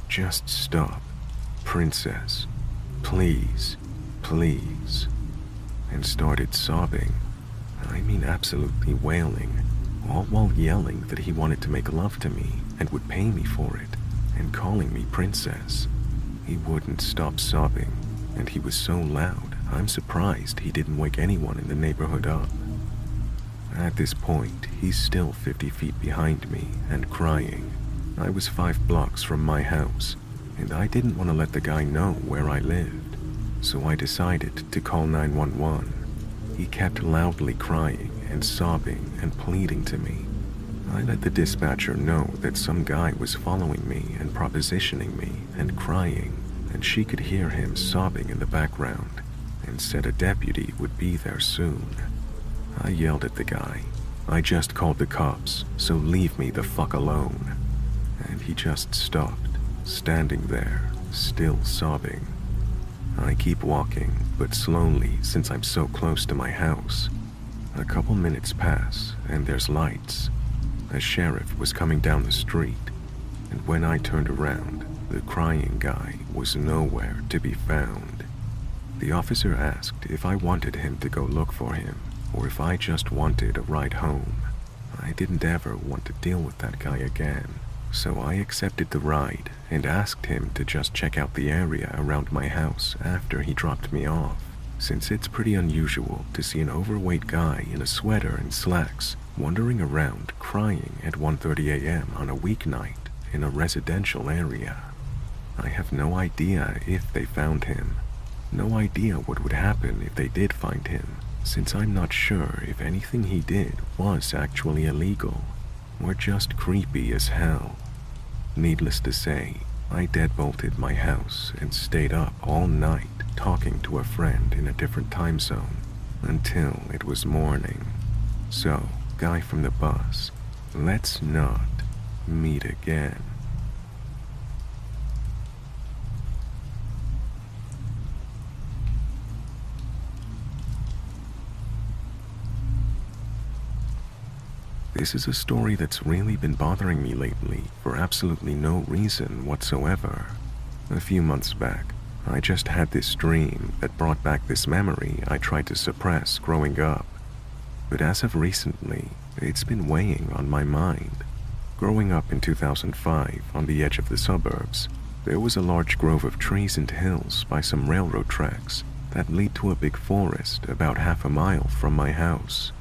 Just stop. Princess, please, please," and started sobbing. I mean absolutely wailing, all while yelling that he wanted to make love to me and would pay me for it, and calling me princess. He wouldn't stop sobbing, and he was so loud, I'm surprised he didn't wake anyone in the neighborhood up. At this point, he's still 50 feet behind me and crying. I was 5 blocks from my house, and I didn't want to let the guy know where I lived, so I decided to call 911. He kept loudly crying and sobbing and pleading to me. I let the dispatcher know that some guy was following me and propositioning me and crying, and she could hear him sobbing in the background, and said a deputy would be there soon. I yelled at the guy, "I just called the cops, so leave me the fuck alone." And he just stopped, standing there, still sobbing. I keep walking, but slowly since I'm so close to my house. A couple minutes pass, and there's lights. A sheriff was coming down the street, and when I turned around, the crying guy was nowhere to be found. The officer asked if I wanted him to go look for him, or if I just wanted a ride home. I didn't ever want to deal with that guy again, so I accepted the ride and asked him to just check out the area around my house after he dropped me off, since it's pretty unusual to see an overweight guy in a sweater and slacks wandering around crying at 1:30 a.m. on a weeknight in a residential area. I have no idea if they found him, no idea what would happen if they did find him, since I'm not sure if anything he did was actually illegal or just creepy as hell. Needless to say, I deadbolted my house and stayed up all night talking to a friend in a different time zone until it was morning. So, guy from the bus, let's not meet again. This is a story that's really been bothering me lately for absolutely no reason whatsoever. A few months back, I just had this dream that brought back this memory I tried to suppress growing up. But as of recently, it's been weighing on my mind. Growing up in 2005 on the edge of the suburbs, there was a large grove of trees and hills by some railroad tracks that lead to a big forest about half a mile from my house.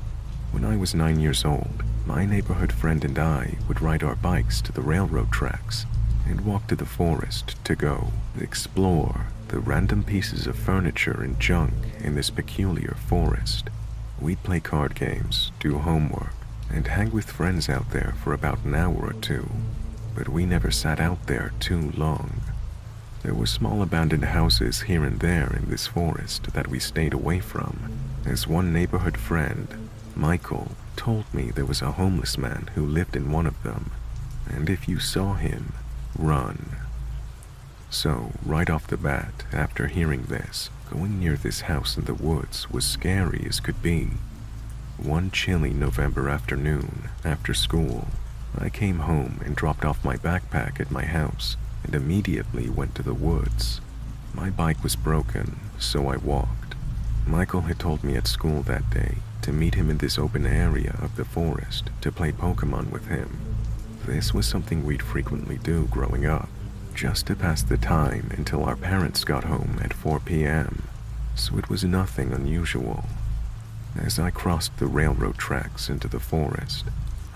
When I was 9 years old, my neighborhood friend and I would ride our bikes to the railroad tracks and walk to the forest to go explore the random pieces of furniture and junk in this peculiar forest. We'd play card games, do homework, and hang with friends out there for about an hour or two, but we never sat out there too long. There were small abandoned houses here and there in this forest that we stayed away from, as one neighborhood friend, Michael, told me there was a homeless man who lived in one of them, and if you saw him, run. So, right off the bat, after hearing this, going near this house in the woods was scary as could be. One chilly November afternoon, after school, I came home and dropped off my backpack at my house and immediately went to the woods. My bike was broken, so I walked. Michael had told me at school that day to meet him in this open area of the forest to play Pokemon with him. This was something we'd frequently do growing up, just to pass the time until our parents got home at 4 p.m., so it was nothing unusual. As I crossed the railroad tracks into the forest,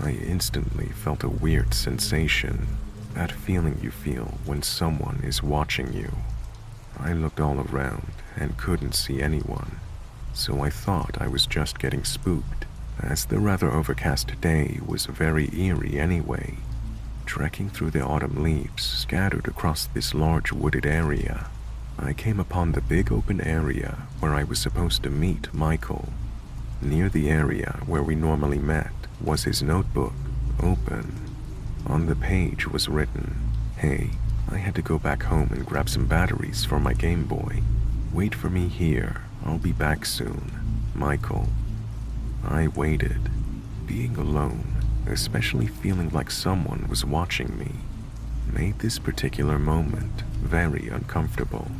I instantly felt a weird sensation, that feeling you feel when someone is watching you. I looked all around and couldn't see anyone, so I thought I was just getting spooked, as the rather overcast day was very eerie anyway. Trekking through the autumn leaves scattered across this large wooded area, I came upon the big open area where I was supposed to meet Michael. Near the area where we normally met was his notebook, open. On the page was written, "Hey, I had to go back home and grab some batteries for my Game Boy. Wait for me here, I'll be back soon. Michael." I waited. Being alone, especially feeling like someone was watching me, made this particular moment very uncomfortable.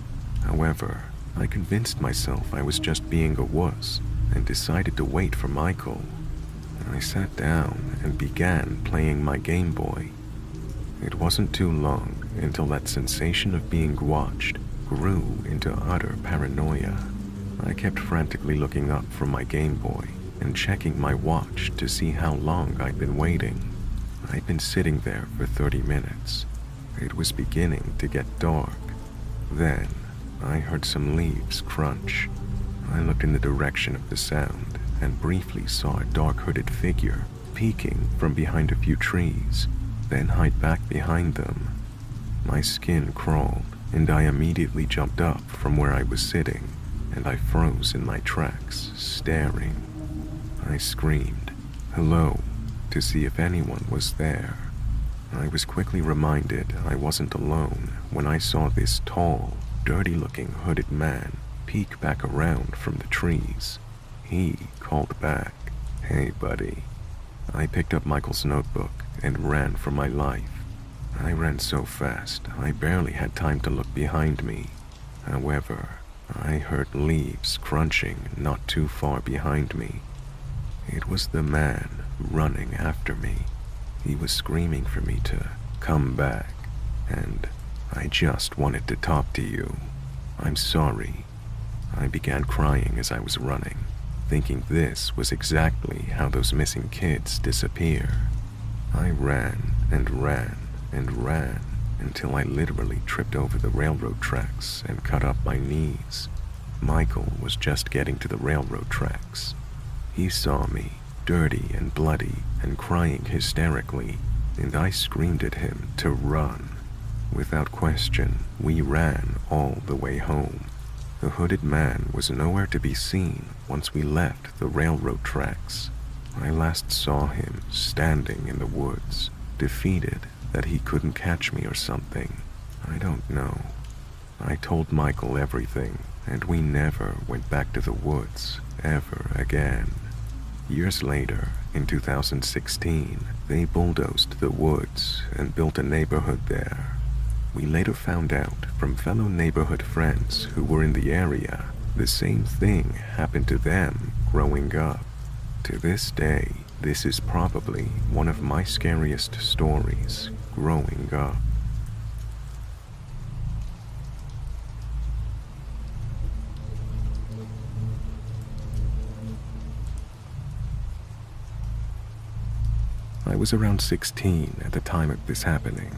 However, I convinced myself I was just being a wuss and decided to wait for Michael. I sat down and began playing my Game Boy. It wasn't too long until that sensation of being watched grew into utter paranoia. I kept frantically looking up from my Game Boy and checking my watch to see how long I'd been waiting. I'd been sitting there for 30 minutes. It was beginning to get dark. Then, I heard some leaves crunch. I looked in the direction of the sound and briefly saw a dark hooded figure peeking from behind a few trees, then hide back behind them. My skin crawled, and I immediately jumped up from where I was sitting, and I froze in my tracks, staring. I screamed, "Hello," to see if anyone was there. I was quickly reminded I wasn't alone when I saw this tall, dirty-looking hooded man peek back around from the trees. He called back, "Hey, buddy." I picked up Michael's notebook and ran for my life. I ran so fast, I barely had time to look behind me. However, I heard leaves crunching not too far behind me. It was the man running after me. He was screaming for me to come back, and "I just wanted to talk to you. I'm sorry." I began crying as I was running, thinking this was exactly how those missing kids disappear. I ran and ran and ran until I literally tripped over the railroad tracks and cut up my knees. Michael was just getting to the railroad tracks. He saw me, dirty and bloody and crying hysterically, and I screamed at him to run. Without question, we ran all the way home. The hooded man was nowhere to be seen once we left the railroad tracks. I last saw him standing in the woods, defeated that he couldn't catch me or something. I don't know. I told Michael everything, and we never went back to the woods ever again. Years later, in 2016, they bulldozed the woods and built a neighborhood there. We later found out from fellow neighborhood friends who were in the area the same thing happened to them growing up. To this day, this is probably one of my scariest stories growing up. I was around 16 at the time of this happening.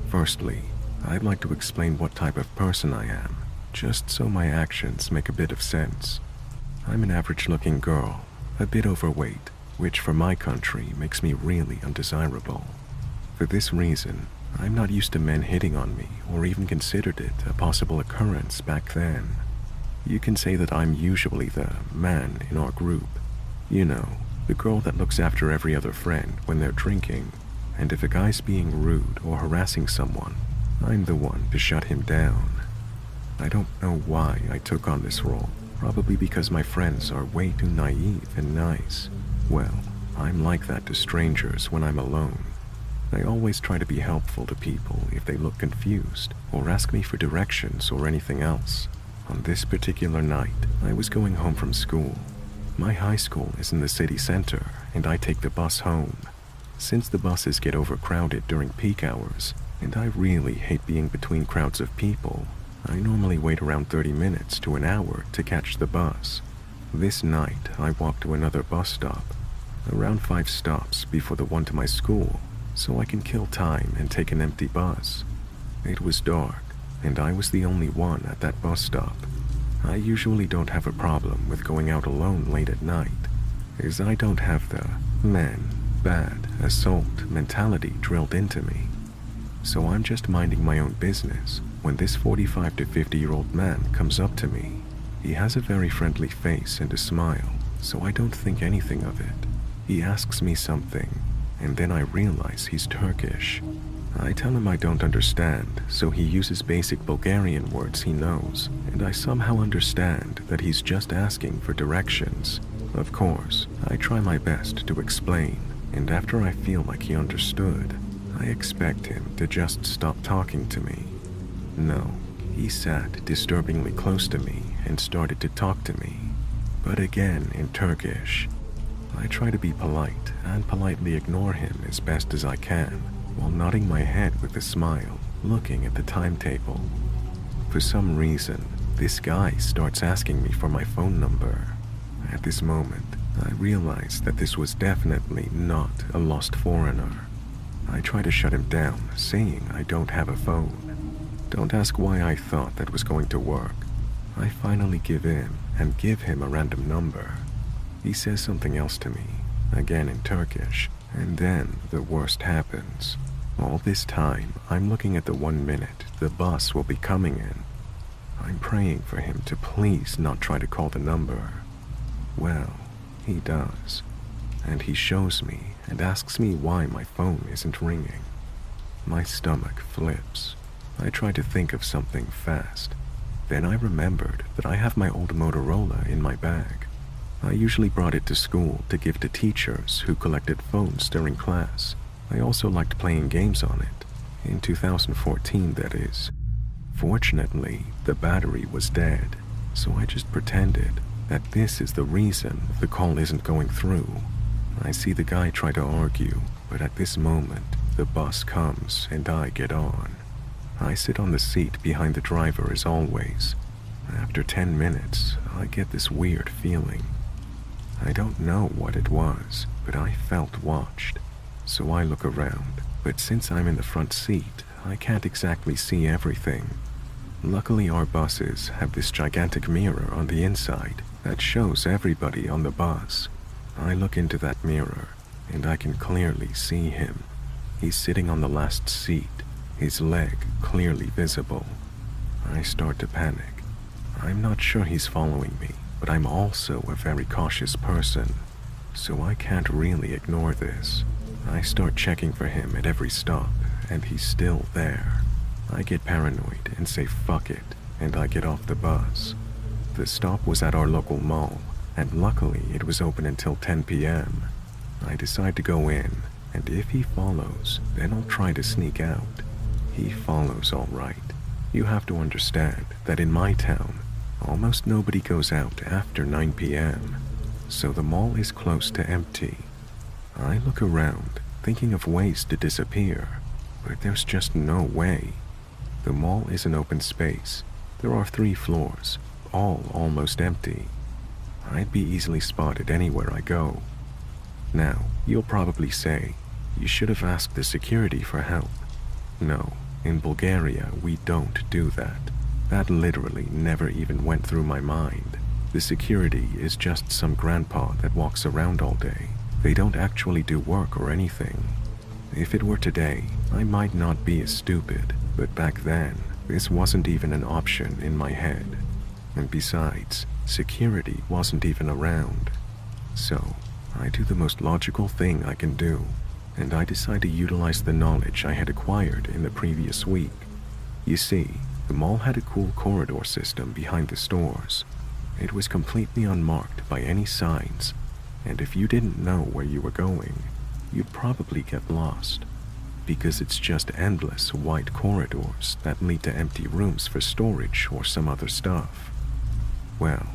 Firstly, I'd like to explain what type of person I am, just so my actions make a bit of sense. I'm an average-looking girl, a bit overweight, which for my country makes me really undesirable. For this reason, I'm not used to men hitting on me or even considered it a possible occurrence back then. You can say that I'm usually the man in our group. You know, the girl that looks after every other friend when they're drinking, and if a guy's being rude or harassing someone, I'm the one to shut him down. I don't know why I took on this role, probably because my friends are way too naive and nice. Well, I'm like that to strangers when I'm alone. I always try to be helpful to people if they look confused or ask me for directions or anything else. On this particular night, I was going home from school. My high school is in the city center, and I take the bus home. Since the buses get overcrowded during peak hours, and I really hate being between crowds of people, I normally wait around 30 minutes to an hour to catch the bus. This night, I walked to another bus stop, around 5 stops before the one to my school, so I can kill time and take an empty bus. It was dark, and I was the only one at that bus stop. I usually don't have a problem with going out alone late at night, as I don't have the men, bad, assault mentality drilled into me. So I'm just minding my own business when this 45 to 50-year-old man comes up to me. He has a very friendly face and a smile, so I don't think anything of it. He asks me something, and then I realize he's Turkish. I tell him I don't understand, so he uses basic Bulgarian words he knows, and I somehow understand that he's just asking for directions. Of course, I try my best to explain, and after I feel like he understood, I expect him to just stop talking to me. No, he sat disturbingly close to me and started to talk to me, but again in Turkish. I try to be polite and politely ignore him as best as I can, while nodding my head with a smile, looking at the timetable. For some reason, this guy starts asking me for my phone number. At this moment, I realize that this was definitely not a lost foreigner. I try to shut him down, saying I don't have a phone. Don't ask why I thought that was going to work. I finally give in and give him a random number. He says something else to me, again in Turkish, and then the worst happens. All this time, I'm looking at the 1 minute the bus will be coming in. I'm praying for him to please not try to call the number. Well, he does, and he shows me and asks me why my phone isn't ringing. My stomach flips. I try to think of something fast. Then I remembered that I have my old Motorola in my bag. I usually brought it to school to give to teachers who collected phones during class. I also liked playing games on it. In 2014, that is. Fortunately, the battery was dead, so I just pretended that this is the reason the call isn't going through. I see the guy try to argue, but at this moment, the bus comes and I get on. I sit on the seat behind the driver as always. After 10 minutes, I get this weird feeling. I don't know what it was, but I felt watched. So I look around, but since I'm in the front seat, I can't exactly see everything. Luckily, our buses have this gigantic mirror on the inside that shows everybody on the bus. I look into that mirror, and I can clearly see him. He's sitting on the last seat, his leg clearly visible. I start to panic. I'm not sure he's following me, but I'm also a very cautious person, so I can't really ignore this. I start checking for him at every stop, and he's still there. I get paranoid and say fuck it, and I get off the bus. The stop was at our local mall, and luckily it was open until 10 p.m. I decide to go in, and if he follows, then I'll try to sneak out. He follows all right. You have to understand that in my town, almost nobody goes out after 9 p.m., so the mall is close to empty. I look around, thinking of ways to disappear, but there's just no way. The mall is an open space. There are 3 floors, all almost empty. I'd be easily spotted anywhere I go. Now, you'll probably say, you should have asked the security for help. No, in Bulgaria, we don't do that. That literally never even went through my mind. The security is just some grandpa that walks around all day. They don't actually do work or anything. If it were today, I might not be as stupid, but back then, this wasn't even an option in my head. And besides, security wasn't even around. So, I do the most logical thing I can do, and I decide to utilize the knowledge I had acquired in the previous week. You see, the mall had a cool corridor system behind the stores. It was completely unmarked by any signs, and if you didn't know where you were going, you'd probably get lost, because it's just endless wide corridors that lead to empty rooms for storage or some other stuff. Well,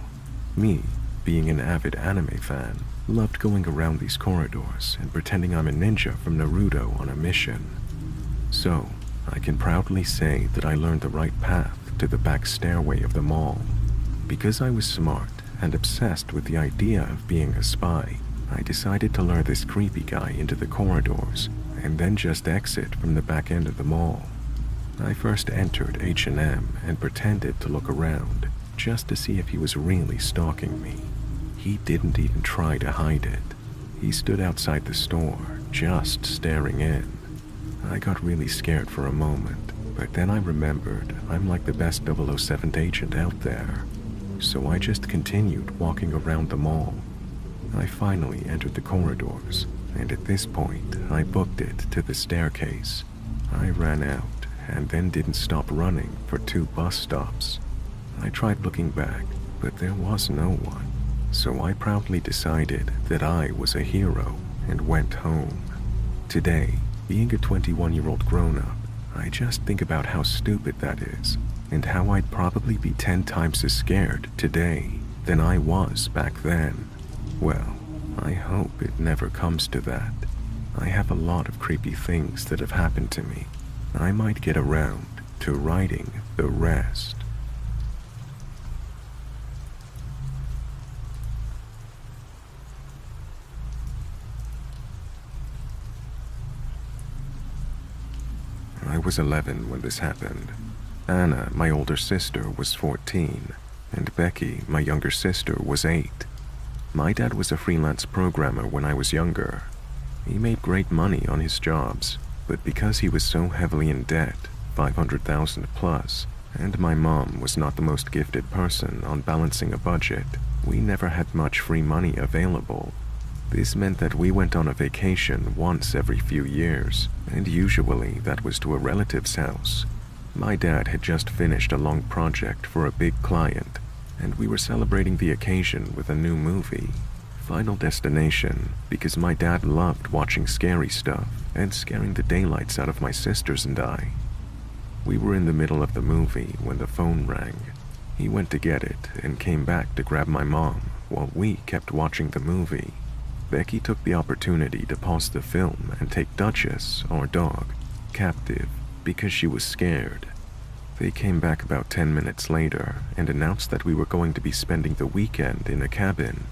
me, being an avid anime fan, loved going around these corridors and pretending I'm a ninja from Naruto on a mission. So, I can proudly say that I learned the right path to the back stairway of the mall. Because I was smart and obsessed with the idea of being a spy, I decided to lure this creepy guy into the corridors and then just exit from the back end of the mall. I first entered H&M and pretended to look around just to see if he was really stalking me. He didn't even try to hide it. He stood outside the store, just staring in. I got really scared for a moment, but then I remembered I'm like the best 007 agent out there. So I just continued walking around the mall. I finally entered the corridors, and at this point, I booked it to the staircase. I ran out, and then didn't stop running for 2 bus stops. I tried looking back, but there was no one. So I proudly decided that I was a hero and went home. Today, being a 21-year-old grown-up, I just think about how stupid that is, and how I'd probably be 10 times as scared today than I was back then. Well, I hope it never comes to that. I have a lot of creepy things that have happened to me. I might get around to writing the rest. I was 11 when this happened. Anna, my older sister, was 14, and Becky, my younger sister, was 8. My dad was a freelance programmer when I was younger. He made great money on his jobs, but because he was so heavily in debt, 500,000 plus, and my mom was not the most gifted person on balancing a budget, we never had much free money available. This meant that we went on a vacation once every few years, and usually that was to a relative's house. My dad had just finished a long project for a big client, and we were celebrating the occasion with a new movie, Final Destination, because my dad loved watching scary stuff and scaring the daylights out of my sisters and I. We were in the middle of the movie when the phone rang. He went to get it and came back to grab my mom while we kept watching the movie. Becky took the opportunity to pause the film and take Duchess, our dog, captive because she was scared. They came back about 10 minutes later and announced that we were going to be spending the weekend in a cabin.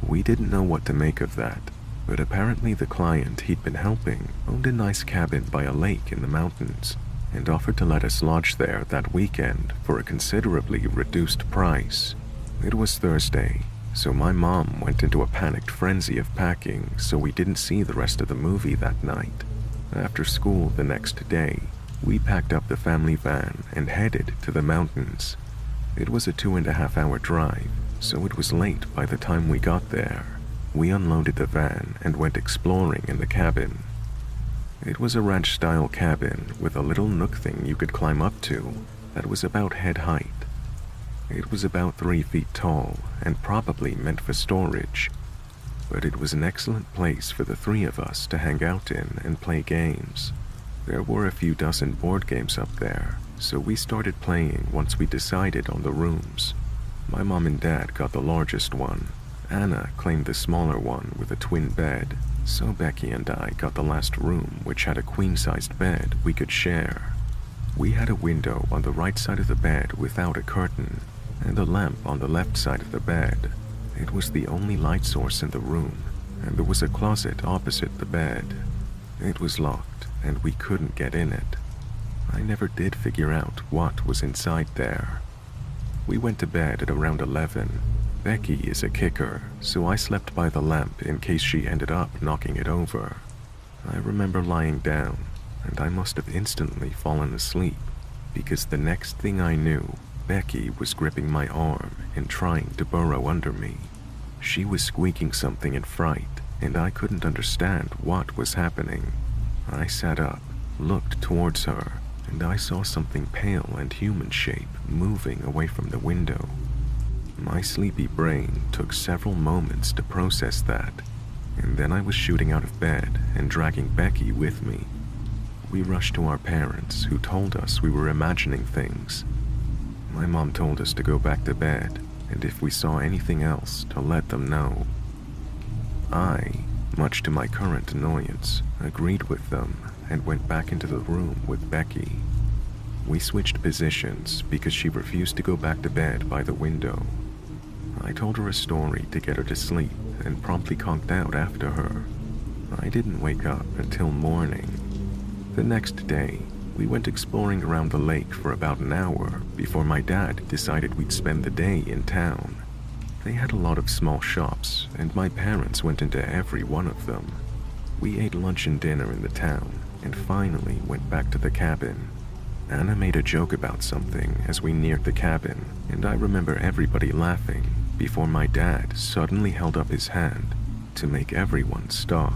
We didn't know what to make of that, but apparently the client he'd been helping owned a nice cabin by a lake in the mountains and offered to let us lodge there that weekend for a considerably reduced price. It was Thursday, so my mom went into a panicked frenzy of packing so we didn't see the rest of the movie that night. After school the next day, we packed up the family van and headed to the mountains. It was a 2.5-hour drive, so it was late by the time we got there. We unloaded the van and went exploring in the cabin. It was a ranch-style cabin with a little nook thing you could climb up to that was about head height. It was about 3 feet tall and probably meant for storage, but it was an excellent place for the 3 of us to hang out in and play games. There were a few dozen board games up there, so we started playing once we decided on the rooms. My mom and dad got the largest one. Anna claimed the smaller one with a twin bed, so Becky and I got the last room, which had a queen-sized bed we could share. We had a window on the right side of the bed without a curtain, and a lamp on the left side of the bed. It was the only light source in the room, and there was a closet opposite the bed. It was locked, and we couldn't get in it. I never did figure out what was inside there. We went to bed at around 11. Becky is a kicker, so I slept by the lamp in case she ended up knocking it over. I remember lying down, and I must have instantly fallen asleep, because the next thing I knew, Becky was gripping my arm and trying to burrow under me. She was squeaking something in fright, and I couldn't understand what was happening. I sat up, looked towards her, and I saw something pale and human-shaped moving away from the window. My sleepy brain took several moments to process that, and then I was shooting out of bed and dragging Becky with me. We rushed to our parents, who told us we were imagining things. My mom told us to go back to bed, and if we saw anything else, to let them know. I, much to my current annoyance, agreed with them and went back into the room with Becky. We switched positions because she refused to go back to bed by the window. I told her a story to get her to sleep and promptly conked out after her. I didn't wake up until morning. The next day, we went exploring around the lake for about an hour before my dad decided we'd spend the day in town. They had a lot of small shops, and my parents went into every one of them. We ate lunch and dinner in the town, and finally went back to the cabin. Anna made a joke about something as we neared the cabin, and I remember everybody laughing before my dad suddenly held up his hand to make everyone stop.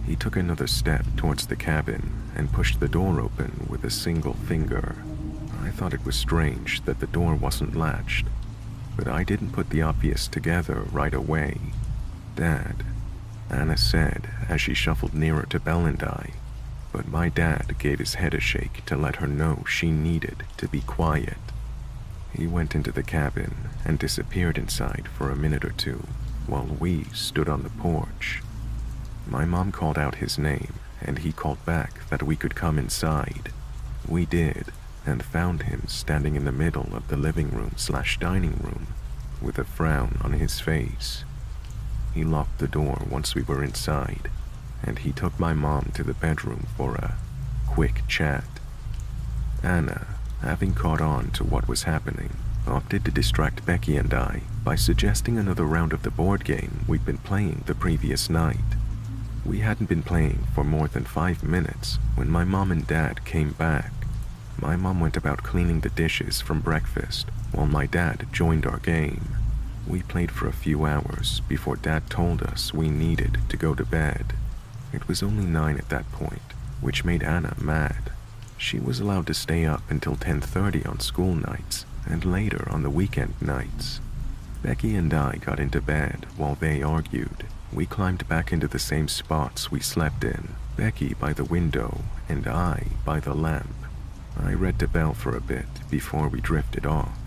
He took another step towards the cabin and pushed the door open with a single finger. I thought it was strange that the door wasn't latched, but I didn't put the obvious together right away. "Dad," Anna said as she shuffled nearer to Belle and I, but my dad gave his head a shake to let her know she needed to be quiet. He went into the cabin and disappeared inside for a minute or two while we stood on the porch. My mom called out his name, and he called back that we could come inside. We did, and found him standing in the middle of the living room/dining room with a frown on his face. He locked the door once we were inside, and he took my mom to the bedroom for a quick chat. Anna, having caught on to what was happening, opted to distract Becky and I by suggesting another round of the board game we'd been playing the previous night. We hadn't been playing for more than 5 minutes when my mom and dad came back. My mom went about cleaning the dishes from breakfast while my dad joined our game. We played for a few hours before Dad told us we needed to go to bed. It was only 9 at that point, which made Anna mad. She was allowed to stay up until 10:30 on school nights and later on the weekend nights. Becky and I got into bed while they argued. We climbed back into the same spots we slept in, Becky by the window and I by the lamp. I read to Belle for a bit before we drifted off.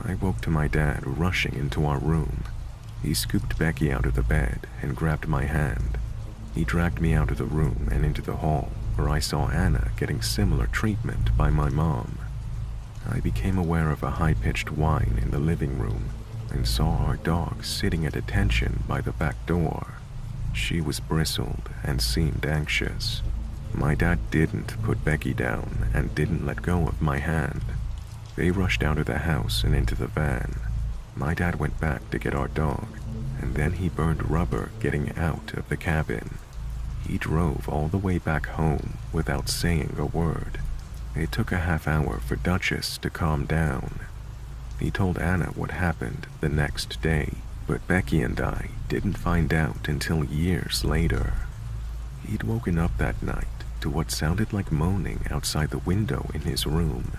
I woke to my dad rushing into our room. He scooped Becky out of the bed and grabbed my hand. He dragged me out of the room and into the hall, where I saw Anna getting similar treatment by my mom. I became aware of a high-pitched whine in the living room and saw our dog sitting at attention by the back door. She was bristled and seemed anxious. My dad didn't put Becky down and didn't let go of my hand. They rushed out of the house and into the van. My dad went back to get our dog, and then he burned rubber getting out of the cabin. He drove all the way back home without saying a word. It took a half hour for Duchess to calm down. He told Anna what happened the next day, but Becky and I didn't find out until years later. He'd woken up that night to what sounded like moaning outside the window in his room.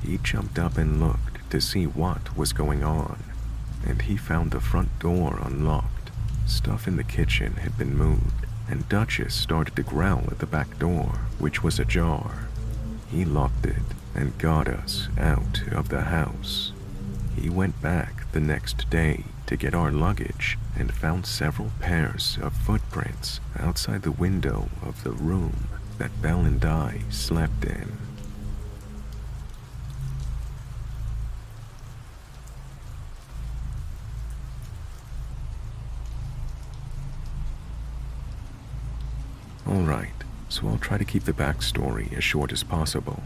He jumped up and looked to see what was going on, and he found the front door unlocked. Stuff in the kitchen had been moved, and Duchess started to growl at the back door, which was ajar. He locked it and got us out of the house. He went back the next day to get our luggage and found several pairs of footprints outside the window of the room that Belle and I slept in. Alright, so I'll try to keep the backstory as short as possible.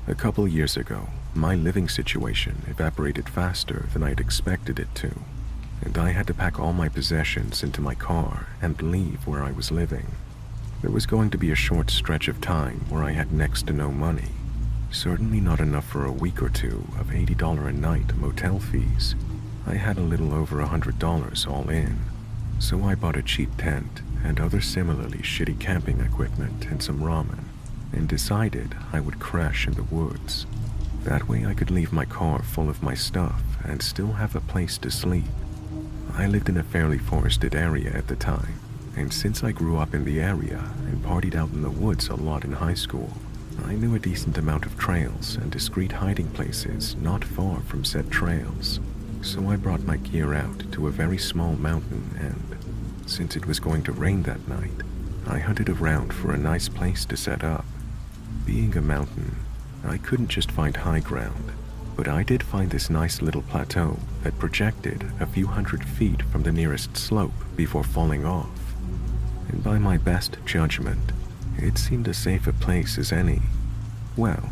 A couple years ago, my living situation evaporated faster than I'd expected it to, and I had to pack all my possessions into my car and leave where I was living. There was going to be a short stretch of time where I had next to no money, certainly not enough for a week or two of $80 a night motel fees. I had a little over $100 all in, so I bought a cheap tent and other similarly shitty camping equipment and some ramen, and decided I would crash in the woods. That way I could leave my car full of my stuff and still have a place to sleep. I lived in a fairly forested area at the time, and since I grew up in the area and partied out in the woods a lot in high school, I knew a decent amount of trails and discreet hiding places not far from said trails. So I brought my gear out to a very small mountain and, since it was going to rain that night, I hunted around for a nice place to set up. Being a mountain, I couldn't just find high ground, but I did find this nice little plateau that projected a few hundred feet from the nearest slope before falling off. And by my best judgment, it seemed as safe a place as any. Well,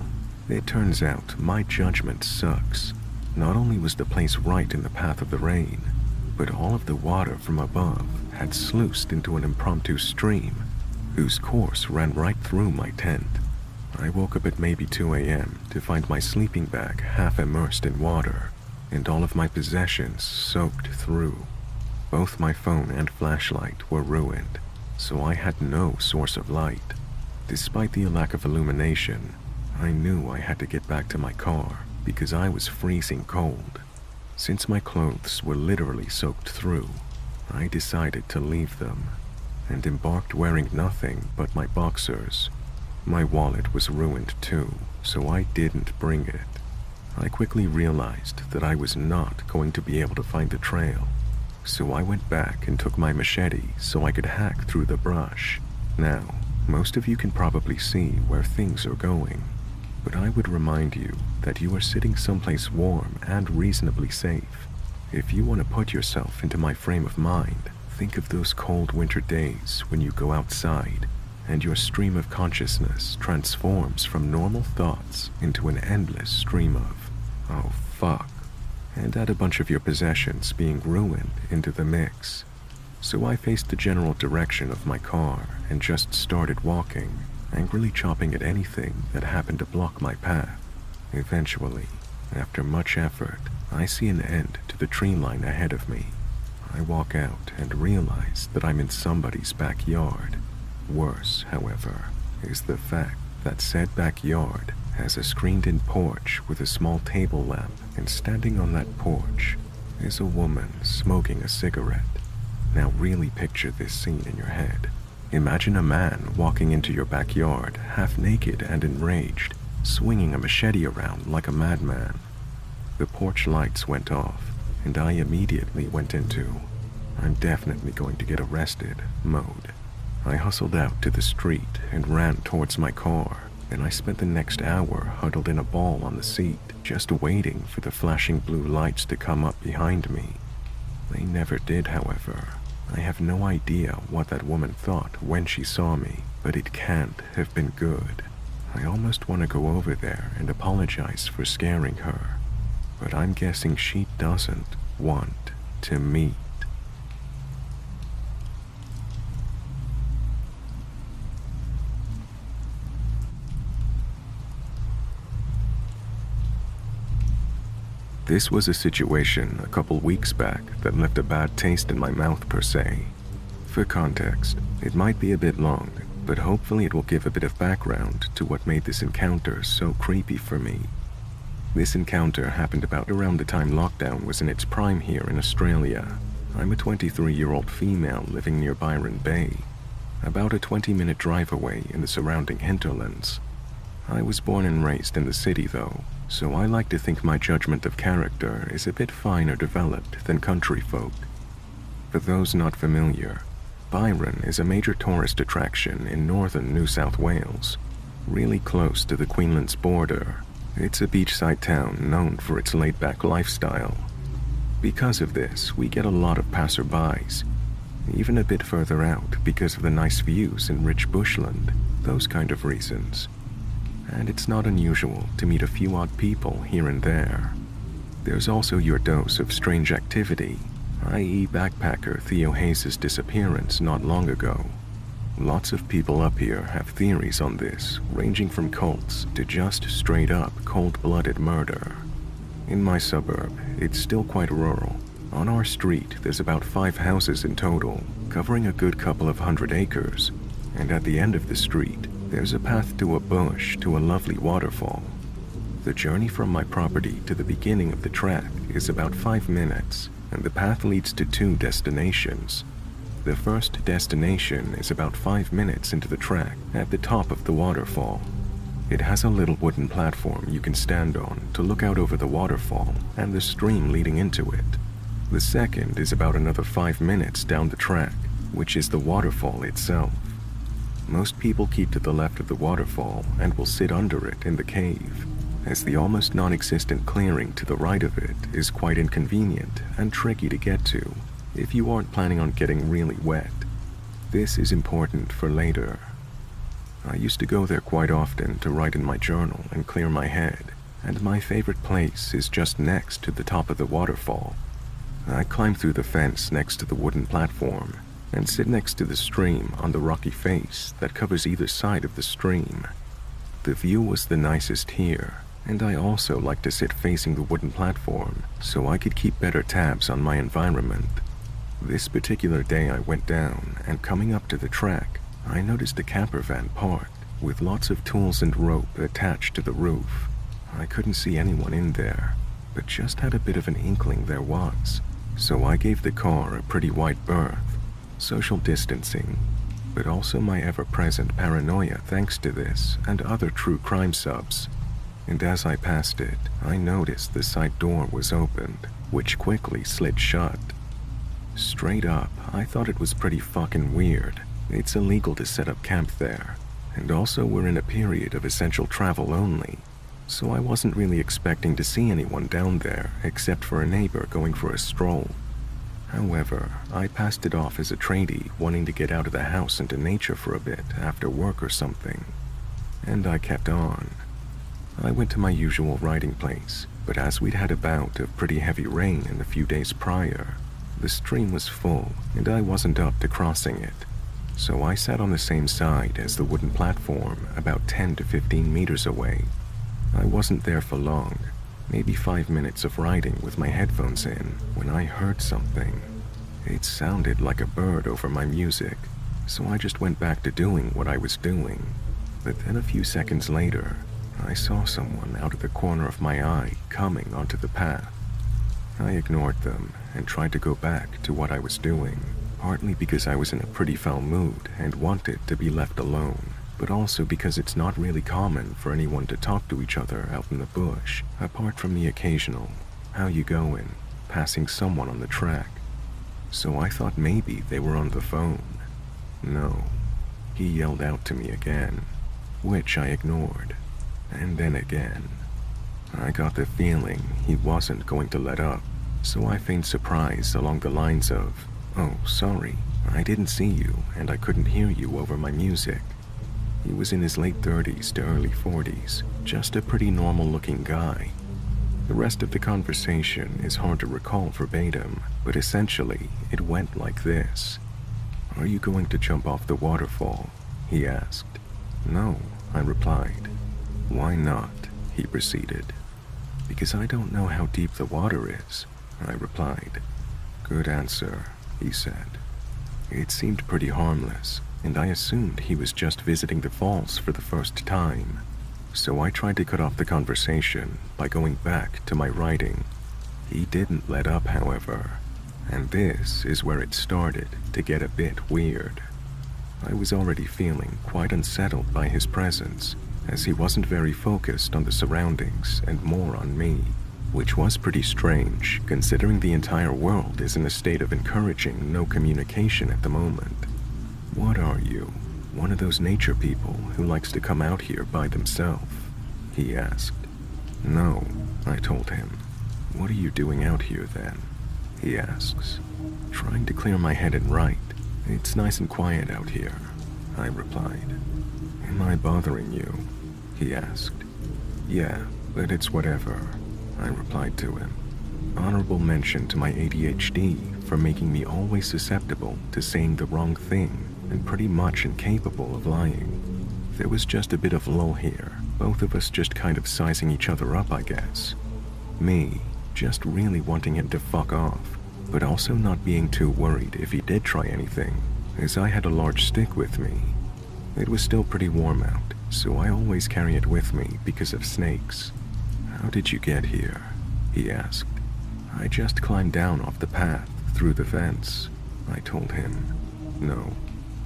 it turns out my judgment sucks. Not only was the place right in the path of the rain, but all of the water from above had sluiced into an impromptu stream, whose course ran right through my tent. I woke up at maybe 2 a.m. to find my sleeping bag half immersed in water, and all of my possessions soaked through. Both my phone and flashlight were ruined, so I had no source of light. Despite the lack of illumination, I knew I had to get back to my car because I was freezing cold. Since my clothes were literally soaked through, I decided to leave them, and embarked wearing nothing but my boxers. My wallet was ruined too, so I didn't bring it. I quickly realized that I was not going to be able to find the trail, so I went back and took my machete so I could hack through the brush. Now, most of you can probably see where things are going, but I would remind you that you are sitting someplace warm and reasonably safe. If you want to put yourself into my frame of mind, think of those cold winter days when you go outside and your stream of consciousness transforms from normal thoughts into an endless stream of, oh fuck, and add a bunch of your possessions being ruined into the mix. So I faced the general direction of my car and just started walking, angrily chopping at anything that happened to block my path. Eventually, after much effort, I see an end to the tree line ahead of me. I walk out and realize that I'm in somebody's backyard. Worse, however, is the fact that said backyard has a screened-in porch with a small table lamp, and standing on that porch is a woman smoking a cigarette. Now really picture this scene in your head. Imagine a man walking into your backyard, half naked and enraged, swinging a machete around like a madman. The porch lights went off, and I immediately went into, I'm definitely going to get arrested mode. I hustled out to the street and ran towards my car, and I spent the next hour huddled in a ball on the seat, just waiting for the flashing blue lights to come up behind me. They never did, however. I have no idea what that woman thought when she saw me, but it can't have been good. I almost want to go over there and apologize for scaring her, but I'm guessing she doesn't want to meet. This was a situation a couple weeks back that left a bad taste in my mouth per se. For context, it might be a bit long, but hopefully it will give a bit of background to what made this encounter so creepy for me. This encounter happened about around the time lockdown was in its prime here in Australia. I'm a 23-year-old female living near Byron Bay, about a 20-minute drive away in the surrounding hinterlands. I was born and raised in the city though, so I like to think my judgment of character is a bit finer developed than country folk. For those not familiar, Byron is a major tourist attraction in northern New South Wales, really close to the Queensland's border. It's a beachside town known for its laid-back lifestyle. Because of this, we get a lot of passerbys, even a bit further out because of the nice views and rich bushland, those kind of reasons. and it's not unusual to meet a few odd people here and there. There's also your dose of strange activity, i.e. backpacker Theo Hayes' disappearance not long ago. Lots of people up here have theories on this, ranging from cults to just straight-up cold-blooded murder. In my suburb, it's still quite rural. On our street, there's about 5 houses in total, covering a good couple of 100 acres, and at the end of the street, there's a path to a bush to a lovely waterfall. The journey from my property to the beginning of the trek is about 5 minutes, and the path leads to 2 destinations. The first destination is about 5 minutes into the trek at the top of the waterfall. It has a little wooden platform you can stand on to look out over the waterfall and the stream leading into it. The second is about another 5 minutes down the trek, which is the waterfall itself. Most people keep to the left of the waterfall and will sit under it in the cave, as the almost non-existent clearing to the right of it is quite inconvenient and tricky to get to if you aren't planning on getting really wet. This is important for later. I used to go there quite often to write in my journal and clear my head, and my favorite place is just next to the top of the waterfall. I climb through the fence next to the wooden platform and sit next to the stream on the rocky face that covers either side of the stream. The view was the nicest here, and I also like to sit facing the wooden platform so I could keep better tabs on my environment. This particular day I went down, and coming up to the trek, I noticed a camper van parked with lots of tools and rope attached to the roof. I couldn't see anyone in there, but just had a bit of an inkling there was, so I gave the car a pretty wide berth. Social distancing, but also my ever-present paranoia thanks to this and other true crime subs. And as I passed it, I noticed the side door was opened, which quickly slid shut. Straight up, I thought it was pretty fucking weird. It's illegal to set up camp there, and also we're in a period of essential travel only, so I wasn't really expecting to see anyone down there except for a neighbor going for a stroll. However, I passed it off as a tradie wanting to get out of the house into nature for a bit after work or something, and I kept on. I went to my usual writing place, but as we'd had a bout of pretty heavy rain in a few days prior, the stream was full and I wasn't up to crossing it, so I sat on the same side as the wooden platform about 10 to 15 meters away. I wasn't there for long, maybe 5 minutes of writing with my headphones in, when I heard something. It sounded like a bird over my music, so I just went back to doing what I was doing. But then a few seconds later, I saw someone out of the corner of my eye coming onto the path. I ignored them and tried to go back to what I was doing, partly because I was in a pretty foul mood and wanted to be left alone, but also because it's not really common for anyone to talk to each other out in the bush, apart from the occasional, "How you going?" passing someone on the track. So I thought maybe they were on the phone. No, he yelled out to me again, which I ignored, and then again. I got the feeling he wasn't going to let up, so I feigned surprise along the lines of, "Oh, sorry, I didn't see you and I couldn't hear you over my music." He was in his late 30s to early 40s, just a pretty normal-looking guy. The rest of the conversation is hard to recall verbatim, but essentially it went like this. "Are you going to jump off the waterfall?" he asked. "No," I replied. "Why not?" he proceeded. "Because I don't know how deep the water is," I replied. "Good answer," he said. It seemed pretty harmless, and I assumed he was just visiting the falls for the first time. So I tried to cut off the conversation by going back to my writing. He didn't let up, however, and this is where it started to get a bit weird. I was already feeling quite unsettled by his presence, as he wasn't very focused on the surroundings and more on me, which was pretty strange considering the entire world is in a state of encouraging no communication at the moment. "What are you? One of those nature people who likes to come out here by themselves?" he asked. "No," I told him. "What are you doing out here then?" he asks. "Trying to clear my head and write. It's nice and quiet out here," I replied. "Am I bothering you?" he asked. Yeah, but it's whatever, I replied to him. Honorable mention to my ADHD for making me always susceptible to saying the wrong thing and pretty much incapable of lying. There was just a bit of lull here, both of us just kind of sizing each other up, I guess. Me, just really wanting him to fuck off, but also not being too worried if he did try anything, as I had a large stick with me. It was still pretty warm out, so I always carry it with me because of snakes. How did you get here? He asked. I just climbed down off the path through the fence, I told him. No,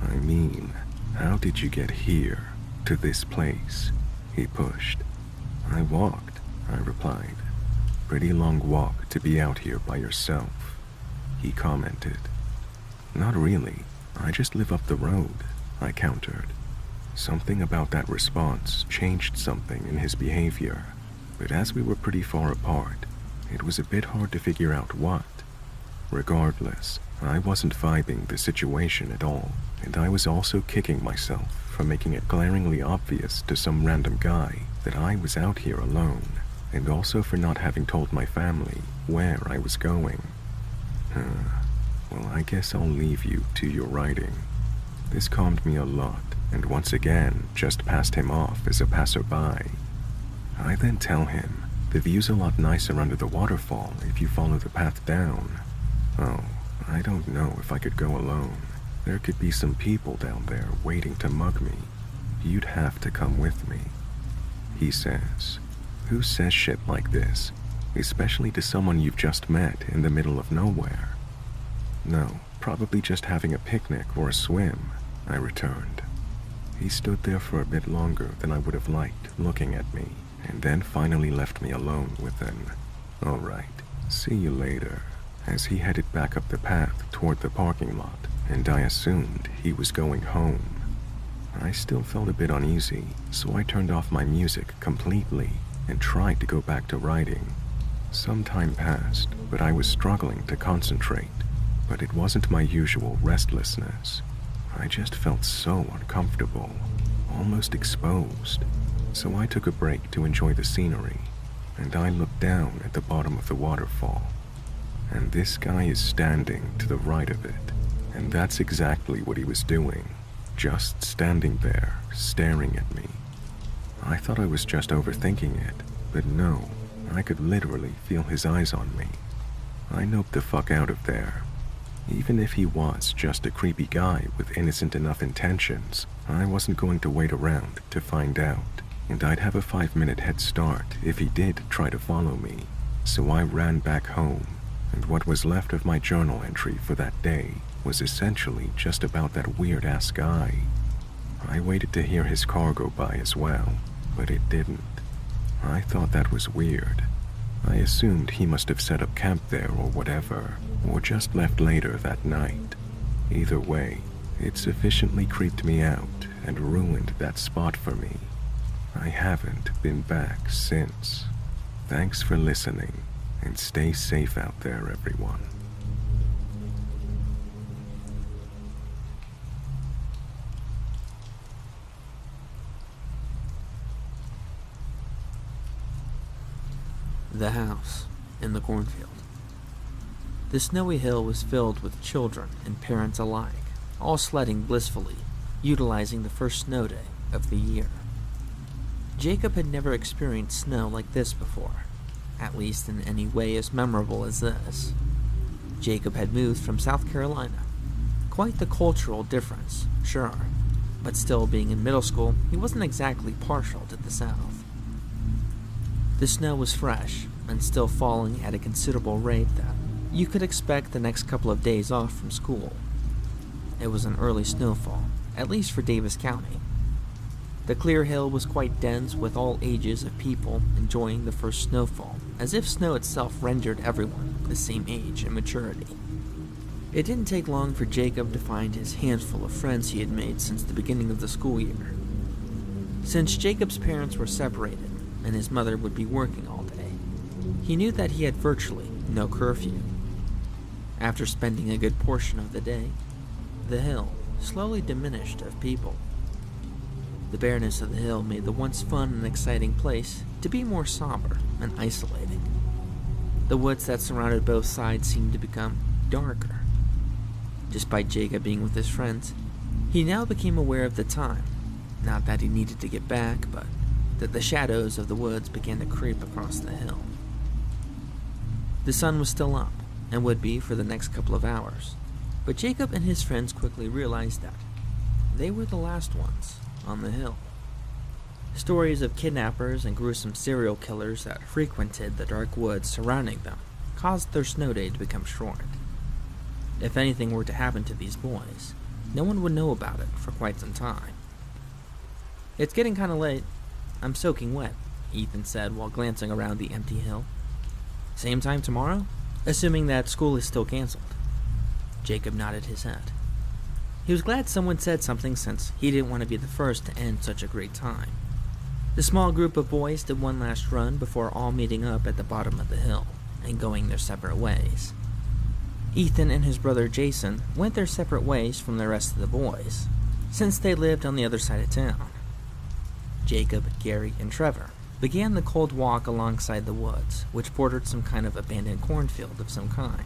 I mean, how did you get here, to this place? He pushed. I walked, I replied. Pretty long walk to be out here by yourself, he commented. Not really, I just live up the road, I countered. Something about that response changed something in his behavior, but as we were pretty far apart, it was a bit hard to figure out what. Regardless, I wasn't vibing the situation at all, and I was also kicking myself for making it glaringly obvious to some random guy that I was out here alone, and also for not having told my family where I was going. Well, I guess I'll leave you to your writing. This calmed me a lot, and once again just passed him off as a passerby. I then tell him, the view's a lot nicer under the waterfall if you follow the path down. Oh, I don't know if I could go alone. There could be some people down there waiting to mug me. You'd have to come with me. He says, who says shit like this, especially to someone you've just met in the middle of nowhere? No, probably just having a picnic or a swim, I returned. He stood there for a bit longer than I would have liked, looking at me, and then finally left me alone with an, "All right, see you later," as he headed back up the path toward the parking lot, and I assumed he was going home. I still felt a bit uneasy, so I turned off my music completely and tried to go back to writing. Some time passed, but I was struggling to concentrate, but it wasn't my usual restlessness. I just felt so uncomfortable, almost exposed, so I took a break to enjoy the scenery, and I looked down at the bottom of the waterfall, and this guy is standing to the right of it, and that's exactly what he was doing, just standing there, staring at me. I thought I was just overthinking it, but no, I could literally feel his eyes on me. I noped the fuck out of there. Even if he was just a creepy guy with innocent enough intentions, I wasn't going to wait around to find out, and I'd have a 5-minute head start if he did try to follow me. So I ran back home, and what was left of my journal entry for that day was essentially just about that weird-ass guy. I waited to hear his car go by as well, but it didn't. I thought that was weird. I assumed he must have set up camp there or whatever, or just left later that night. Either way, it sufficiently creeped me out and ruined that spot for me. I haven't been back since. Thanks for listening, and stay safe out there, everyone. The house in the cornfield. The snowy hill was filled with children and parents alike, all sledding blissfully, utilizing the first snow day of the year. Jacob had never experienced snow like this before, at least in any way as memorable as this. Jacob had moved from South Carolina. Quite the cultural difference, sure, but still being in middle school, he wasn't exactly partial to the South. The snow was fresh and still falling at a considerable rate that you could expect the next couple of days off from school. It was an early snowfall, at least for Davis County. The clear hill was quite dense with all ages of people enjoying the first snowfall, as if snow itself rendered everyone the same age and maturity. It didn't take long for Jacob to find his handful of friends he had made since the beginning of the school year. Since Jacob's parents were separated, and his mother would be working all day, he knew that he had virtually no curfew. After spending a good portion of the day, the hill slowly diminished of people. The bareness of the hill made the once fun and exciting place to be more somber and isolating. The woods that surrounded both sides seemed to become darker. Despite Jacob being with his friends, he now became aware of the time. Not that he needed to get back, but that the shadows of the woods began to creep across the hill. The sun was still up, and would be for the next couple of hours, but Jacob and his friends quickly realized that they were the last ones on the hill. Stories of kidnappers and gruesome serial killers that frequented the dark woods surrounding them caused their snow day to become short. If anything were to happen to these boys, no one would know about it for quite some time. "It's getting kind of late. I'm soaking wet," Ethan said while glancing around the empty hill. "Same time tomorrow? Assuming that school is still canceled." Jacob nodded his head. He was glad someone said something since he didn't want to be the first to end such a great time. The small group of boys did one last run before all meeting up at the bottom of the hill and going their separate ways. Ethan and his brother Jason went their separate ways from the rest of the boys, since they lived on the other side of town. Jacob, Gary, and Trevor began the cold walk alongside the woods, which bordered some kind of abandoned cornfield of some kind.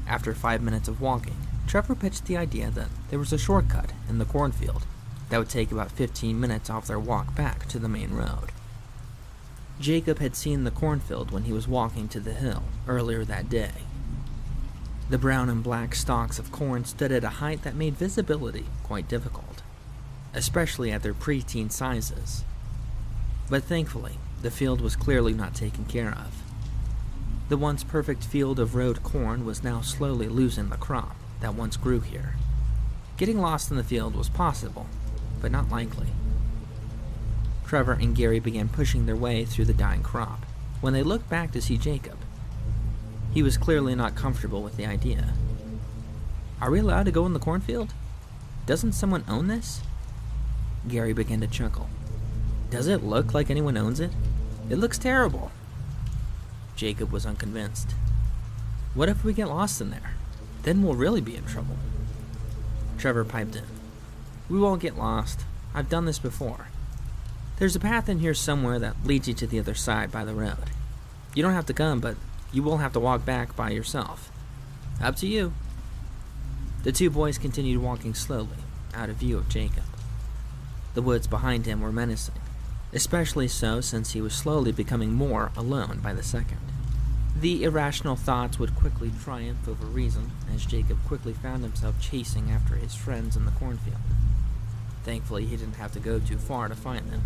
After 5 minutes of walking, Trevor pitched the idea that there was a shortcut in the cornfield that would take about 15 minutes off their walk back to the main road. Jacob had seen the cornfield when he was walking to the hill earlier that day. The brown and black stalks of corn stood at a height that made visibility quite difficult, especially at their preteen sizes. But thankfully, the field was clearly not taken care of. The once perfect field of road corn was now slowly losing the crop that once grew here. Getting lost in the field was possible, but not likely. Trevor and Gary began pushing their way through the dying crop when they looked back to see Jacob. He was clearly not comfortable with the idea. "Are we allowed to go in the cornfield? Doesn't someone own this?" Gary began to chuckle. "Does it look like anyone owns it? It looks terrible." Jacob was unconvinced. "What if we get lost in there? Then we'll really be in trouble." Trevor piped in. "We won't get lost. I've done this before. There's a path in here somewhere that leads you to the other side by the road. You don't have to come, but you will have to walk back by yourself. Up to you." The two boys continued walking slowly, out of view of Jacob. The woods behind him were menacing, especially so since he was slowly becoming more alone by the second. The irrational thoughts would quickly triumph over reason as Jacob quickly found himself chasing after his friends in the cornfield. Thankfully, he didn't have to go too far to find them.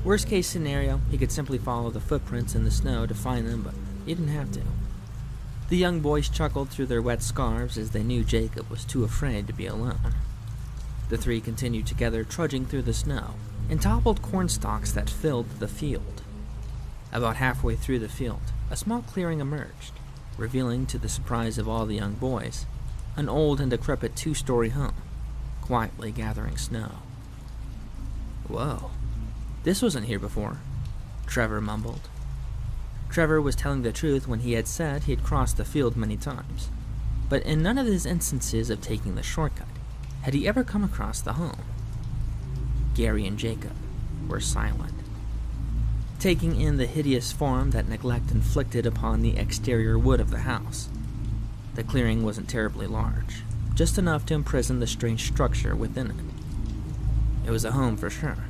Worst case scenario, he could simply follow the footprints in the snow to find them, but he didn't have to. The young boys chuckled through their wet scarves as they knew Jacob was too afraid to be alone. The three continued together, trudging through the snow and toppled corn stalks that filled the field. About halfway through the field, a small clearing emerged, revealing to the surprise of all the young boys, an old and decrepit 2-story home, quietly gathering snow. "Whoa, this wasn't here before," Trevor mumbled. Trevor was telling the truth when he had said he had crossed the field many times, but in none of his instances of taking the shortcut had he ever come across the home. Gary and Jacob were silent, taking in the hideous form that neglect inflicted upon the exterior wood of the house. The clearing wasn't terribly large, just enough to imprison the strange structure within it. It was a home for sure,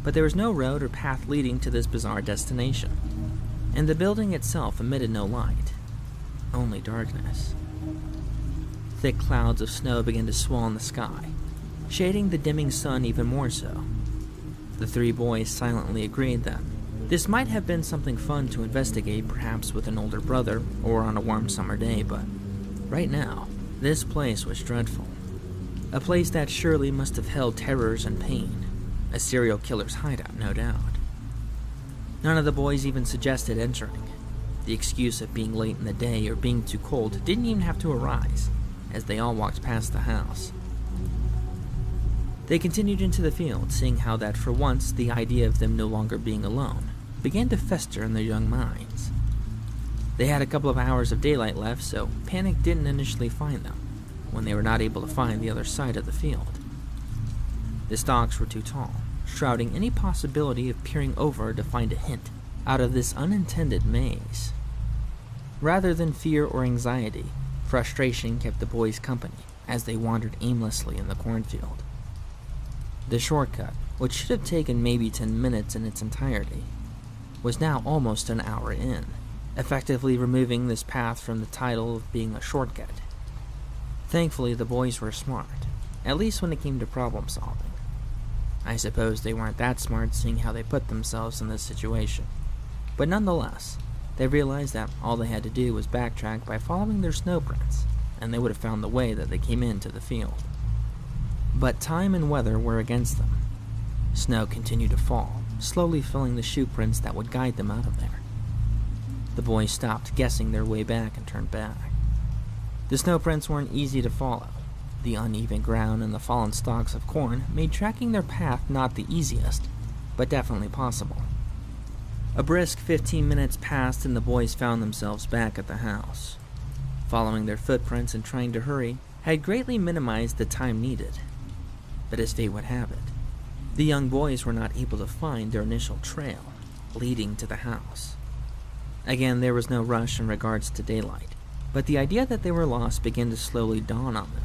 but there was no road or path leading to this bizarre destination, and the building itself emitted no light, only darkness. Thick clouds of snow began to swell in the sky, shading the dimming sun even more so. The three boys silently agreed that this might have been something fun to investigate, perhaps with an older brother or on a warm summer day, but right now, this place was dreadful. A place that surely must have held terrors and pain. A serial killer's hideout, no doubt. None of the boys even suggested entering. The excuse of being late in the day or being too cold didn't even have to arise, as they all walked past the house. They continued into the field, seeing how that for once the idea of them no longer being alone began to fester in their young minds. They had a couple of hours of daylight left, so panic didn't initially find them when they were not able to find the other side of the field. The stalks were too tall, shrouding any possibility of peering over to find a hint out of this unintended maze. Rather than fear or anxiety, frustration kept the boys company as they wandered aimlessly in the cornfield. The shortcut, which should have taken maybe 10 minutes in its entirety, was now almost an hour in, effectively removing this path from the title of being a shortcut. Thankfully, the boys were smart, at least when it came to problem solving. I suppose they weren't that smart seeing how they put themselves in this situation, but nonetheless, they realized that all they had to do was backtrack by following their snow prints, and they would have found the way that they came into the field. But time and weather were against them. Snow continued to fall, slowly filling the shoe prints that would guide them out of there. The boys stopped guessing their way back and turned back. The snow prints weren't easy to follow. The uneven ground and the fallen stalks of corn made tracking their path not the easiest, but definitely possible. A brisk 15 minutes passed and the boys found themselves back at the house. Following their footprints and trying to hurry had greatly minimized the time needed. But as fate would have it, the young boys were not able to find their initial trail leading to the house. Again, there was no rush in regards to daylight, but the idea that they were lost began to slowly dawn on them,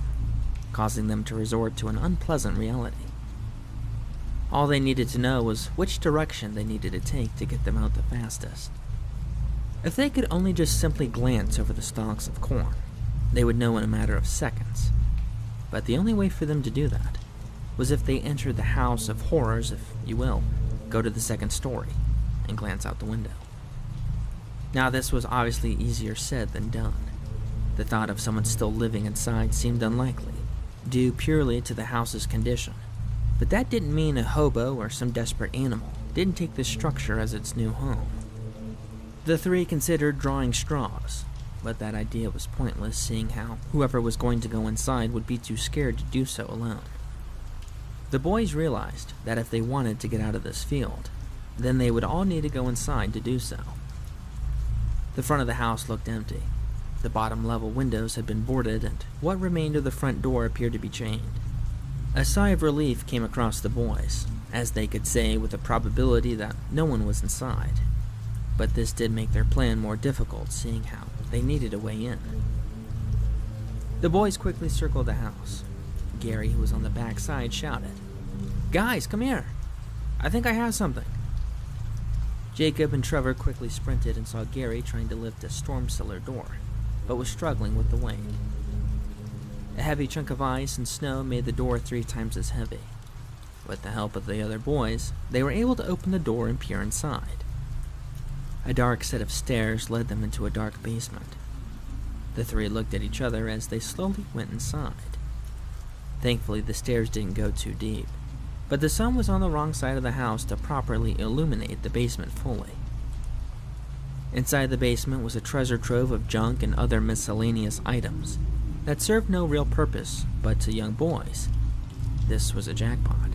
causing them to resort to an unpleasant reality. All they needed to know was which direction they needed to take to get them out the fastest. If they could only just simply glance over the stalks of corn, they would know in a matter of seconds. But the only way for them to do that was if they entered the house of horrors, if you will, go to the second story, and glance out the window. Now this was obviously easier said than done. The thought of someone still living inside seemed unlikely, due purely to the house's condition. But that didn't mean a hobo or some desperate animal didn't take this structure as its new home. The three considered drawing straws, but that idea was pointless seeing how whoever was going to go inside would be too scared to do so alone. The boys realized that if they wanted to get out of this field, then they would all need to go inside to do so. The front of the house looked empty. The bottom level windows had been boarded and what remained of the front door appeared to be chained. A sigh of relief came across the boys, as they could say with a probability that no one was inside. But this did make their plan more difficult, seeing how they needed a way in. The boys quickly circled the house. Gary, who was on the back side, shouted, "Guys, come here! I think I have something." Jacob and Trevor quickly sprinted and saw Gary trying to lift a storm cellar door, but was struggling with the weight. A heavy chunk of ice and snow made the door 3 times as heavy. With the help of the other boys, they were able to open the door and peer inside. A dark set of stairs led them into a dark basement. The three looked at each other as they slowly went inside. Thankfully, the stairs didn't go too deep, but the sun was on the wrong side of the house to properly illuminate the basement fully. Inside the basement was a treasure trove of junk and other miscellaneous items that served no real purpose, but to young boys, this was a jackpot.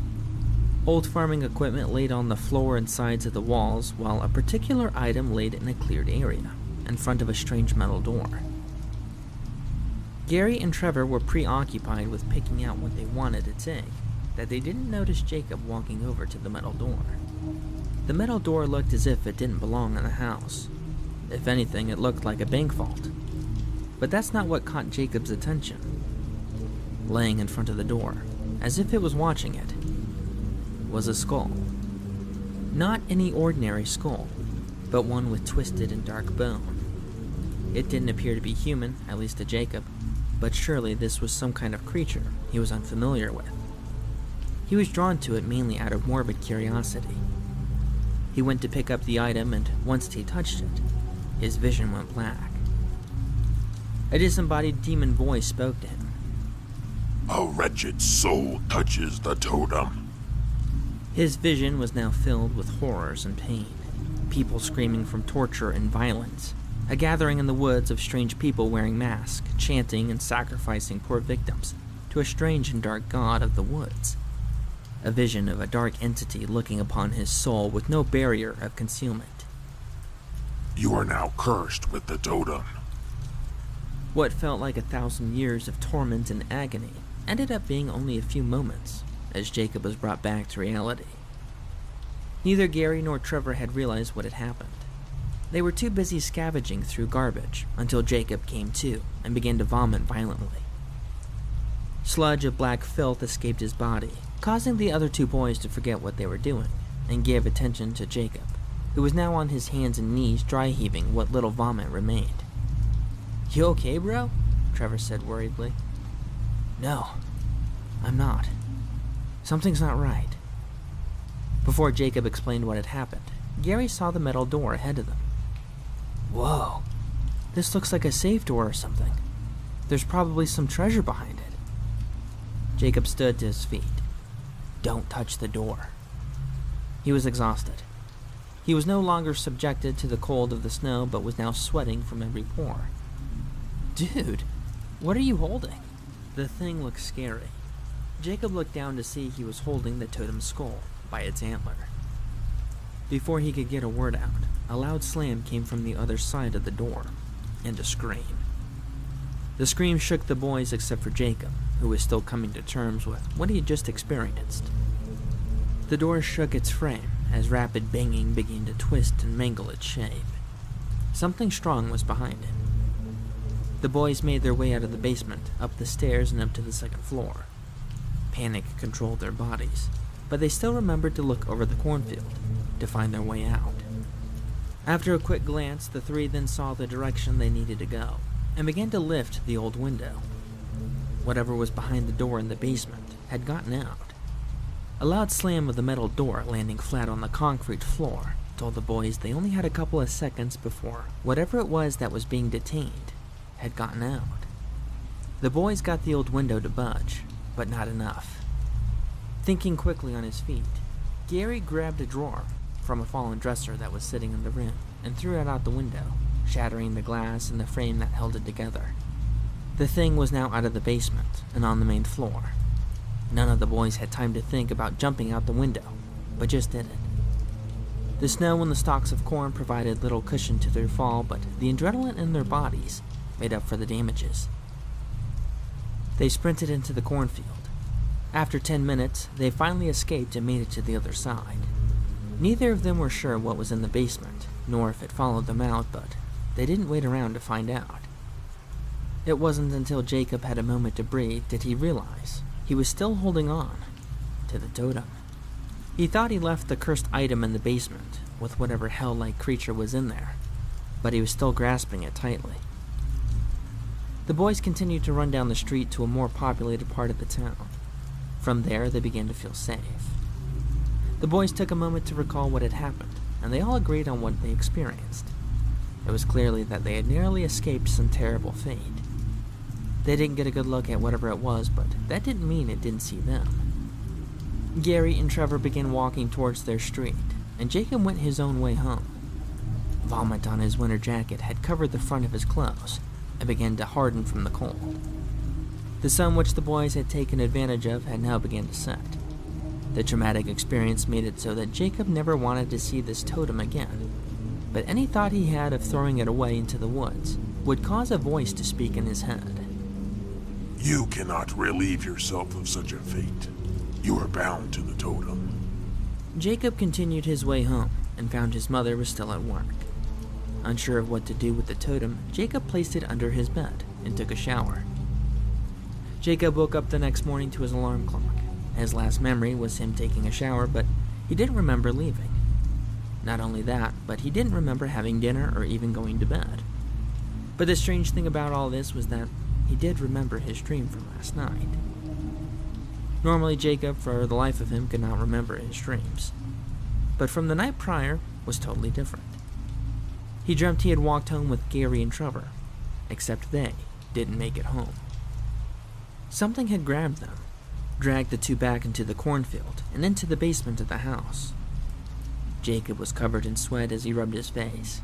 Old farming equipment laid on the floor and sides of the walls, while a particular item laid in a cleared area, in front of a strange metal door. Gary and Trevor were preoccupied with picking out what they wanted to take, that they didn't notice Jacob walking over to the metal door. The metal door looked as if it didn't belong in the house. If anything, it looked like a bank vault. But that's not what caught Jacob's attention. Laying in front of the door, as if it was watching it, was a skull. Not any ordinary skull, but one with twisted and dark bone. It didn't appear to be human, at least to Jacob, but surely this was some kind of creature he was unfamiliar with. He was drawn to it mainly out of morbid curiosity. He went to pick up the item, and once he touched it, his vision went black. A disembodied demon voice spoke to him. "A wretched soul touches the totem." His vision was now filled with horrors and pain. People screaming from torture and violence. A gathering in the woods of strange people wearing masks, chanting and sacrificing poor victims to a strange and dark god of the woods. A vision of a dark entity looking upon his soul with no barrier of concealment. "You are now cursed with the totem." What felt like 1,000 years of torment and agony ended up being only a few moments, as Jacob was brought back to reality. Neither Gary nor Trevor had realized what had happened. They were too busy scavenging through garbage until Jacob came to and began to vomit violently. Sludge of black filth escaped his body, causing the other two boys to forget what they were doing and give attention to Jacob, who was now on his hands and knees dry heaving what little vomit remained. "You okay, bro?" Trevor said worriedly. "No, I'm not. Something's not right." Before Jacob explained what had happened, Gary saw the metal door ahead of them. "Whoa, this looks like a safe door or something. There's probably some treasure behind it." Jacob stood to his feet. "Don't touch the door." He was exhausted. He was no longer subjected to the cold of the snow, but was now sweating from every pore. "Dude, what are you holding?" The thing looked scary. Jacob looked down to see he was holding the totem skull by its antler. Before he could get a word out, a loud slam came from the other side of the door, and a scream. The scream shook the boys except for Jacob, who was still coming to terms with what he had just experienced. The door shook its frame as rapid banging began to twist and mangle its shape. Something strong was behind it. The boys made their way out of the basement, up the stairs and up to the second floor. Panic controlled their bodies, but they still remembered to look over the cornfield to find their way out. After a quick glance, the three then saw the direction they needed to go and began to lift the old window. Whatever was behind the door in the basement had gotten out. A loud slam of the metal door landing flat on the concrete floor told the boys they only had a couple of seconds before whatever it was that was being detained had gotten out. The boys got the old window to budge, but not enough. Thinking quickly on his feet, Gary grabbed a drawer from a fallen dresser that was sitting in the room and threw it out the window, shattering the glass and the frame that held it together. The thing was now out of the basement and on the main floor. None of the boys had time to think about jumping out the window, but just did it. The snow and the stalks of corn provided little cushion to their fall, but the adrenaline in their bodies made up for the damages. They sprinted into the cornfield. After 10 minutes, they finally escaped and made it to the other side. Neither of them were sure what was in the basement, nor if it followed them out, but they didn't wait around to find out. It wasn't until Jacob had a moment to breathe did he realize he was still holding on to the totem. He thought he left the cursed item in the basement with whatever hell-like creature was in there, but he was still grasping it tightly. The boys continued to run down the street to a more populated part of the town. From there, they began to feel safe. The boys took a moment to recall what had happened, and they all agreed on what they experienced. It was clearly that they had narrowly escaped some terrible fate. They didn't get a good look at whatever it was, but that didn't mean it didn't see them. Gary and Trevor began walking towards their street, and Jacob went his own way home. Vomit on his winter jacket had covered the front of his clothes and began to harden from the cold. The sun which the boys had taken advantage of had now begun to set. The traumatic experience made it so that Jacob never wanted to see this totem again, but any thought he had of throwing it away into the woods would cause a voice to speak in his head. You cannot relieve yourself of such a fate. You are bound to the totem. Jacob continued his way home and found his mother was still at work. Unsure of what to do with the totem, Jacob placed it under his bed and took a shower. Jacob woke up the next morning to his alarm clock. His last memory was him taking a shower, but he didn't remember leaving. Not only that, but he didn't remember having dinner or even going to bed. But the strange thing about all this was that he did remember his dream from last night. Normally, Jacob, for the life of him, could not remember his dreams. But from the night prior was totally different. He dreamt he had walked home with Gary and Trevor, except they didn't make it home. Something had grabbed them, dragged the two back into the cornfield and into the basement of the house. Jacob was covered in sweat as he rubbed his face.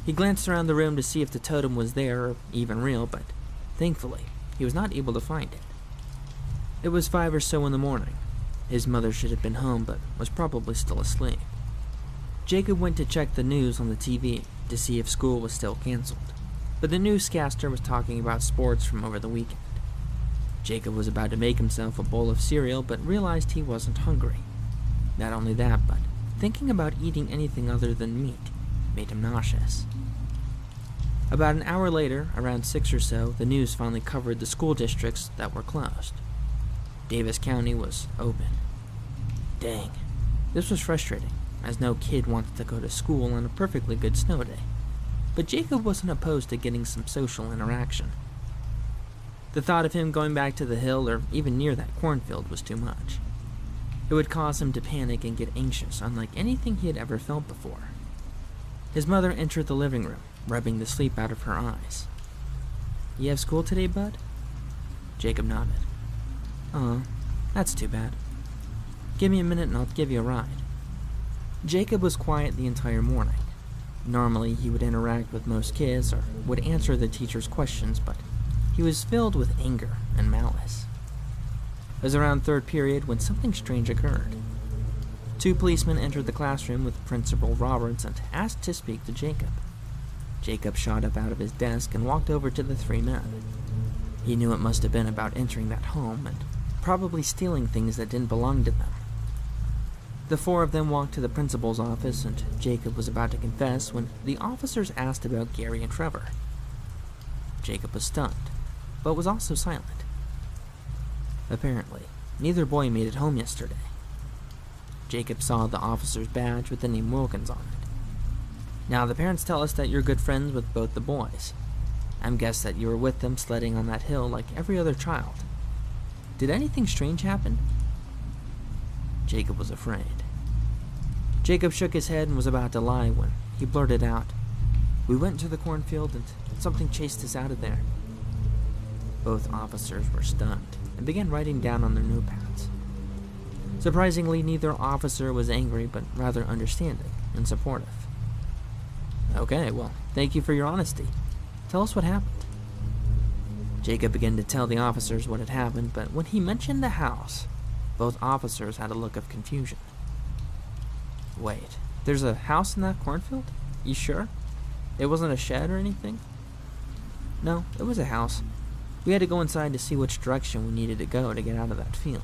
He glanced around the room to see if the totem was there or even real, but thankfully, he was not able to find it. It was 5 or so in the morning. His mother should have been home, but was probably still asleep. Jacob went to check the news on the TV to see if school was still canceled, but the newscaster was talking about sports from over the weekend. Jacob was about to make himself a bowl of cereal, but realized he wasn't hungry. Not only that, but thinking about eating anything other than meat made him nauseous. About an hour later, around 6 or so, the news finally covered the school districts that were closed. Davis County was open. Dang. This was frustrating, as no kid wanted to go to school on a perfectly good snow day. But Jacob wasn't opposed to getting some social interaction. The thought of him going back to the hill or even near that cornfield was too much. It would cause him to panic and get anxious, unlike anything he had ever felt before. His mother entered the living room, rubbing the sleep out of her eyes. "You have school today, bud?" Jacob nodded. "Oh, that's too bad. Give me a minute and I'll give you a ride." Jacob was quiet the entire morning. Normally, he would interact with most kids or would answer the teacher's questions, but he was filled with anger and malice. It was around third period when something strange occurred. 2 policemen entered the classroom with Principal Roberts and asked to speak to Jacob. Jacob shot up out of his desk and walked over to the 3 men. He knew it must have been about entering that home and probably stealing things that didn't belong to them. The 4 of them walked to the principal's office, and Jacob was about to confess when the officers asked about Gary and Trevor. Jacob was stunned, but was also silent. Apparently, neither boy made it home yesterday. Jacob saw the officer's badge with the name Wilkins on it. "Now, the parents tell us that you're good friends with both the boys. I'm guessed that you were with them sledding on that hill like every other child. Did anything strange happen?" Jacob was afraid. Jacob shook his head and was about to lie when he blurted out, "We went to the cornfield and something chased us out of there." Both officers were stunned and began writing down on their notepads. Surprisingly, neither officer was angry, but rather understanding and supportive. "Okay, well, thank you for your honesty. Tell us what happened." Jacob began to tell the officers what had happened, but when he mentioned the house, both officers had a look of confusion. "Wait, there's a house in that cornfield? You sure? It wasn't a shed or anything?" "No, it was a house. We had to go inside to see which direction we needed to go to get out of that field."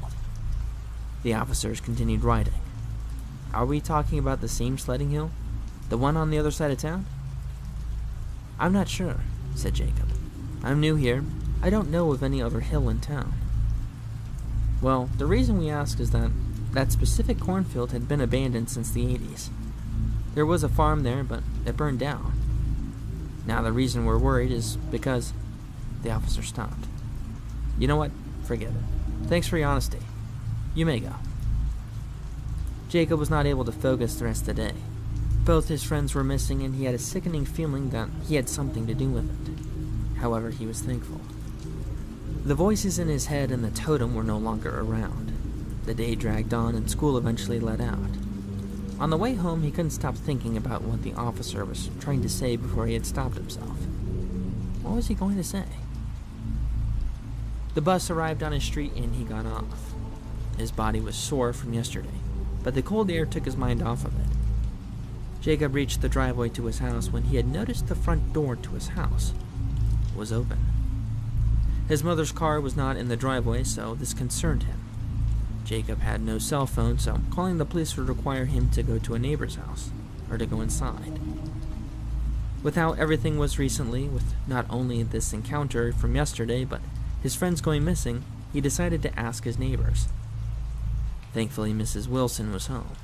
The officers continued writing. "Are we talking about the same sledding hill? The one on the other side of town?" "I'm not sure," said Jacob. "I'm new here. I don't know of any other hill in town." "Well, the reason we ask is that that specific cornfield had been abandoned since the 80s. There was a farm there, but it burned down. Now the reason we're worried is because..." The officer stopped. "You know what? Forget it. Thanks for your honesty. You may go." Jacob was not able to focus the rest of the day. Both his friends were missing, and he had a sickening feeling that he had something to do with it. However, he was thankful. The voices in his head and the totem were no longer around. The day dragged on, and school eventually let out. On the way home, he couldn't stop thinking about what the officer was trying to say before he had stopped himself. What was he going to say? The bus arrived on his street, and he got off. His body was sore from yesterday, but the cold air took his mind off of it. Jacob reached the driveway to his house when he had noticed the front door to his house was open. His mother's car was not in the driveway, so this concerned him. Jacob had no cell phone, so calling the police would require him to go to a neighbor's house, or to go inside. With how everything was recently, with not only this encounter from yesterday, but his friends going missing, he decided to ask his neighbors. Thankfully, Mrs. Wilson was home.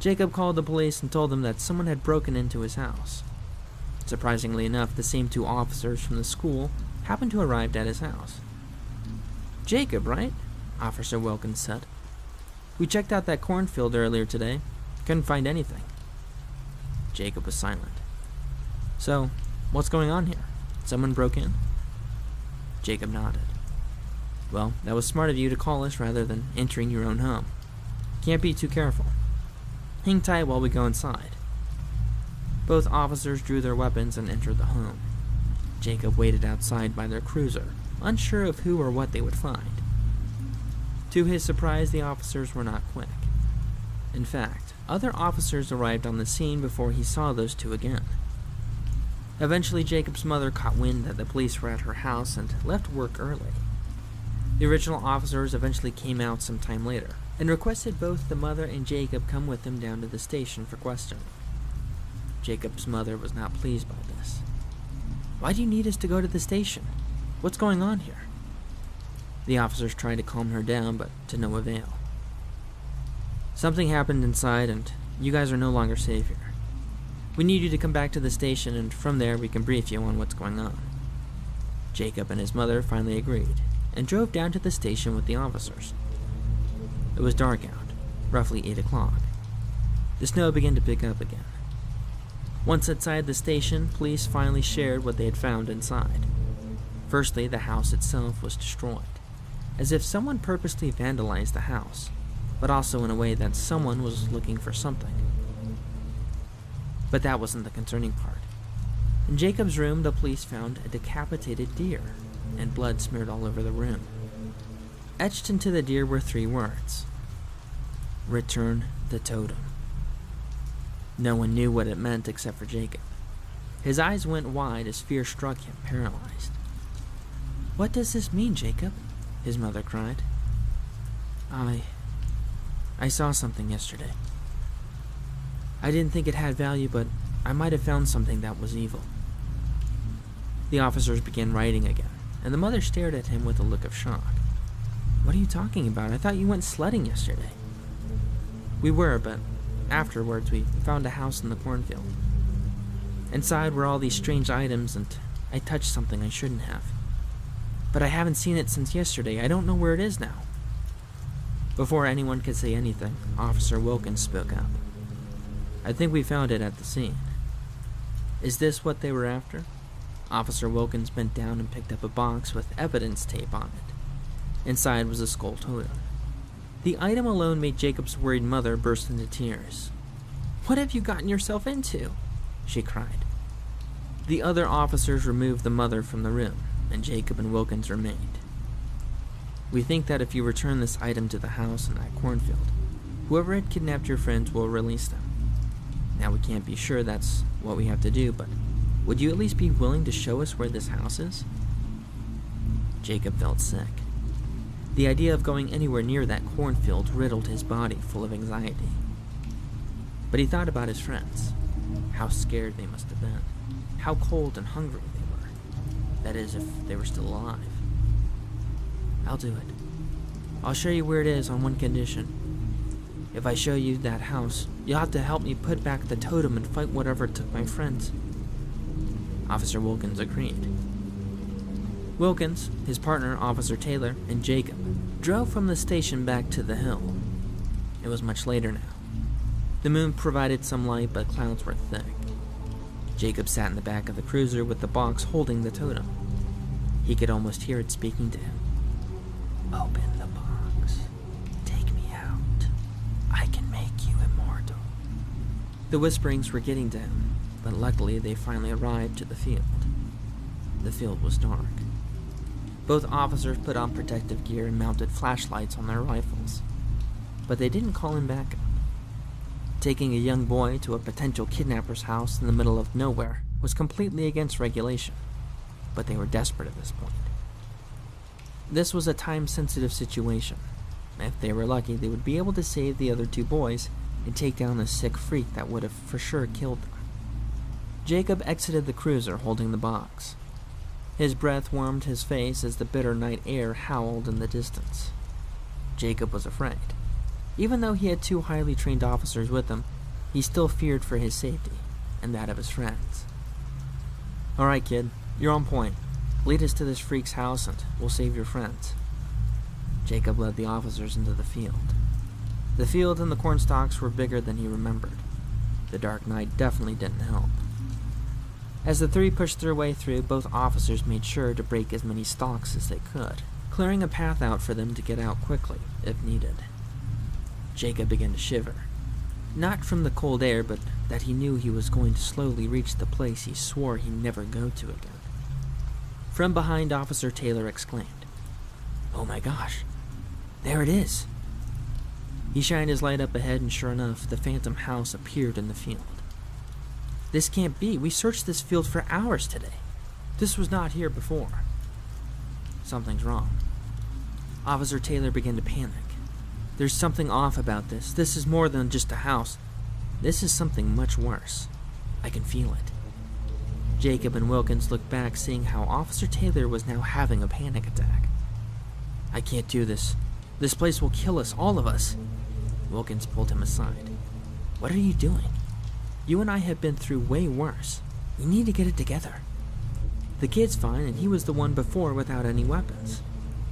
Jacob called the police and told them that someone had broken into his house. Surprisingly enough, the same 2 officers from the school happened to arrive at his house. "Jacob, right?" Officer Wilkins said. "We checked out that cornfield earlier today. Couldn't find anything." Jacob was silent. "So, what's going on here? Someone broke in?" Jacob nodded. "Well, that was smart of you to call us rather than entering your own home. Can't be too careful. Hang tight while we go inside." Both officers drew their weapons and entered the home. Jacob waited outside by their cruiser, unsure of who or what they would find. To his surprise, the officers were not quick. In fact, other officers arrived on the scene before he saw those 2 again. Eventually, Jacob's mother caught wind that the police were at her house and left work early. The original officers eventually came out some time later and requested both the mother and Jacob come with them down to the station for questioning. Jacob's mother was not pleased by this. "Why do you need us to go to the station? What's going on here?" The officers tried to calm her down, but to no avail. "Something happened inside, and you guys are no longer safe here. We need you to come back to the station, and from there we can brief you on what's going on." Jacob and his mother finally agreed, and drove down to the station with the officers. It was dark out, roughly 8 o'clock. The snow began to pick up again. Once outside the station, police finally shared what they had found inside. Firstly, the house itself was destroyed, as if someone purposely vandalized the house, but also in a way that someone was looking for something. But that wasn't the concerning part. In Jacob's room, the police found a decapitated deer, and blood smeared all over the room. Etched into the deer were 3 words: "Return the totem." No one knew what it meant except for Jacob. His eyes went wide as fear struck him, paralyzed. "What does this mean, Jacob?" his mother cried. I saw something yesterday. I didn't think it had value, but I might have found something that was evil." The officers began writing again, and the mother stared at him with a look of shock. "What are you talking about? I thought you went sledding yesterday." "We were, but afterwards we found a house in the cornfield. Inside were all these strange items, and I touched something I shouldn't have. But I haven't seen it since yesterday. I don't know where it is now." Before anyone could say anything, Officer Wilkins spoke up. "I think we found it at the scene." "Is this what they were after?" Officer Wilkins bent down and picked up a box with evidence tape on it. Inside was a skull totem. The item alone made Jacob's worried mother burst into tears. "What have you gotten yourself into?" she cried. The other officers removed the mother from the room, and Jacob and Wilkins remained. "We think that if you return this item to the house in that cornfield, whoever had kidnapped your friends will release them. Now, we can't be sure that's what we have to do, but would you at least be willing to show us where this house is?" Jacob felt sick. The idea of going anywhere near that cornfield riddled his body full of anxiety. But he thought about his friends. How scared they must have been. How cold and hungry they were. That is, if they were still alive. "I'll do it. I'll show you where it is on one condition. If I show you that house, you'll have to help me put back the totem and fight whatever took my friends." Officer Wilkins agreed. Wilkins, his partner, Officer Taylor, and Jacob drove from the station back to the hill. It was much later now. The moon provided some light, but clouds were thick. Jacob sat in the back of the cruiser with the box holding the totem. He could almost hear it speaking to him. "Open the box. Take me out. I can make you immortal." The whisperings were getting to him, but luckily they finally arrived to the field. The field was dark. Both officers put on protective gear and mounted flashlights on their rifles, but they didn't call him back up. Taking a young boy to a potential kidnapper's house in the middle of nowhere was completely against regulation, but they were desperate at this point. This was a time-sensitive situation. If they were lucky, they would be able to save the other 2 boys and take down a sick freak that would have for sure killed them. Jacob exited the cruiser holding the box. His breath warmed his face as the bitter night air howled in the distance. Jacob was afraid. Even though he had 2 highly trained officers with him, he still feared for his safety and that of his friends. "All right, kid, you're on point. Lead us to this freak's house and we'll save your friends." Jacob led the officers into the field. The field and the cornstalks were bigger than he remembered. The dark night definitely didn't help. As the 3 pushed their way through, both officers made sure to break as many stalks as they could, clearing a path out for them to get out quickly, if needed. Jacob began to shiver. Not from the cold air, but that he knew he was going to slowly reach the place he swore he'd never go to again. From behind, Officer Taylor exclaimed, "Oh my gosh, there it is!" He shined his light up ahead, and sure enough, the phantom house appeared in the field. This can't be. We searched this field for hours today. This was not here before. Something's wrong. Officer Taylor began to panic. There's something off about this. This is more than just a house. This is something much worse. I can feel it. Jacob and Wilkins looked back, seeing how Officer Taylor was now having a panic attack. I can't do this. This place will kill us, all of us. Wilkins pulled him aside. What are you doing? You and I have been through way worse. We need to get it together. The kid's fine, and he was the one before without any weapons.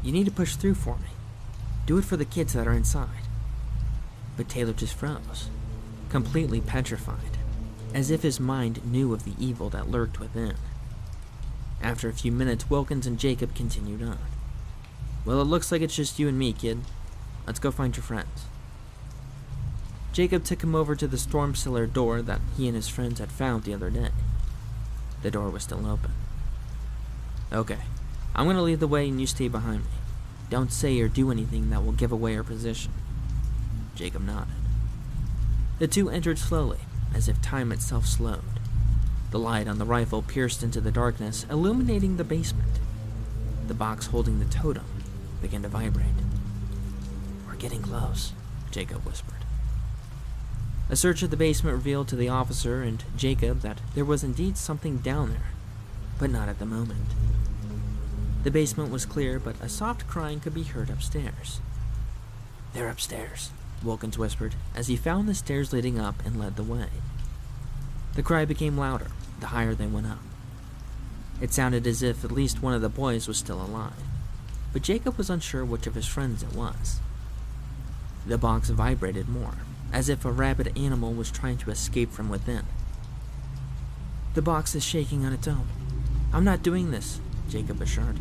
You need to push through for me. Do it for the kids that are inside. But Taylor just froze, completely petrified, as if his mind knew of the evil that lurked within. After a few minutes, Wilkins and Jacob continued on. Well, it looks like it's just you and me, kid. Let's go find your friends. Jacob took him over to the storm cellar door that he and his friends had found the other day. The door was still open. Okay, I'm going to lead the way and you stay behind me. Don't say or do anything that will give away our position. Jacob nodded. The two entered slowly, as if time itself slowed. The light on the rifle pierced into the darkness, illuminating the basement. The box holding the totem began to vibrate. We're getting close, Jacob whispered. A search of the basement revealed to the officer and Jacob that there was indeed something down there, but not at the moment. The basement was clear, but a soft crying could be heard upstairs. They're upstairs, Wilkins whispered, as he found the stairs leading up and led the way. The cry became louder, the higher they went up. It sounded as if at least one of the boys was still alive, but Jacob was unsure which of his friends it was. The box vibrated more, as if a rabid animal was trying to escape from within. The box is shaking on its own. I'm not doing this, Jacob assured.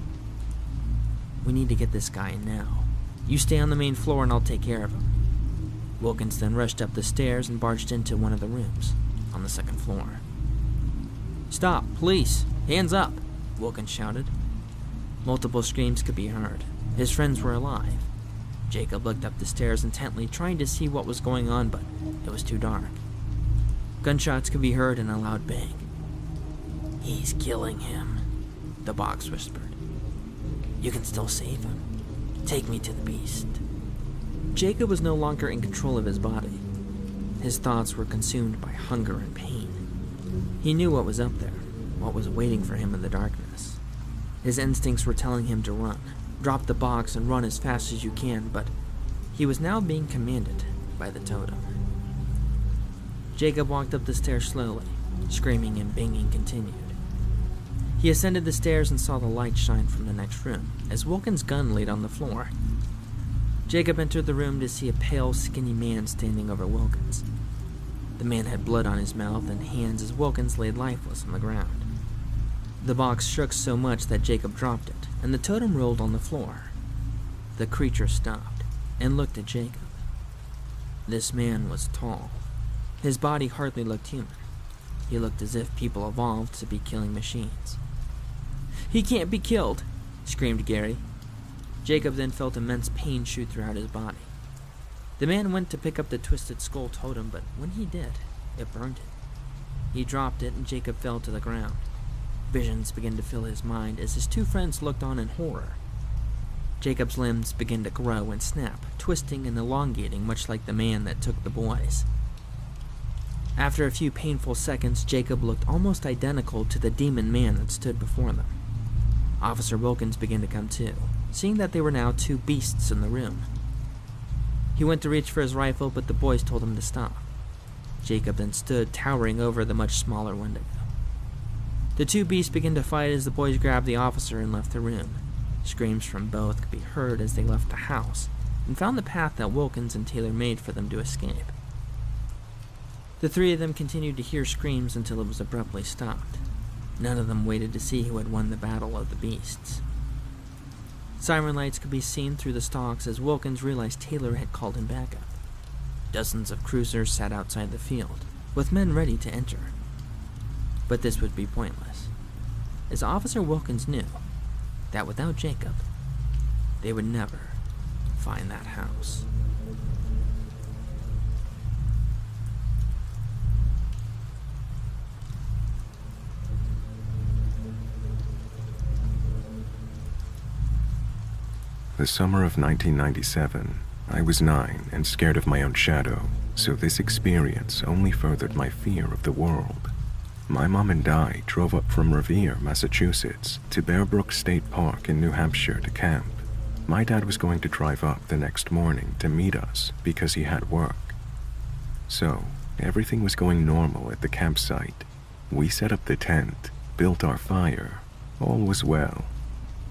We need to get this guy in now. You stay on the main floor and I'll take care of him. Wilkins then rushed up the stairs and barged into one of the rooms on the second floor. Stop, police! Hands up! Wilkins shouted. Multiple screams could be heard. His friends were alive. Jacob looked up the stairs intently, trying to see what was going on, but it was too dark. Gunshots could be heard in a loud bang. He's killing him, the box whispered. You can still save him. Take me to the beast. Jacob was no longer in control of his body. His thoughts were consumed by hunger and pain. He knew what was up there, what was waiting for him in the darkness. His instincts were telling him to run, drop the box and run as fast as you can, but he was now being commanded by the totem. Jacob walked up the stairs slowly. Screaming and banging continued. He ascended the stairs and saw the light shine from the next room, as Wilkins' gun laid on the floor. Jacob entered the room to see a pale, skinny man standing over Wilkins. The man had blood on his mouth and hands as Wilkins laid lifeless on the ground. The box shook so much that Jacob dropped it, and the totem rolled on the floor. The creature stopped and looked at Jacob. This man was tall. His body hardly looked human. He looked as if people evolved to be killing machines. He can't be killed, screamed Gary. Jacob then felt immense pain shoot throughout his body. The man went to pick up the twisted skull totem, but when he did, it burned him. He dropped it and Jacob fell to the ground. Visions began to fill his mind as his two friends looked on in horror. Jacob's limbs began to grow and snap, twisting and elongating much like the man that took the boys. After a few painful seconds, Jacob looked almost identical to the demon man that stood before them. Officer Wilkins began to come to, seeing that they were now two beasts in the room. He went to reach for his rifle, but the boys told him to stop. Jacob then stood towering over the much smaller window. The two beasts began to fight as the boys grabbed the officer and left the room. Screams from both could be heard as they left the house and found the path that Wilkins and Taylor made for them to escape. The three of them continued to hear screams until it was abruptly stopped. None of them waited to see who had won the battle of the beasts. Siren lights could be seen through the stalks as Wilkins realized Taylor had called him back up. Dozens of cruisers sat outside the field, with men ready to enter. But this would be pointless, as Officer Wilkins knew that without Jacob, they would never find that house. The summer of 1997, I was 9 and scared of my own shadow, so this experience only furthered my fear of the world. My mom and I drove up from Revere, Massachusetts, to Bear Brook State Park in New Hampshire to camp. My dad was going to drive up the next morning to meet us because he had work. So, everything was going normal at the campsite. We set up the tent, built our fire. All was well.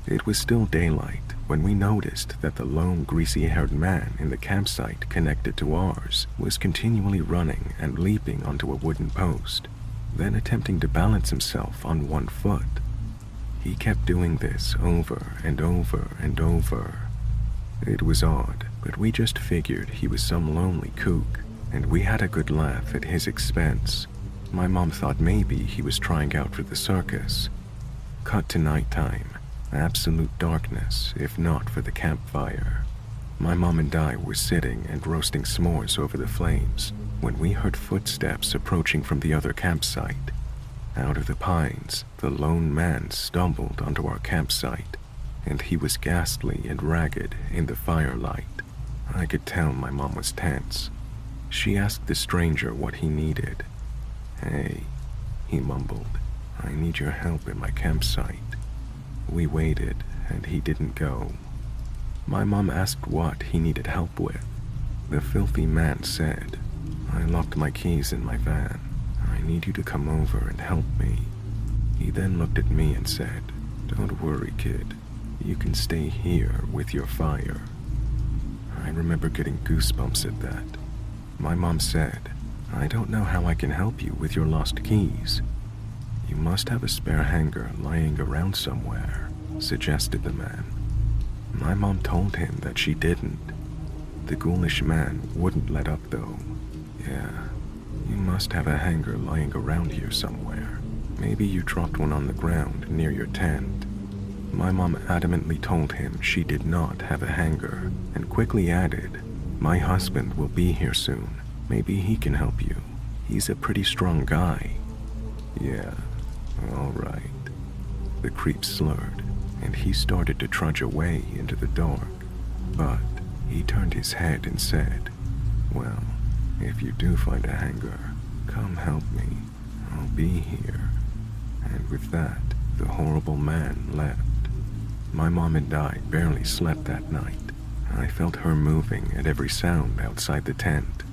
It was still daylight when we noticed that the lone greasy-haired man in the campsite connected to ours was continually running and leaping onto a wooden post, then attempting to balance himself on one foot. He kept doing this over and over and over. It was odd, but we just figured he was some lonely kook, and we had a good laugh at his expense. My mom thought maybe he was trying out for the circus. Cut to nighttime. Absolute darkness, if not for the campfire. My mom and I were sitting and roasting s'mores over the flames when we heard footsteps approaching from the other campsite. Out of the pines, the lone man stumbled onto our campsite, and he was ghastly and ragged in the firelight. I could tell my mom was tense. She asked the stranger what he needed. "Hey," he mumbled, "I need your help in my campsite." We waited, and he didn't go. My mom asked what he needed help with. The filthy man said, "I locked my keys in my van. I need you to come over and help me." He then looked at me and said, "Don't worry, kid. You can stay here with your fire." I remember getting goosebumps at that. My mom said, "I don't know how I can help you with your lost keys. You must have a spare hanger lying around somewhere," suggested the man. My mom told him that she didn't. The ghoulish man wouldn't let up though. "Yeah, you must have a hanger lying around here somewhere. Maybe you dropped one on the ground near your tent." My mom adamantly told him she did not have a hanger and quickly added, "My husband will be here soon. Maybe he can help you. He's a pretty strong guy." "Yeah, all right." The creep slurred, and he started to trudge away into the dark. But he turned his head and said, "Well, if you do find a hanger, come help me. I'll be here." And with that, the horrible man left. My mom and I barely slept that night. I felt her moving at every sound outside the tent.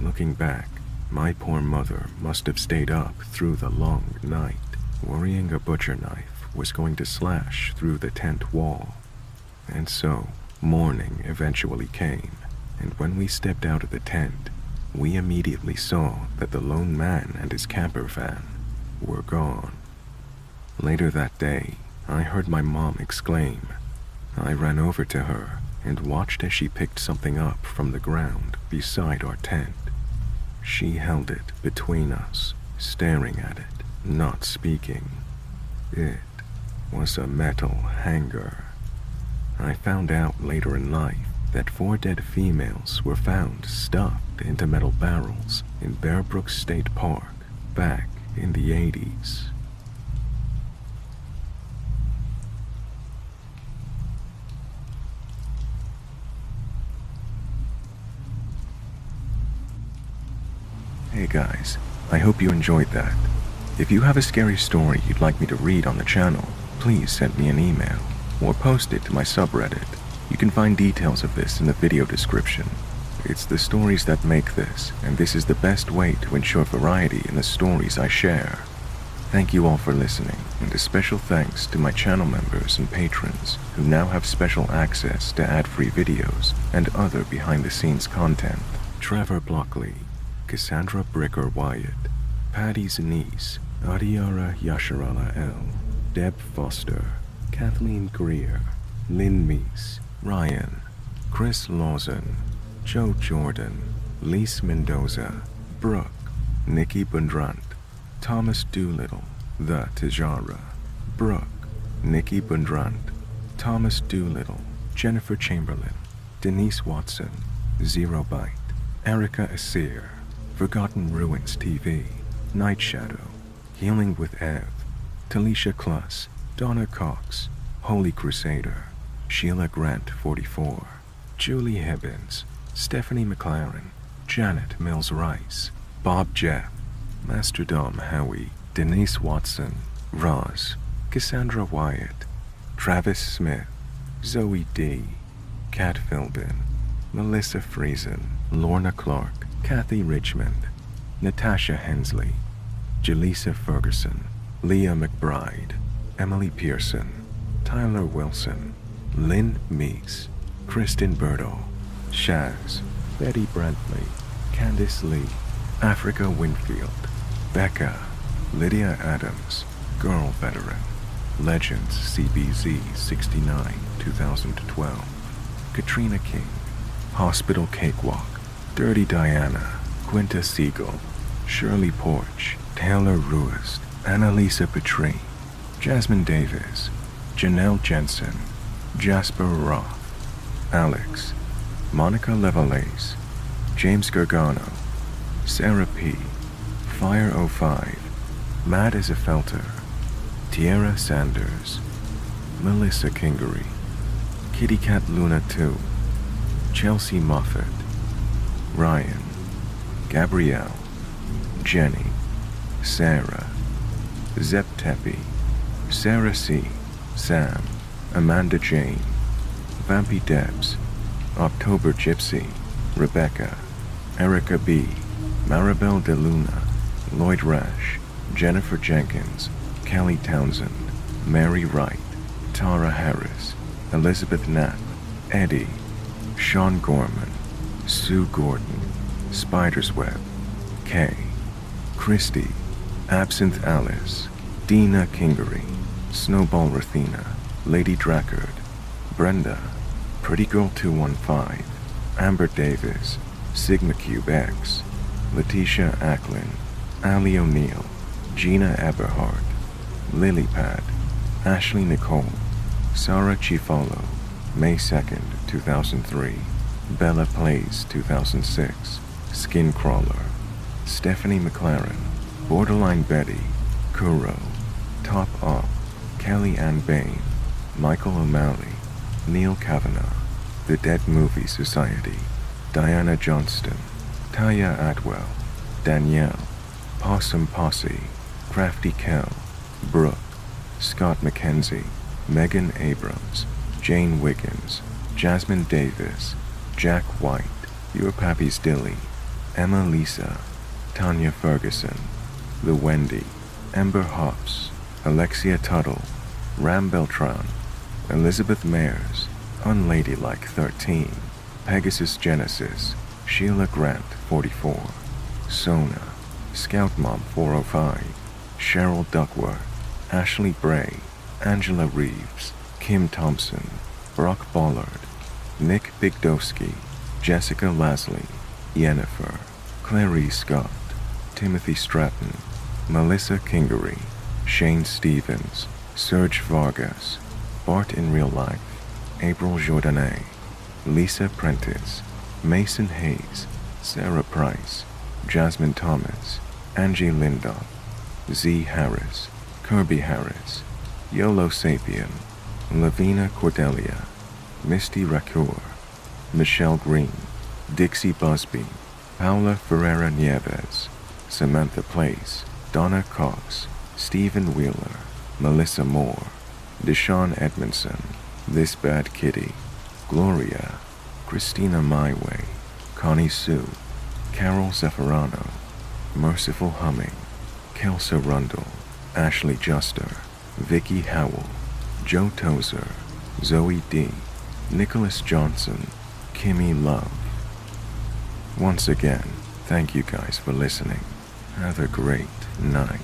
Looking back, my poor mother must have stayed up through the long night, worrying a butcher knife was going to slash through the tent wall. And so, morning eventually came, and when we stepped out of the tent, we immediately saw that the lone man and his camper van were gone. Later that day, I heard my mom exclaim. I ran over to her and watched as she picked something up from the ground beside our tent. She held it between us, staring at it, not speaking. It was a metal hanger. I found out later in life that 4 dead females were found stuffed into metal barrels in Bear Brook State Park back in the 80s. Hey guys, I hope you enjoyed that. If you have a scary story you'd like me to read on the channel, please send me an email or post it to my subreddit. You can find details of this in the video description. It's the stories that make this, and this is the best way to ensure variety in the stories I share. Thank you all for listening, and a special thanks to my channel members and patrons who now have special access to ad-free videos and other behind-the-scenes content. Trevor Blockley, Cassandra Bricker Wyatt, Patty's niece, Adiara Yasharala L, Deb Foster, Kathleen Greer, Lynn Meese, Ryan, Chris Lawson, Joe Jordan, Lise Mendoza, Brooke, Nikki Bundrant, Thomas Doolittle, The Tijara, Brooke, Nikki Bundrant, Thomas Doolittle, Jennifer Chamberlain, Denise Watson, Zero Bite, Erica Asir, Forgotten Ruins TV, Night Shadow, Healing with Ev, Talisha Kluss, Donna Cox, Holy Crusader, Sheila Grant, 44, Julie Hibbins, Stephanie McLaren, Janet Mills Rice, Bob Jeff, Master Dom Howie, Denise Watson, Roz, Cassandra Wyatt, Travis Smith, Zoe D, Kat Philbin, Melissa Friesen, Lorna Clark, Kathy Richmond, Natasha Hensley, Jaleesa Ferguson, Leah McBride, Emily Pearson, Tyler Wilson, Lynn Meeks, Kristen Berto, Shaz, Betty Brantley, Candice Lee, Africa Winfield, Becca, Lydia Adams, Girl Veteran, Legends CBZ 69 2012, Katrina King, Hospital Cakewalk, Dirty Diana, Quinta Siegel, Shirley Porch, Taylor Ruist, Annalisa Petrie, Jasmine Davis, Janelle Jensen, Jasper Roth, Alex, Monica Levalace, James Gargano, Sarah P, Fire 05, Matt is a Felter, Tierra Sanders, Melissa Kingery, Kitty Cat Luna 2, Chelsea Moffat, Ryan, Gabrielle, Jenny, Sarah, Zep Tepe, Sarah C, Sam, Amanda Jane, Vampy Debs, October Gypsy, Rebecca, Erica B, Maribel De Luna, Lloyd Rash, Jennifer Jenkins, Kelly Townsend, Mary Wright, Tara Harris, Elizabeth Knapp, Eddie, Sean Gorman, Sue Gordon, Spider's Web, Kay, Christy, Absinthe Alice, Dina Kingery, Snowball Rathina, Lady Drackard, Brenda, Pretty Girl 215, Amber Davis, Sigma Cube X, Letitia Acklin, Ali O'Neill, Gina Eberhardt, Lilypad, Ashley Nicole, Sarah Chifalo, May 2nd, 2003, Bella Plays 2006, Skincrawler, Stephanie McLaren, Borderline Betty, Kuro, Top Up, Kelly Ann Bain, Michael O'Malley, Neil Kavanagh, The Dead Movie Society, Diana Johnston, Taya Atwell, Danielle, Possum Posse, Crafty Kell, Brooke, Scott McKenzie, Megan Abrams, Jane Wiggins, Jasmine Davis, Jack White, Your Pappy's Dilly, Emma Lisa, Tanya Ferguson, The Wendy, Ember Hops, Alexia Tuttle, Ram Beltran, Elizabeth Mayers, Unladylike 13, Pegasus Genesis, Sheila Grant 44, Sona, Scout Mom 405, Cheryl Duckworth, Ashley Bray, Angela Reeves, Kim Thompson, Brock Bollard, Nick Bigdowski, Jessica Lasley, Yennefer, Clarice Scott, Timothy Stratton, Melissa Kingery, Shane Stevens, Serge Vargas, Bart in Real Life, April Jordanet, Lisa Prentice, Mason Hayes, Sarah Price, Jasmine Thomas, Angie Lindop, Z Harris, Kirby Harris, Yolo Sapien, Lavina Cordelia, Misty Racour, Michelle Green, Dixie Busby, Paula Ferreira Nieves, Samantha Place, Donna Cox, Stephen Wheeler, Melissa Moore, Deshaun Edmondson, This Bad Kitty, Gloria, Christina Myway, Connie Sue, Carol Zaffarano, Merciful Humming, Kelsa Rundle, Ashley Juster, Vicky Howell, Joe Tozer, Zoe D, Nicholas Johnson, Kimmy Love. Once again, thank you guys for listening. Have a great night.